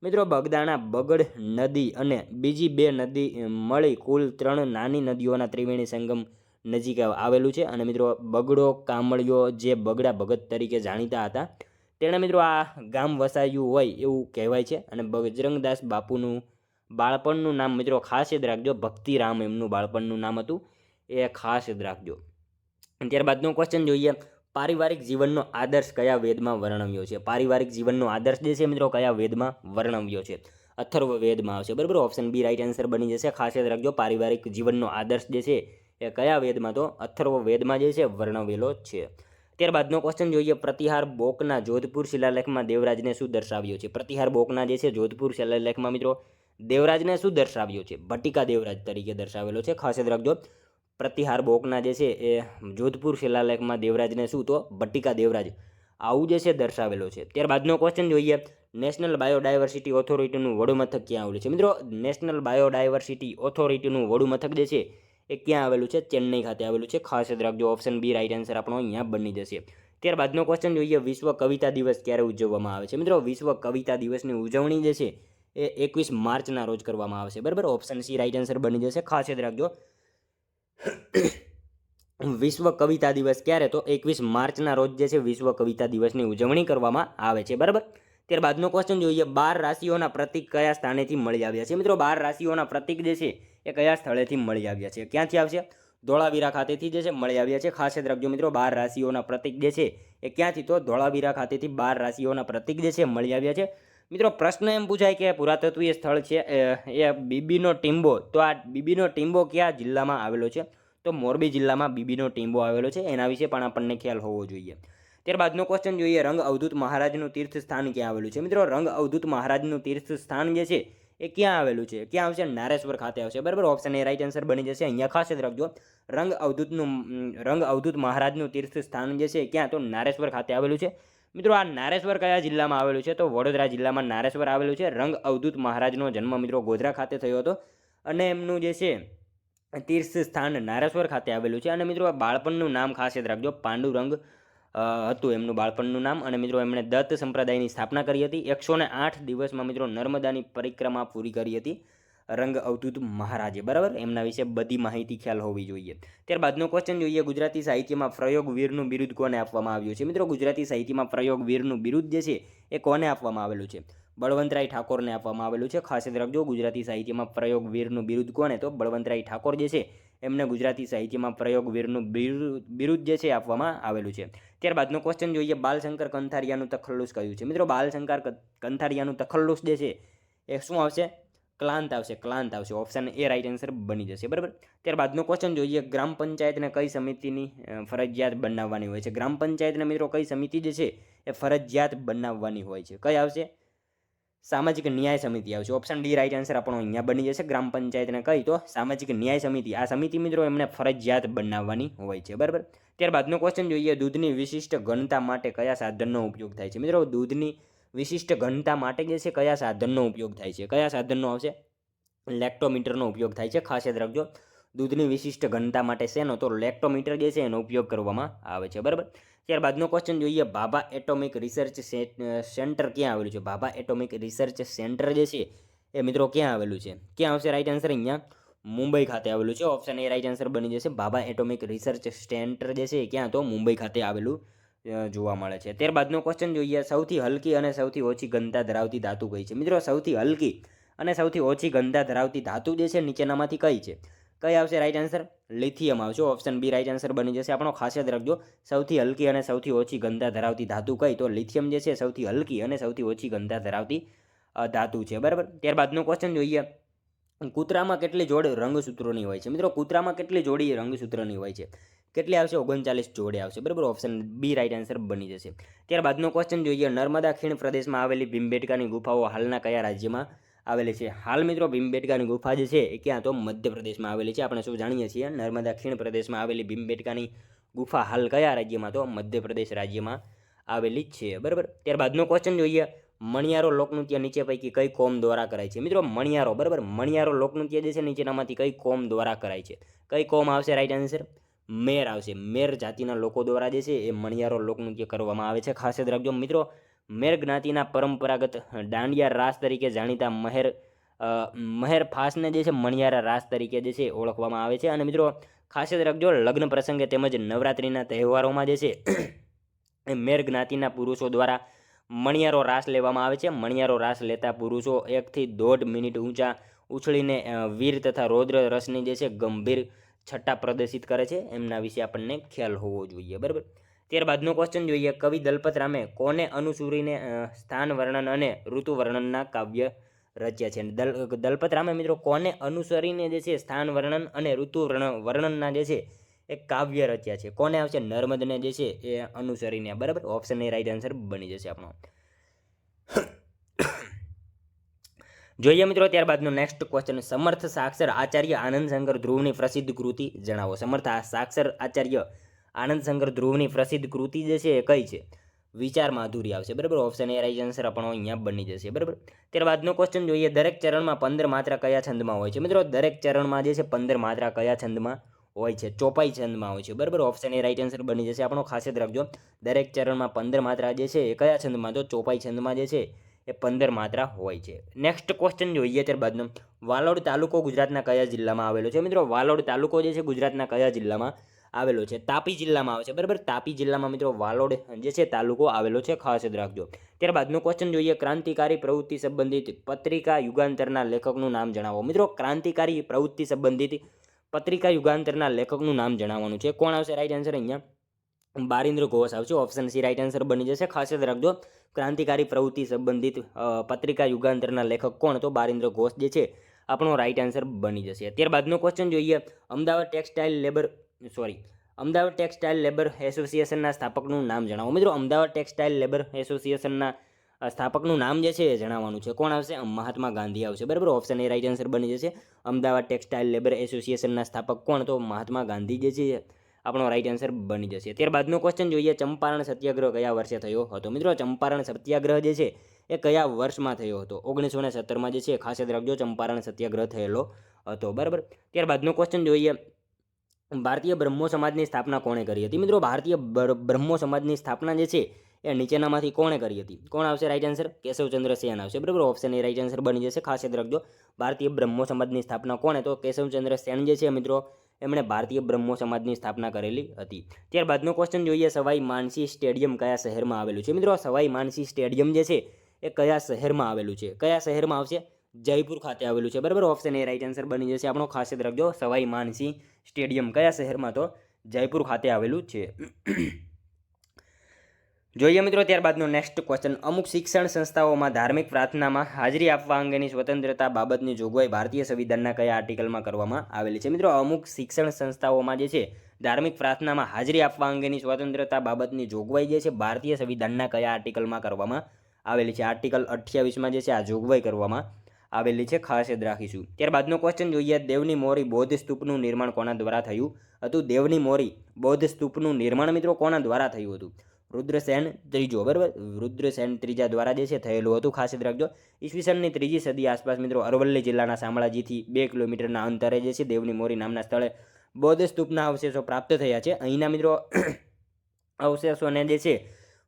મિત્રો બગદાણા બગડ નદી અને બીજી 2 નદી મળી કુલ 3 નાની નદીઓના ત્રિવેણી સંગમ નજીક આવેલું છે. અને મિત્રો બગડો કામળિયો જે બગડા ભગત તરીકે જાણીતા હતા, તેણે મિત્રો આ ગામ વસાયું હોય એવું કહેવાય છે. અને બજરંગદાસ બાપુનું બાળપણનું નામ મિત્રો ખાસ યાદ રાખજો, ભક્તિરામ એમનું બાળપણનું નામ હતું, એ ખાસ યાદ રાખજો. ત્યારબાદનો ક્વેશ્ચન જોઈએ, પારિવારિક જીવનનો આદર્શ કયા વેદમાં વર્ણવ્યો છે? પારિવારિક જીવનનો આદર્શ જે છે મિત્રો કયા વેદમાં વર્ણવ્યો છે? અથર્વવેદમાં આવશે, બરાબર. ઓપ્શન બી રાઈટ આન્સર બની જશે. ખાસ યાદ રાખજો, પારિવારિક જીવનનો આદર્શ જે છે એ કયા વેદમાં? તો અથર્વવેદમાં જે છે વર્ણવેલો છે. ત્યારબાદનો ક્વેશ્ચન જોઈએ. પ્રતિહાર બોકના જોધપુર શિલાલેખમાં દેવરાજને શું દર્શાવ્યો છે? પ્રતિહાર બોકના જે છે જોધપુર શિલાલેખમાં મિત્રો દેવરાજને શું દર્શાવ્યો છે? ભટ્ટિકા દેવરાજ તરીકે દર્શાવેલો છે. ખાસ યાદ રાખજો, પ્રતિહાર બોકના જે છે એ જોધપુર શિલાલેખમાં દેવરાજને શું? તો ભટ્ટિકા દેવરાજ આવું જે છે દર્શાવેલો છે. ત્યારબાદનો ક્વેશ્ચન જોઈએ. નેશનલ બાયોડાયવર્સિટી ઓથોરિટીનું વડું મથક ક્યાં આવેલું છે? મિત્રો નેશનલ બાયોડાયવર્સિટી ઓથોરિટીનું વડું મથક જે છે એ ક્યાં આવેલું છે? ચેન્નઈ ખાતે આવેલું છે. ખાસ યાદ રાખજો, ઓપ્શન બી રાઈટ આન્સર આપણો અહીંયા બની જશે. ત્યારબાદનો ક્વેશ્ચન જોઈએ. વિશ્વ કવિતા દિવસ ક્યારે ઉજવવામાં આવે છે? મિત્રો વિશ્વ કવિતા દિવસની ઉજવણી જે છે એ 21 માર્ચના રોજ કરવામાં આવશે, બરાબર. ઓપ્શન સી રાઈટ આન્સર બની જશે. ખાસ યાદ રાખજો, વિશ્વ કવિતા દિવસ ક્યારે? તો 21 માર્ચના રોજ જે છે વિશ્વ કવિતા દિવસની ઉજવણી કરવામાં આવે છે, બરાબર. ત્યારબાદનો ક્વેશ્ચન જોઈએ. 12 રાશિઓના પ્રતીક કયા સ્થાનેથી મળી આવ્યા છે? મિત્રો 12 રાશિઓના પ્રતીક જે છે એ કયા સ્થળેથી મળી આવ્યા છે? ક્યાંથી આવશે? ધોળાવીરા ખાતેથી જે છે મળી આવ્યા છે. ખાસ યાદ રાખજો મિત્રો, 12 રાશિઓના પ્રતીક જે છે એ ક્યાંથી? તો ધોળાવીરા ખાતેથી 12 રાશિઓના પ્રતીક જે છે મળી આવ્યા છે. મિત્રો પ્રશ્ન એમ પૂછાય કે પુરાતત્વીય સ્થળ છે એ બીબીનો ટીંબો, તો આ બીબીનો ટીંબો કયા જિલ્લામાં આવેલો છે? તો મોરબી જિલ્લામાં બીબીનો ટીંબો આવેલો છે. એના વિશે પણ આપણને ખ્યાલ હોવો જોઈએ. ત્યારબાદનો ક્વેશ્ચન જોઈએ. રંગ અવધૂત મહારાજનું તીર્થ સ્થાન ક્યાં આવેલું છે? મિત્રો રંગ અવધૂત મહારાજનું તીર્થ સ્થાન જે છે એ ક્યાં આવેલું છે? ક્યાં આવશે? નારેશ્વર ખાતે આવશે, બરાબર. ઓપ્શન એ રાઈટ આન્સર બની જશે. અહીંયા ખાસ યાદ રાખજો, રંગ અવધૂત મહારાજનું તીર્થ સ્થાન જે છે ક્યાં? તો નારેશ્વર ખાતે આવેલું છે. મિત્રો આ નારેશ્વર કયા જિલ્લામાં આવેલું છે? તો વડોદરા જિલ્લામાં નારેશ્વર આવેલું છે. રંગ અવધૂત મહારાજનો જન્મ મિત્રો ગોધરા ખાતે થયો હતો અને એમનું જે છે તીર્થ સ્થાન નારેશ્વર ખાતે આવેલું છે. અને મિત્રો બાળપણનું નામ ખાસ યાદ રાખજો, પાંડુરંગ હતું એમનું બાળપણનું નામ. અને મિત્રો એમણે દત્ત સંપ્રદાયની સ્થાપના કરી હતી. 108 દિવસમાં મિત્રો નર્મદાની પરિક્રમા પૂરી કરી હતી રંગ અવધૂત મહારાજે, બરાબર. એમના વિશે બધી માહિતી ખ્યાલ હોવી જોઈએ. ત્યારબાદનો ક્વેશ્ચન જોઈએ. ગુજરાતી સાહિત્યમાં પ્રયોગવીરનું બિરુદ કોને આપવામાં આવ્યું છે? મિત્રો ગુજરાતી સાહિત્યમાં પ્રયોગવીરનું બિરુદ જે છે એ કોને આપવામાં આવેલું છે? બળવંતરાય ઠાકોરને આપવામાં આવેલું છે. ખાસ યાદ રાખજો, ગુજરાતી સાહિત્યમાં પ્રયોગવીરનું બિરુદ કોને? તો બળવંતરાય ઠાકોર જે છે એમને ગુજરાતી સાહિત્યમાં પ્રયોગવીરનું બિરુદ જે છે આપવામાં આવેલું છે. ત્યારબાદનો ક્વેશ્ચન જોઈએ. બાલશંકર કંથારિયાનું તખલ્લુસ કયું છે? મિત્રો બાલશંકર કંથારિયાનું તખલ્લુસ જે છે એ શું આવશે? ક્લાંત આવશે, ક્લાંત આવશે. ઓપ્શન એ રાઈટ આન્સર બની જશે, બરાબર. ત્યારબાદનો ક્વેશ્ચન જોઈએ. ગ્રામ પંચાયતને કઈ સમિતિની ફરજિયાત બનાવવાની હોય છે? ગ્રામ પંચાયતને મિત્રો કઈ સમિતિ જે છે એ ફરજિયાત બનાવવાની હોય છે? કઈ આવશે? સામાજિક ન્યાય સમિતિ આવશે. ઓપ્શન ડી રાઈટ આન્સર આપણો અહીંયા બની જશે. ગ્રામ પંચાયતને કઈ? તો સામાજિક ન્યાય સમિતિ. આ સમિતિ મિત્રો એમને ફરજિયાત બનાવવાની હોય છે, બરાબર. ત્યારબાદનો ક્વેશ્ચન જોઈએ. દૂધની વિશિષ્ટ ઘનતા માટે કયા સાધનનો ઉપયોગ થાય છે? મિત્રો દૂધની વિશિષ્ટ ઘનતા માટે જે છે કયા સાધનનો ઉપયોગ થાય છે? કયા સાધનનો આવશે? લેક્ટોમીટરનો ઉપયોગ થાય છે. ખાસ યાદ રાખજો, દૂધની વિશિષ્ટ ઘનતા માટે શેનો? તો લેક્ટોમીટર જે છે એનો ઉપયોગ કરવામાં આવે છે, બરાબર. ત્યારબાદનો ક્વેશ્ચન જોઈએ. ભાભા એટોમિક રિસર્ચ સેન્ટર ક્યાં આવેલું છે? ભાભા એટોમિક રિસર્ચ સેન્ટર જે છે એ મિત્રો ક્યાં આવેલું છે? ક્યાં આવશે રાઈટ આન્સર? અહીંયા મુંબઈ ખાતે આવેલું છે. ઓપ્શન એ રાઈટ આન્સર બની જશે. ભાભા એટોમિક રિસર્ચ સેન્ટર જે છે ક્યાં? તો મુંબઈ ખાતે આવેલું જોવા મળે છે. ત્યારબાદનો ક્વેશ્ચન જોઈએ. સૌથી હલકી અને સૌથી ઓછી ઘનતા ધરાવતી ધાતુ કઈ છે? મિત્રો સૌથી હલકી અને સૌથી ઓછી ઘનતા ધરાવતી ધાતુ જે છે નીચેનામાંથી કઈ છે? કઈ આવશે રાઈટ આન્સર? લિથિયમ આવશે. ઓપ્શન બી રાઈટ આન્સર બની જશે આપણો. ખાસ યાદ રાખજો, સૌથી હલકી અને સૌથી ઓછી ઘનતા ધરાવતી ધાતુ કઈ? તો લિથિયમ જે છે સૌથી હલકી અને સૌથી ઓછી ઘનતા ધરાવતી ધાતુ છે, બરાબર. ત્યારબાદનો ક્વેશ્ચન જોઈએ. કૂતરામાં કેટલી જોડ રંગસૂત્રોની હોય છે? મિત્રો કૂતરામાં કેટલી જોડી રંગસૂત્રની હોય છે? કેટલી આવશે? 39 જોડે આવશે, બરાબર. ઓપ્શન બી રાઈટ આન્સર બની જશે. ત્યારબાદનો ક્વેશ્ચન જોઈએ. નર્મદા ખીણ પ્રદેશમાં આવેલી ભીમબેટકાની ગુફાઓ હાલના કયા રાજ્યમાં આવેલી છે? હાલ મિત્રો ભીમબેટકાની ગુફા જે છે એ ક્યાં? તો મધ્યપ્રદેશમાં આવેલી છે. આપણે શું જાણીએ છીએ, નર્મદા ખીણ પ્રદેશમાં આવેલી ભીમબેટકાની ગુફા હાલ કયા રાજ્યમાં? તો મધ્યપ્રદેશ રાજ્યમાં આવેલી છે, બરાબર. ત્યારબાદનો ક્વેશ્ચન જોઈએ. મણિયારો લોકનૃત્ય નીચે પૈકી કઈ કોમ દ્વારા કરાય છે? મિત્રો મણિયારો, બરાબર. મણિયારો લોકનૃત્ય જે છે નીચેનામાંથી કઈ કોમ દ્વારા કરાય છે? કઈ કોમ આવશે રાઈટ આન્સર? મેર આવશે. મેર જાતિના લોકો દ્વારા જે છે એ મણિયારો લોકનૃત્ય કરવામાં આવે છે. ખાસ યાદ રાખજો મિત્રો, મેર જ્ઞાતિના પરંપરાગત દાંડિયા રાસ તરીકે જાણીતા મહેર ફાસને જે છે મણિયારા રાસ તરીકે જે છે ઓળખવામાં આવે છે. અને મિત્રો ખાસ યાદ રાખજો, લગ્ન પ્રસંગે તેમજ નવરાત્રિના તહેવારોમાં જે છે એ મેર જ્ઞાતિના પુરુષો દ્વારા મણિયારો રાસ લેવામાં આવે છે. મણિયારો રાસ લેતા પુરુષો 1 થી 1.5 મિનિટ ઊંચા ઉછળીને વીર તથા રૌદ્ર રસની જે છે ગંભીર છટ્ટા પ્રદર્શિત કરે છે. એમના વિશે આપણને ખ્યાલ હોવો જોઈએ, બરાબર. ત્યારબાદનો ક્વેશ્ચન જોઈએ. કવિ દલપતરામે કોને અનુસરીને સ્થાન વર્ણન અને ઋતુ વર્ણનના કાવ્ય રચ્યા છે. દલપતરામે મિત્રો કોને અનુસરીને જે છે સ્થાન વર્ણન અને ઋતુ વર્ણનના જે છે એક કાવ્ય રચ્યા છે? કોને આવશે? નર્મદને જે છે એ અનુસરીને. બરાબર, ઓપ્શન એ રાઈટ આન્સર બની જશે આપણો. જોઈએ મિત્રો ત્યારબાદનો નેક્સ્ટ ક્વેશ્ચન. સમર્થ સાક્ષર આચાર્ય આનંદ શંકર ધ્રુવની પ્રસિદ્ધ કૃતિ જણાવો. સમર્થ સાક્ષર આચાર્ય આનંદ શંકર ધ્રુવની પ્રસિદ્ધ કૃતિ જે છે એ કઈ છે? વિચાર માધુરી આવશે. બરાબર, ઓપ્શન એ રાઈટ આન્સર આપણો અહીંયા બની જશે. બરાબર, ત્યારબાદનો ક્વેશ્ચન જોઈએ. દરેક ચરણમાં 15 માત્રા કયા છંદમાં હોય છે? મિત્રો દરેક ચરણમાં જે છે 15 માત્રા કયા છંદમાં હોય છે? ચોપાઈ છંદમાં હોય છે. બરાબર, ઓપ્શન એ રાઈટ આન્સર બની જશે આપણો. ખાસ યાદ રાખજો, દરેક ચરણમાં 15 માત્રા જે છે એ કયા છંદમાં? તો ચોપાઈ છંદમાં જે છે એ 15 માત્રા હોય છે. નેક્સ્ટ ક્વેશ્ચન જોઈએ ત્યારબાદનો. વાલોડ તાલુકો ગુજરાતના કયા જિલ્લામાં આવેલો છે? મિત્રો વાલોડ તાલુકો જે છે ગુજરાતના કયા જિલ્લામાં આવેલો છે? તાપી જિલ્લામાં આવે છે. બરાબર, તાપી જિલ્લામાં મિત્રો વાલોડ જે છે તાલુકો આવેલો છે. ખાસ યાદ રાખજો. ત્યારબાદનો ક્વેશ્ચન જોઈએ. ક્રાંતિકારી પ્રવૃત્તિ સંબંધિત પત્રિકા યુગાંતરના લેખકનું નામ જણાવો. મિત્રો ક્રાંતિકારી પ્રવૃત્તિ સંબંધિત પત્રિકા યુગાંતરના લેખકનું નામ જણાવવાનું છે. કોણ આવશે રાઈટ આન્સર? અહીંયા બારિન્દ્ર ઘોષ આવશે. ઓપ્શન સી રાઈટ આન્સર બની જશે. ખાસ યાદ રાખજો, ક્રાંતિકારી પ્રવૃત્તિ સંબંધિત પત્રિકા યુગાંતરના લેખક કોણ? તો બારિન્દ્ર ઘોષ જે છે આપણો રાઈટ આન્સર બની જશે. ત્યારબાદનો ક્વેશ્ચન જોઈએ. અમદાવાદ ટેક્સટાઇલ લેબર એસોસિએશનના સ્થાપકનું નામ જણાવો. મિત્રો અમદાવાદ ટેક્સટાઇલ લેબર એસોસિએશનના સ્થાપકનું નામ જે છે એ જણાવવાનું છે. કોણ આવશે? મહાત્મા ગાંધી આવશે. બરાબર, ઓપ્શન એ રાઈટ આન્સર બની જશે. અમદાવાદ ટેક્સટાઇલ લેબર એસોસિએશનના સ્થાપક કોણ? તો મહાત્મા ગાંધી જે છે આપણો રાઈટ આન્સર બની જશે. ત્યારબાદનો ક્વેશ્ચન જોઈએ. ચંપારણ સત્યાગ્રહ કયા વર્ષે થયો હતો? મિત્રો ચંપારણ સત્યાગ્રહ જે છે એ કયા વર્ષમાં થયો હતો? 1917માં જે છે. ખાસ યાદ રાખજો, ચંપારણ સત્યાગ્રહ થયેલો હતો. બરાબર, ત્યારબાદનો ક્વેશ્ચન જોઈએ. ભારતીય બ્રહ્મો સમાજની સ્થાપના કોણે કરી હતી? મિત્રો ભારતીય બ્રહ્મો સમાજની સ્થાપના જે છે એ નીચેનામાંથી કોણે કરી હતી? કોણ આવશે રાઈટ આન્સર? કેશવચંદ્ર સેન આવશે. બરાબર, ઓપ્શન એ રાઈટ આન્સર બની જશે. ખાસ યાદ રાખજો, ભારતીય બ્રહ્મો સમાજની સ્થાપના કોણે? તો કેશવચંદ્ર સેન જે છે મિત્રો એમણે ભારતીય બ્રહ્મો સમાજની સ્થાપના કરેલી હતી. ત્યારબાદનો ક્વેશ્ચન જોઈએ. સવાઈ માનસિંહ સ્ટેડિયમ કયા શહેરમાં આવેલું છે? મિત્રો સવાઈ માનસિંહ સ્ટેડિયમ જે છે એ કયા શહેરમાં આવેલું છે? કયા શહેરમાં આવશે? જયપુર ખાતે આવેલું છે. બરાબર, ઓપ્શન એ રાઈટ આન્સર બની જશે આપણો. ખાસ યાદ રાખજો, સવાઈ માનસિંહ સ્ટેડિયમ કયા શહેરમાં? તો જયપુર ખાતે આવેલું છે. જોઈએ મિત્રો ત્યારબાદનો નેક્સ્ટ ક્વેશ્ચન. અમુક શિક્ષણ સંસ્થાઓમાં ધાર્મિક પ્રાર્થનામાં હાજરી આપવા અંગેની સ્વતંત્રતા બાબતની જોગવાઈ ભારતીય સંવિધાનના કયા આર્ટિકલમાં કરવામાં આવેલી છે? મિત્રો અમુક શિક્ષણ સંસ્થાઓમાં જે છે ધાર્મિક પ્રાર્થનામાં હાજરી આપવા અંગેની સ્વતંત્રતા બાબતની જોગવાઈ જે છે ભારતીય સંવિધાનના કયા આર્ટિકલમાં કરવામાં આવેલી છે? આર્ટિકલ 28માં જે છે આ જોગવાઈ કરવામાં આવેલી છે. ખાસ યાદ રાખીશું. ત્યારબાદનો ક્વેશ્ચન જોઈએ. દેવની મોરી બૌદ્ધ સ્તૂપનું નિર્માણ કોના દ્વારા થયું હતું? દેવની મોરી બૌદ્ધ સ્તૂપનું નિર્માણ મિત્રો કોના દ્વારા થયું હતું? રુદ્રસેન ત્રીજો. બરાબર, રુદ્રસેન ત્રીજા દ્વારા જે છે થયેલું હતું. ખાસ યાદ રાખજો. ઈસવીસનની 3જી સદી આસપાસ મિત્રો અરવલ્લી જિલ્લાના શામળાજીથી 2 કિલોમીટરના અંતરે જે છે દેવની મોરી નામના સ્થળે બૌદ્ધ સ્તૂપના અવશેષો પ્રાપ્ત થયા છે. અહીંના મિત્રો અવશેષોને જે છે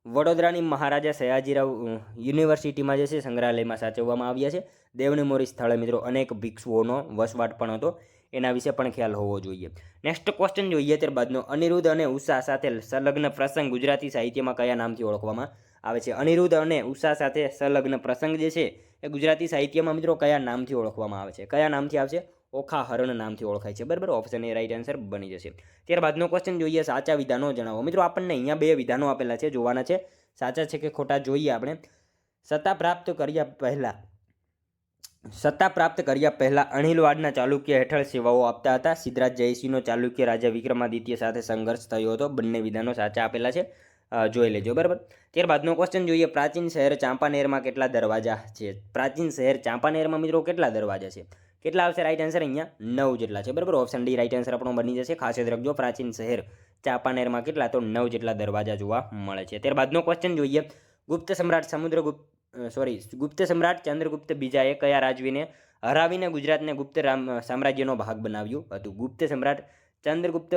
વડોદરાની મહારાજા સયાજીરાવ યુનિવર્સિટીમાં જે છે સંગ્રહાલયમાં સાચવવામાં આવ્યા છે. દેવની મોરી સ્થળે મિત્રો અનેક ભિક્ષુઓનો વસવાટ પણ હતો. એના વિશે પણ ખ્યાલ હોવો જોઈએ. નેક્સ્ટ ક્વેશ્ચન જોઈએ ત્યારબાદનો. અનિરુદ્ધ અને ઉષા સાથે સંલગ્ન પ્રસંગ ગુજરાતી સાહિત્યમાં કયા નામથી ઓળખવામાં આવે છે? અનિરુદ્ધ અને ઉષા સાથે સંલગ્ન પ્રસંગ જે છે એ ગુજરાતી સાહિત્યમાં મિત્રો કયા નામથી ઓળખવામાં આવે છે? કયા નામથી આવશે? ઓખા હરણ નામથી ઓળખાય છે. બરાબર, ઓપ્શન એ રાઈટ આન્સર બની જશે. ત્યારબાદનો ક્વેશ્ચન જોઈએ. સાચા વિધાનો જણાવો. મિત્રો આપણને અહીંયા 2 વિધાનો આપેલા છે, જોવાના છે. સાચા છે કે ખોટા જોઈએ આપણે. સત્તા પ્રાપ્ત કર્યા પહેલા અણહિલવાડના ચાલુક્ય હેઠળ સેવાઓ આપતા હતા. સિદ્ધરાજ જયસિંહનો ચાલુક્ય રાજા વિક્રમાદિત્ય સાથે સંઘર્ષ થયો હતો. બંને વિધાનો સાચા આપેલા છે, જોઈ લેજો. બરાબર, ત્યારબાદનો ક્વેશ્ચન જોઈએ. પ્રાચીન શહેર ચાંપાનેરમાં કેટલા દરવાજા છે? પ્રાચીન શહેર ચાંપાનેરમાં મિત્રો કેટલા દરવાજા છે? કેટલા આવશે રાઈટ આન્સર? અહીંયા 9 જેટલા છે. બરાબર, ઓપ્શન ડી રાઈટ આન્સર આપણો બની જશે. ખાસ યાદ રાખજો, પ્રાચીન શહેર ચાંપાનેરમાં કેટલા? તો 9 જેટલા દરવાજા જોવા મળે છે. ત્યારબાદનો ક્વેશ્ચન જોઈએ. ગુપ્ત સમ્રાટ ચંદ્રગુપ્ત બીજાએ કયા રાજવીને હરાવીને ગુજરાતને ગુપ્ત સામ્રાજ્યનો ભાગ બનાવ્યું હતું? ગુપ્ત સમ્રાટ ચંદ્રગુપ્ત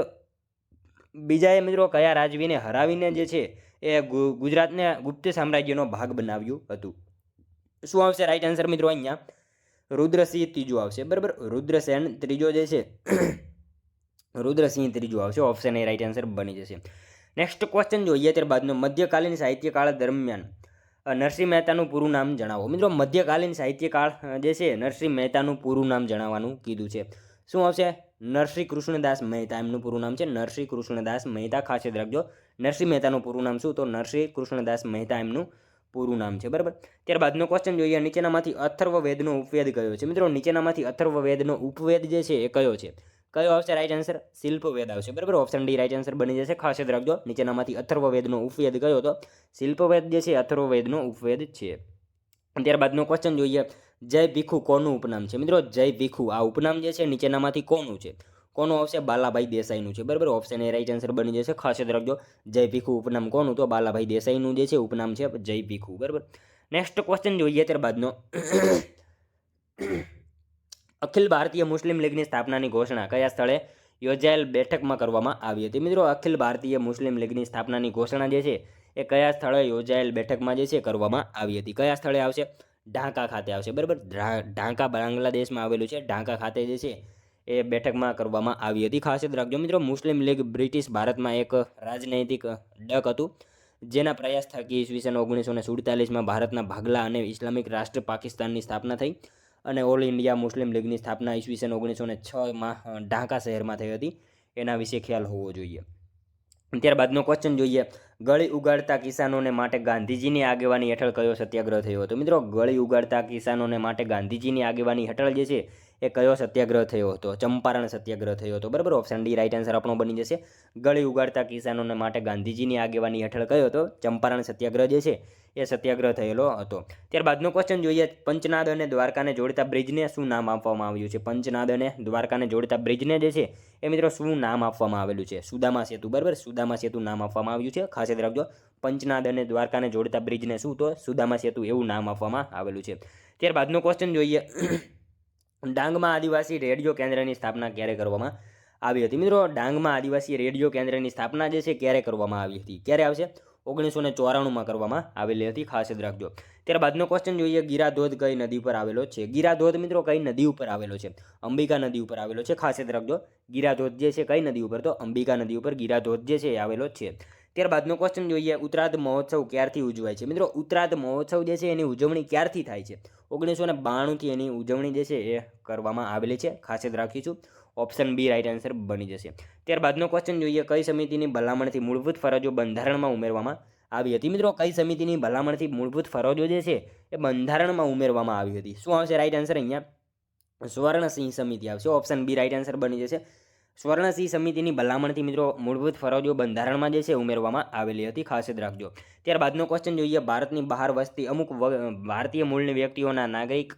બીજાએ મિત્રો કયા રાજવીને હરાવીને જે છે એ ગુજરાતને ગુપ્ત સામ્રાજ્યનો ભાગ બનાવ્યું હતું? શું આવશે રાઈટ આન્સર મિત્રો? અહીંયા રુદ્રસિંહ ત્રીજો આવશે. બરાબર, રુદ્રસેન ત્રીજો જે છે રુદ્રસિંહ ત્રીજો આવશે. ઓપ્શન એ રાઈટ આન્સર બની જશે. નેક્સ્ટ ક્વેશ્ચન જોઈએ ત્યારબાદનો. મધ્યકાલીન સાહિત્યકાળ દરમિયાન નરસિંહ મહેતાનું પૂરું નામ જણાવો. મિત્રો મધ્યકાલીન સાહિત્યકાળ જે છે નરસિંહ મહેતાનું પૂરું નામ જણાવવાનું કીધું છે. શું આવશે? નરસિંહ કૃષ્ણદાસ મહેતા એમનું પૂરું નામ છે. નરસિંહ કૃષ્ણદાસ મહેતા. ખાસ યાદ રાખજો, નરસિંહ મહેતાનું પૂરું નામ શું? તો નરસિંહ કૃષ્ણદાસ મહેતા એમનું પૂરું નામ છે, બરાબર. ત્યારબાદનો ક્વેશ્ચન જોઈએ, નીચેનામાંથી અથર્વવેદનો ઉપવેદ કયો છે? મિત્રો નીચેનામાંથી અથર્વવેદનો ઉપવેદ જે છે એ કયો છે? કયો આવશે રાઈટ આન્સર? શિલ્પવેદ આવશે, બરાબર. ઓપ્શન ડી રાઈટ આન્સર બની જશે. ખાસ યાદ રાખજો, નીચેનામાંથી અથર્વવેદનો ઉપવેદ કયો હતો? શિલ્પવેદ જે છે અથર્વવેદનો ઉપવેદ છે. ત્યારબાદનો ક્વેશ્ચન જોઈએ, જય ભીખુ કોનું ઉપનામ છે? મિત્રો જય ભીખુ આ ઉપનામ જે છે નીચેનામાંથી કોનું છે? કોનું આવશે? બાલાભાઈ દેસાઈનું છે, બરાબર. ઓપ્શન એ રાઈટ આન્સર બની જશે. ખાસ યાદ રાખજો, જય ભીખુ ઉપનામ કોનું? તો બાલાભાઈ દેસાઈનું જે છે ઉપનામ છે જય ભીખુ, બરાબર. નેક્સ્ટ ક્વેશ્ચન જોઈએ ત્યારબાદનો, અખિલ ભારતીય મુસ્લિમ લીગની સ્થાપનાની ઘોષણા કયા સ્થળે યોજાયેલ બેઠકમાં કરવામાં આવી હતી? મિત્રો અખિલ ભારતીય મુસ્લિમ લીગની સ્થાપનાની ઘોષણા જે છે એ કયા સ્થળે યોજાયેલ બેઠકમાં જે છે કરવામાં આવી હતી? કયા સ્થળે આવશે? ઢાકા ખાતે આવશે, બરાબર. ઢાકા બાંગ્લાદેશમાં આવેલું છે. ઢાકા ખાતે જે છે એ બેઠકમાં કરવામાં આવી હતી. ખાસ યાદ રાખજો મિત્રો, મુસ્લિમ લીગ બ્રિટિશ ભારતમાં એક રાજનૈતિક ડક હતું, જેના પ્રયાસ થકી ઈસવીસન 1947માં ભારતના ભાગલા અને ઇસ્લામિક રાષ્ટ્ર પાકિસ્તાનની સ્થાપના થઈ, અને ઓલ ઇન્ડિયા મુસ્લિમ લીગની સ્થાપના ઈસવીસન 1906માં ઢાકા શહેરમાં થઈ હતી. એના વિશે ખ્યાલ હોવો જોઈએ. ત્યારબાદનો ક્વેશ્ચન જોઈએ, ગળી ઉગાડતા કિસાનોને માટે ગાંધીજીની આગેવાની હેઠળ કયો સત્યાગ્રહ થયો હતો? મિત્રો ગળી ઉગાડતા કિસાનોને માટે ગાંધીજીની આગેવાની હેઠળ જે છે એ કયો સત્યાગ્રહ થયો હતો? ચંપારણ સત્યાગ્રહ થયો હતો, બરાબર. ઓપ્શન ડી રાઈટ આન્સર આપણો બની જશે. ગળી ઉગાડતા કિસાનોને માટે ગાંધીજીની આગેવાની હેઠળ કયો હતો? ચંપારણ સત્યાગ્રહ જે છે એ સત્યાગ્રહ થયેલો હતો. ત્યારબાદનો ક્વેશ્ચન જોઈએ, પંચનાદ અને દ્વારકાને જોડતા બ્રિજને શું નામ આપવામાં આવ્યું છે? પંચનાદ અને દ્વારકાને જોડતા બ્રિજને જે છે એ મિત્રો શું નામ આપવામાં આવેલું છે? સુદામા સેતુ, બરાબર. સુદામા સેતુ નામ આપવામાં આવ્યું છે. ખાસ યાદ રાખજો, પંચનાદ અને દ્વારકાને જોડતા બ્રિજને શું? તો સુદામા સેતુ એવું નામ આપવામાં આવેલું છે. ત્યારબાદનો ક્વેશ્ચન જોઈએ, ડાંગમાં આદિવાસી રેડિયો કેન્દ્રની સ્થાપના ક્યારે કરવામાં આવી હતી? મિત્રો ડાંગમાં આદિવાસી રેડિયો કેન્દ્રની સ્થાપના જે છે ક્યારે કરવામાં આવી હતી? ક્યારે આવશે? 1994માં કરવામાં આવેલી હતી. ખાસ યાદ રાખજો. ત્યારબાદનો ક્વેશ્ચન જોઈએ, ગીરા ધોધ કઈ નદી પર આવેલો છે? ગીરા ધોધ મિત્રો કઈ નદી ઉપર આવેલો છે? અંબિકા નદી ઉપર આવેલો છે. ખાસ યાદ રાખજો, ગીરા ધોધ જે છે કઈ નદી ઉપર? તો અંબિકા નદી ઉપર ગીરા ધોધ જે છે એ આવેલો છે. ત્યારબાદનો ક્વેશ્ચન જોઈએ, ઉત્તરાધ મહોત્સવ ક્યારથી ઉજવાય છે? મિત્રો ઉત્તરાધ મહોત્સવ જે છે એની ઉજવણી ક્યારથી થાય છે? 1992થી એની ઉજવણી જે છે એ કરવામાં આવેલી છે. ખાસ યાદ રાખીશું. ઓપ્શન બી રાઈટ આન્સર બની જશે. ત્યારબાદનો ક્વેશ્ચન જોઈએ, કઈ સમિતિની ભલામણથી મૂળભૂત ફરજો બંધારણમાં ઉમેરવામાં આવી હતી? મિત્રો કઈ સમિતિની ભલામણથી મૂળભૂત ફરજો જે છે એ બંધારણમાં ઉમેરવામાં આવી હતી? શું આવશે રાઈટ આન્સર? અહીંયા સ્વર્ણસિંહ સમિતિ આવશે. ઓપ્શન બી રાઈટ આન્સર બની જશે. સ્વર્ણસિંહ સમિતિની ભલામણથી મિત્રો મૂળભૂત ફરજો બંધારણમાં જે છે ઉમેરવામાં આવેલી હતી. ખાસ યાદ રાખજો. ત્યારબાદનો ક્વેશ્ચન જોઈએ, ભારતની બહાર વસતી અમુક ભારતીય મૂળની વ્યક્તિઓના નાગરિક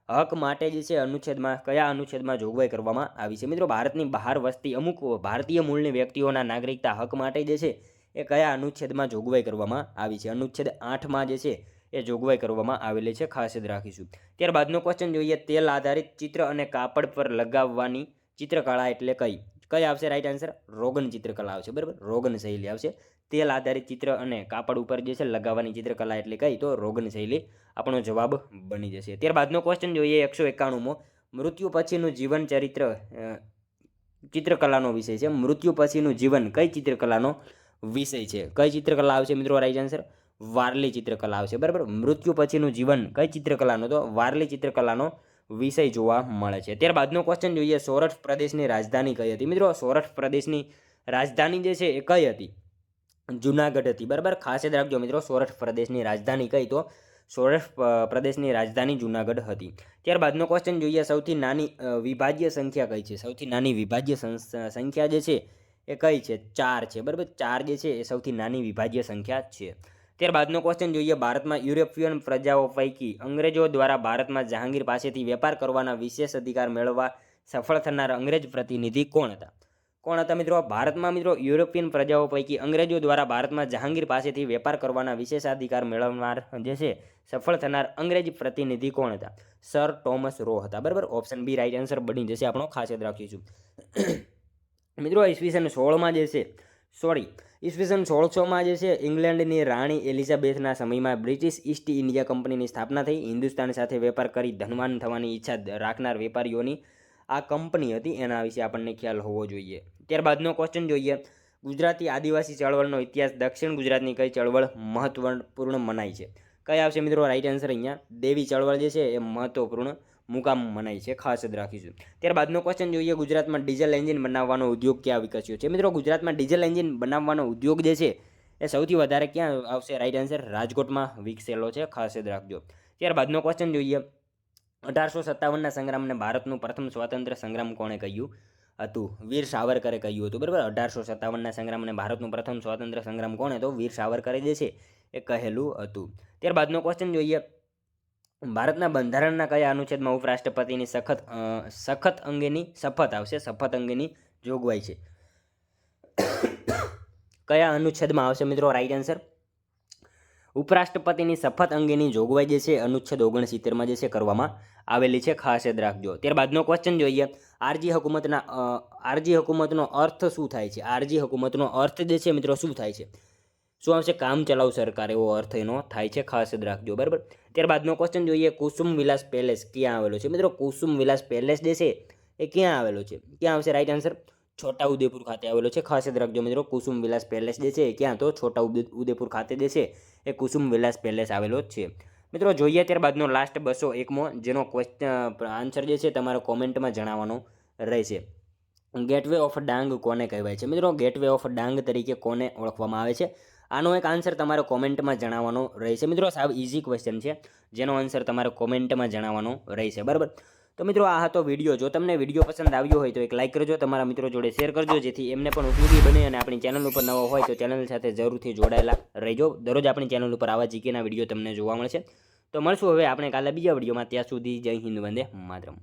હક માટે જે છે અનુચ્છેદમાં કયા અનુચ્છેદમાં જોગવાઈ કરવામાં આવી છે? મિત્રો ભારતની બહાર વસતી અમુક ભારતીય મૂળની વ્યક્તિઓના નાગરિકતા હક માટે જે છે એ કયા અનુચ્છેદમાં જોગવાઈ કરવામાં આવી છે? અનુચ્છેદ 8માં જે છે એ જોગવાઈ કરવામાં આવેલી છે. ખાસ યાદ રાખીશું. ત્યારબાદનો ક્વેશ્ચન જોઈએ, તેલ આધારિત ચિત્ર અને કાપડ પર લગાવવાની ચિત્રકળા એટલે કઈ? કઈ આવશે રાઈટ આન્સર? રોગન ચિત્રકલા આવશે, બરાબર. રોગન શૈલી આવશે. તેલ આધારિત ચિત્ર અને કાપડ ઉપર જે છે લગાવવાની ચિત્રકલા એટલે કઈ? તો રોગન શૈલી આપણો જવાબ બની જશે. ત્યારબાદનો ક્વેશ્ચન જોઈએ, 191મો, મૃત્યુ પછીનું જીવન ચરિત્ર ચિત્રકલાનો વિષય છે. મૃત્યુ પછીનું જીવન કઈ ચિત્રકલાનો વિષય છે? કઈ ચિત્રકલા આવશે મિત્રો રાઈટ આન્સર? વારલી ચિત્રકલા આવશે, બરાબર. મૃત્યુ પછીનું જીવન કઈ ચિત્રકલાનો? તો વારલી ચિત્રકલાનો વિષય જોવા મળે છે. ત્યારબાદનો ક્વેશ્ચન જોઈએ, સૌરાષ્ટ્ર પ્રદેશની રાજધાની કઈ હતી? મિત્રો સૌરાષ્ટ્ર પ્રદેશની રાજધાની જે છે એ કઈ હતી? જુનાગઢ હતી, બરાબર. ખાસ યાદ રાખજો મિત્રો, સૌરાષ્ટ્ર પ્રદેશની રાજધાની કઈ? તો સૌરાષ્ટ્ર પ્રદેશની રાજધાની જુનાગઢ હતી. ત્યારબાદનો ક્વેશ્ચન જોઈએ, સૌથી નાની વિભાજ્ય સંખ્યા કઈ છે? સૌથી નાની વિભાજ્ય સંખ્યા જે છે એ કઈ છે? 4 છે, બરાબર. 4 જે છે એ સૌથી નાની વિભાજ્ય સંખ્યા છે. ત્યારબાદનો ક્વેશ્ચન જોઈએ, ભારતમાં યુરોપિયન પ્રજાઓ પૈકી અંગ્રેજો દ્વારા ભારતમાં જહાંગીર પાસેથી વેપાર કરવાના વિશેષ અધિકાર મેળવવા સફળ થનાર અંગ્રેજ પ્રતિનિધિ કોણ હતા? કોણ હતા મિત્રો? ભારતમાં મિત્રો યુરોપિયન પ્રજાઓ પૈકી અંગ્રેજો દ્વારા ભારતમાં જહાંગીર પાસેથી વેપાર કરવાના વિશેષાધિકાર મેળવનાર જે છે સફળ થનાર અંગ્રેજી પ્રતિનિધિ કોણ હતા? સર ટોમસ રો હતા, બરાબર. ઓપ્શન બી રાઈટ આન્સર બની જશે આપણો. ખાસ યાદ રાખીશું. મિત્રો ઈસવીસન 16માં જે છે ઈસવીસન 1600માં જે છે ઇંગ્લેન્ડની રાણી એલિઝાબેથના સમયમાં બ્રિટિશ ઈસ્ટ ઇન્ડિયા કંપનીની સ્થાપના થઈ. હિન્દુસ્તાન સાથે વેપાર કરી ધનવાન થવાની ઈચ્છા રાખનાર વેપારીઓની આ કંપની હતી. એના વિશે આપણને ખ્યાલ હોવો જોઈએ. ત્યારબાદનો ક્વેશ્ચન જોઈએ, ગુજરાતી આદિવાસી ચળવળનો ઇતિહાસ દક્ષિણ ગુજરાતની કઈ ચળવળ મહત્વપૂર્ણ મનાય છે? કઈ આવશે મિત્રો રાઈટ આન્સર? અહીંયા દેવી ચળવળ જે છે એ મહત્વપૂર્ણ મુકામ મનાય છે. ખાસ યાદ રાખીશું. ત્યારબાદનો ક્વેશ્ચન જોઈએ, ગુજરાતમાં ડીઝલ એન્જિન બનાવવાનો ઉદ્યોગ ક્યાં વિકસ્યો છે? મિત્રો ગુજરાતમાં ડીઝલ એન્જિન બનાવવાનો ઉદ્યોગ જે છે એ સૌથી વધારે ક્યાં આવશે? રાઈટ આન્સર રાજકોટમાં વિકસેલો છે, ખાસ યાદ રાખજો. ત્યારબાદનો ક્વેશ્ચન જોઈએ. 1857ના સંગ્રામને ભારતનું પ્રથમ સ્વાતંત્ર્ય સંગ્રામ કોણે કહ્યું હતું? વીર સાવરકરે કહ્યું હતું, બરાબર. 1857ના સંગ્રામને ભારતનું પ્રથમ સ્વાતંત્ર્ય સંગ્રામ કોણે? તો વીર સાવરકરે જે છે એ કહેલું હતું. ત્યારબાદનો ક્વેશ્ચન જોઈએ. ભારતના બંધારણના કયા અનુચ્છેદમાં ઉપરાષ્ટ્રપતિની શપથ અંગેની જોગવાઈ છે? કયા અનુચ્છેદમાં આવશે મિત્રો? રાઈટ આન્સર ઉપરાષ્ટ્રપતિની શપથ અંગેની જોગવાઈ જે છે અનુચ્છેદ 69માં જે છે કરવામાં આવેલી છે, ખાસ યાદ રાખજો. ત્યારબાદનો ક્વેશ્ચન જોઈએ. આરજી હુકુમતનો અર્થ શું થાય છે? આરજી હુકુમતનો અર્થ જે છે મિત્રો શું થાય છે? શું આવશે? કામ ચલાઉ સરકાર, એવો અર્થ એનો થાય છે, ખાસ યાદ રાખજો, બરાબર. ત્યારબાદનો ક્વેશ્ચન જોઈએ. કુસુમ વિલાસ પેલેસ ક્યાં આવેલો છે? મિત્રો કુસુમ વિલાસ પેલેસ જે છે એ ક્યાં આવેલો છે? ક્યાં આવશે? રાઈટ આન્સર છોટાઉદેપુર ખાતે આવેલો છે, ખાસ યાદ રાખજો મિત્રો. કુસુમ વિલાસ પેલેસ જે છે ક્યાં? તો છોટાઉદેપુર ખાતે જે છે એ કુસુમ વિલાસ પેલેસ આવેલો છે. મિત્રો જોઈએ ત્યારબાદનો લાસ્ટ 201મો, જેનો આન્સર જે છે તમારે કોમેન્ટમાં જણાવવાનો રહેશે. ગેટવે ઓફ ડાંગ કોને કહેવાય છે? મિત્રો ગેટવે ઓફ ડાંગ તરીકે કોને ઓળખવામાં આવે છે? આનો એક આન્સર તમારે કોમેન્ટમાં જણાવવાનો રહેશે. મિત્રો સાવ ઇઝી ક્વેશ્ચન છે, જેનો આન્સર તમારે કોમેન્ટમાં જણાવવાનો રહેશે, બરાબર. તો મિત્રો આ હતો વિડીયો. જો તમને વિડીયો પસંદ આવ્યો હોય તો એક લાઇક કરજો, તમારા મિત્રો જોડે શેર કરજો, જેથી એમને પણ ઉપયોગી બને. અને આપણી ચેનલ ઉપર નવો હોય તો ચેનલ સાથે જરૂરથી જોડાયેલા રહેજો. દરરોજ આપણી ચેનલ ઉપર આવા જીકેના વિડીયો તમને જોવા મળશે. તો મળશું હવે આપણે કાલે બીજા વિડીયોમાં. ત્યાં સુધી જય હિન્દ, વંદે માતરમ.